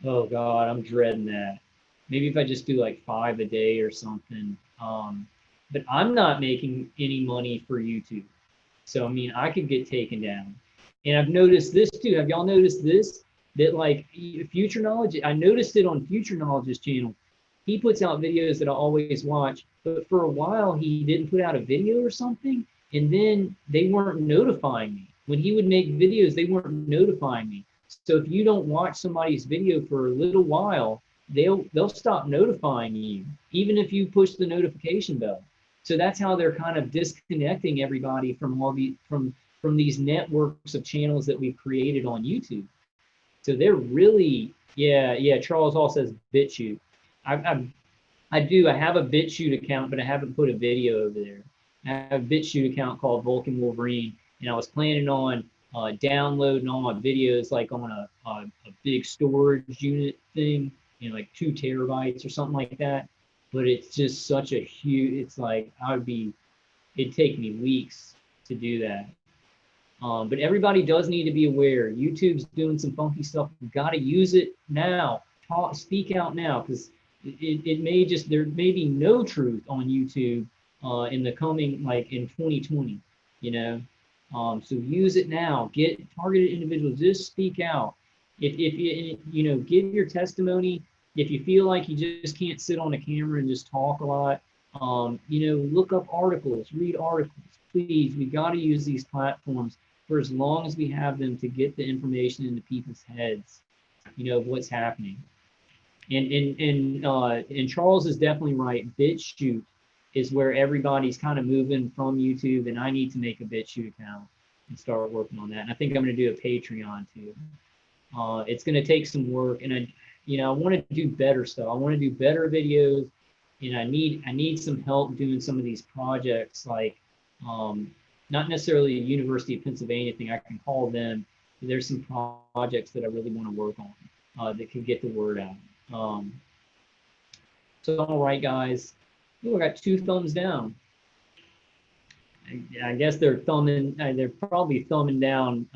oh God, I'm dreading that. Maybe if I just do like 5 a day or something. But I'm not making any money for YouTube. So, I mean, I could get taken down. And I've noticed this too. Have y'all noticed this? That like Future Knowledge, I noticed it on Future Knowledge's channel. He puts out videos that I always watch, but for a while he didn't put out a video or something. And then they weren't notifying me. When he would make videos, they weren't notifying me. So if you don't watch somebody's video for a little while, they'll stop notifying you, even if you push the notification bell. So that's how they're kind of disconnecting everybody from all from these networks of channels that we've created on YouTube. So they're really, yeah. Charles Hall says BitChute. I do. I have a BitChute account, but I haven't put a video over there. I have a BitChute account called Vulcan Wolverine, and I was planning on downloading all my videos like on a big storage unit thing, like 2 terabytes or something like that. But it's just such a huge. It's like it'd take me weeks to do that. But everybody does need to be aware. YouTube's doing some funky stuff. You got to use it now. Speak out now, because it may just, there may be no truth on YouTube in the coming, like in 2020, you know. So use it now. Get targeted individuals. Just speak out. If you give your testimony. If you feel like you just can't sit on a camera and just talk a lot, look up articles, read articles. Please, we got to use these platforms for as long as we have them to get the information into people's heads, of what's happening. And Charles is definitely right. BitChute is where everybody's kind of moving from YouTube, and I need to make a BitChute account and start working on that. And I think I'm going to do a Patreon too. It's going to take some work, and I want to do better stuff. I want to do better videos, and I need some help doing some of these projects, like not necessarily a University of Pennsylvania thing. I can call them. There's some projects that I really want to work on that can get the word out. So all right, guys. Ooh, I got 2 thumbs down. I guess they're probably thumbing down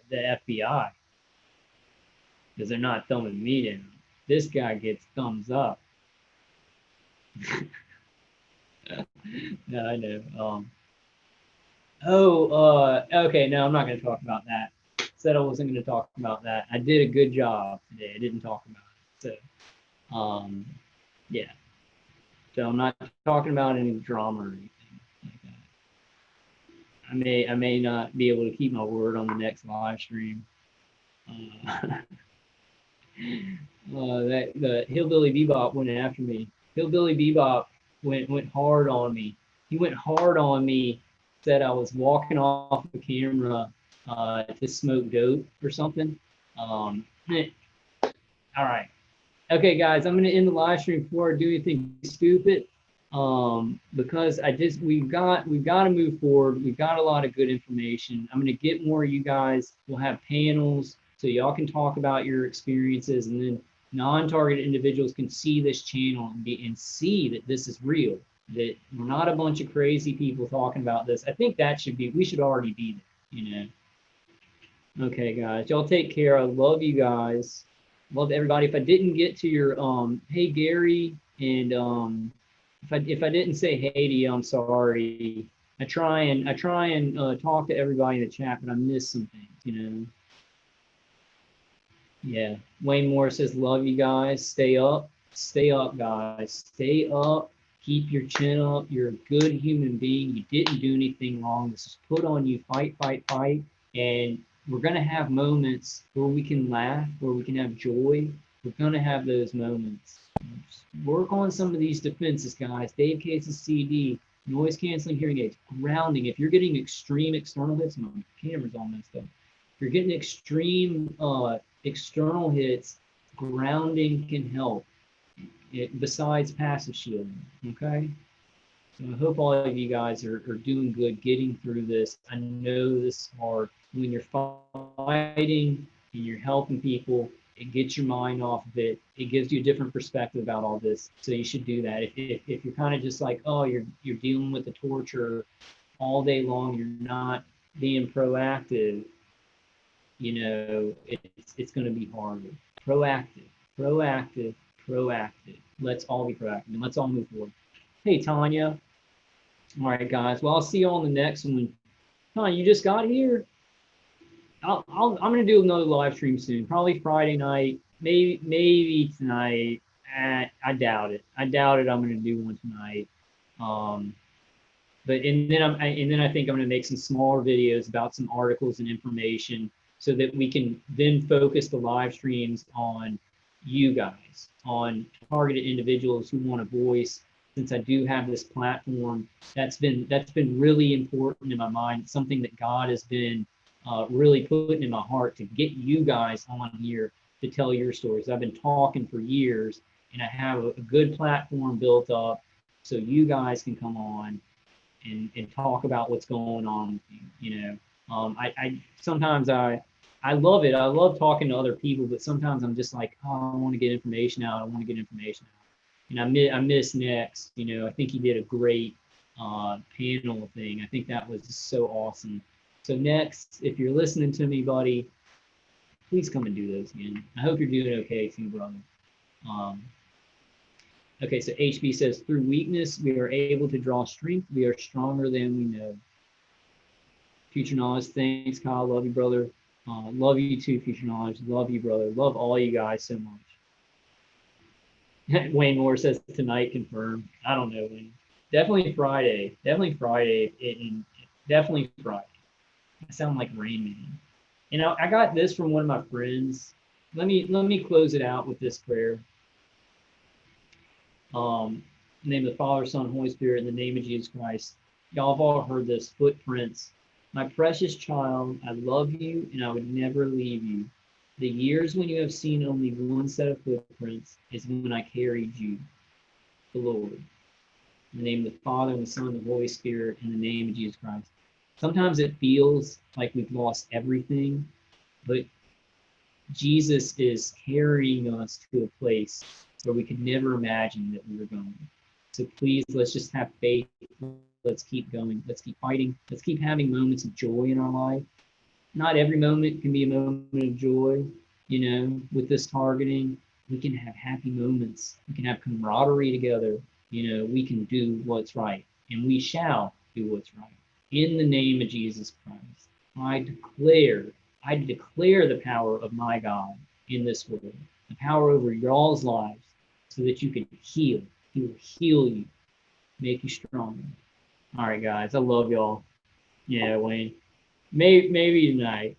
the FBI, because they're not thumbing me down. This guy gets thumbs up. No, I know. Okay, no, I'm not going to talk about that. Said I wasn't going to talk about that. I did a good job today. I didn't talk about it. So, yeah. So I'm not talking about any drama or anything like that. I may not be able to keep my word on the next live stream. The Hillbilly Bebop went after me. Hillbilly Bebop went hard on me. He went hard on me. Said I was walking off the camera to smoke dope or something. All right. Okay, guys, I'm going to end the live stream before I do anything stupid, because we've got to move forward. We've got a lot of good information. I'm going to get more of you guys. We'll have panels so y'all can talk about your experiences, and then non-targeted individuals can see this channel and see that this is real, that we're not a bunch of crazy people talking about this. I think we should already be there, Okay, guys, y'all take care. I love you guys. Love everybody. If I didn't get to your hey Gary, and if I didn't say hey to you, I'm sorry. I try and talk to everybody in the chat, but I miss some things, Yeah. Wayne Moore says, love you guys. Stay up, guys. Stay up. Keep your chin up. You're a good human being. You didn't do anything wrong. This is put on you. Fight, fight, fight. And we're going to have moments where we can laugh, where we can have joy. We're going to have those moments. Just work on some of these defenses, guys. Dave Case's CD, noise canceling hearing aids, grounding. If you're getting extreme external hits, my camera's all messed up. If you're getting extreme external hits, grounding can help, besides passive shielding, okay? So I hope all of you guys are doing good, getting through this. I know this is hard. When you're fighting and you're helping people, it gets your mind off of it. It gives you a different perspective about all this. So you should do that. If you're kind of just like, oh, you're dealing with the torture all day long, you're not being proactive, it's going to be harder. Proactive. Let's all be proactive, and let's all move forward. Hey, Tanya. All right, guys. Well, I'll see you on the next one. Tanya, you just got here? I'm going to do another live stream soon, probably Friday night, maybe tonight. I doubt it. I'm going to do one tonight. But then I think I'm going to make some smaller videos about some articles and information, so that we can then focus the live streams on you guys, on targeted individuals who want a voice. Since I do have this platform, that's been really important in my mind. It's something that God has been really putting in my heart, to get you guys on here to tell your stories. I've been talking for years, and I have a good platform built up so you guys can come on and talk about what's going on with you. You know, I sometimes I love it. I love talking to other people, but sometimes I'm just like, oh, I want to get information out. I want to get information out. And I miss Next. You know, I think he did a great panel thing. I think that was so awesome. So Next, if you're listening to me, buddy, please come and do those again. I hope you're doing okay too, brother. Um, okay, so HB says, through weakness, we are able to draw strength. We are stronger than we know. Future Knowledge, thanks, Kyle. Love you, brother. Love you too, Future Knowledge. Love you, brother. Love all you guys so much. Wayne Moore says tonight confirmed. I don't know, Wayne. Definitely Friday. Definitely Friday. Definitely Friday. I sound like Rain Man. You know, I got this from one of my friends. Let me close it out with this prayer. In the name of the Father, Son, Holy Spirit, in the name of Jesus Christ. Y'all have all heard this. Footprints. My precious child, I love you and I would never leave you. The years when you have seen only one set of footprints is when I carried you, the Lord. In the name of the Father, and the Son, and the Holy Spirit, in the name of Jesus Christ. Sometimes it feels like we've lost everything, but Jesus is carrying us to a place where we could never imagine that we were going. So please, let's just have faith. Let's keep going. Let's keep fighting. Let's keep having moments of joy in our life. Not every moment can be a moment of joy. You know, with this targeting, we can have happy moments. We can have camaraderie together. You know, we can do what's right, and we shall do what's right. In the name of Jesus Christ, I declare the power of my God in this world, the power over y'all's lives, so that you can heal. He will heal you, make you stronger. All right, guys, I love y'all. Yeah, Wayne. Maybe tonight.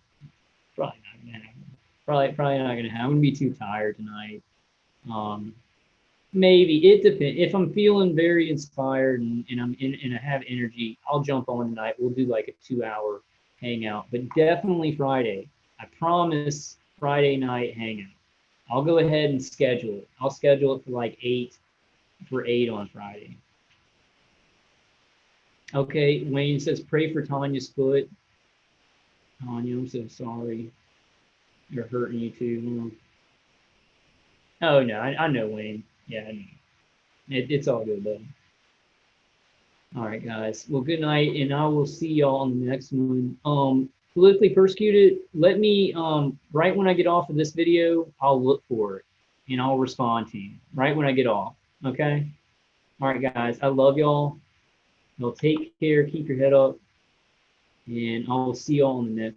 Probably not gonna happen. Probably not gonna happen. I'm gonna be too tired tonight. Maybe it depends. If I'm feeling very inspired and I have energy, I'll jump on tonight. We'll do like a 2-hour hangout, but definitely Friday. I promise Friday night hangout. I'll go ahead and schedule it. I'll schedule it for like 8 on Friday. Okay, Wayne says, pray for Tanya's foot. Tanya, I'm so sorry. You're hurting you too. Oh, no, I know, Wayne. Yeah, I know. It's all good, buddy. All right, guys. Well, good night, and I will see y'all on the next one. Politically persecuted, let me, right when I get off of this video, I'll look for it, and I'll respond to you right when I get off, okay? All right, guys. I love y'all. Y'all take care. Keep your head up. And I will see y'all on the next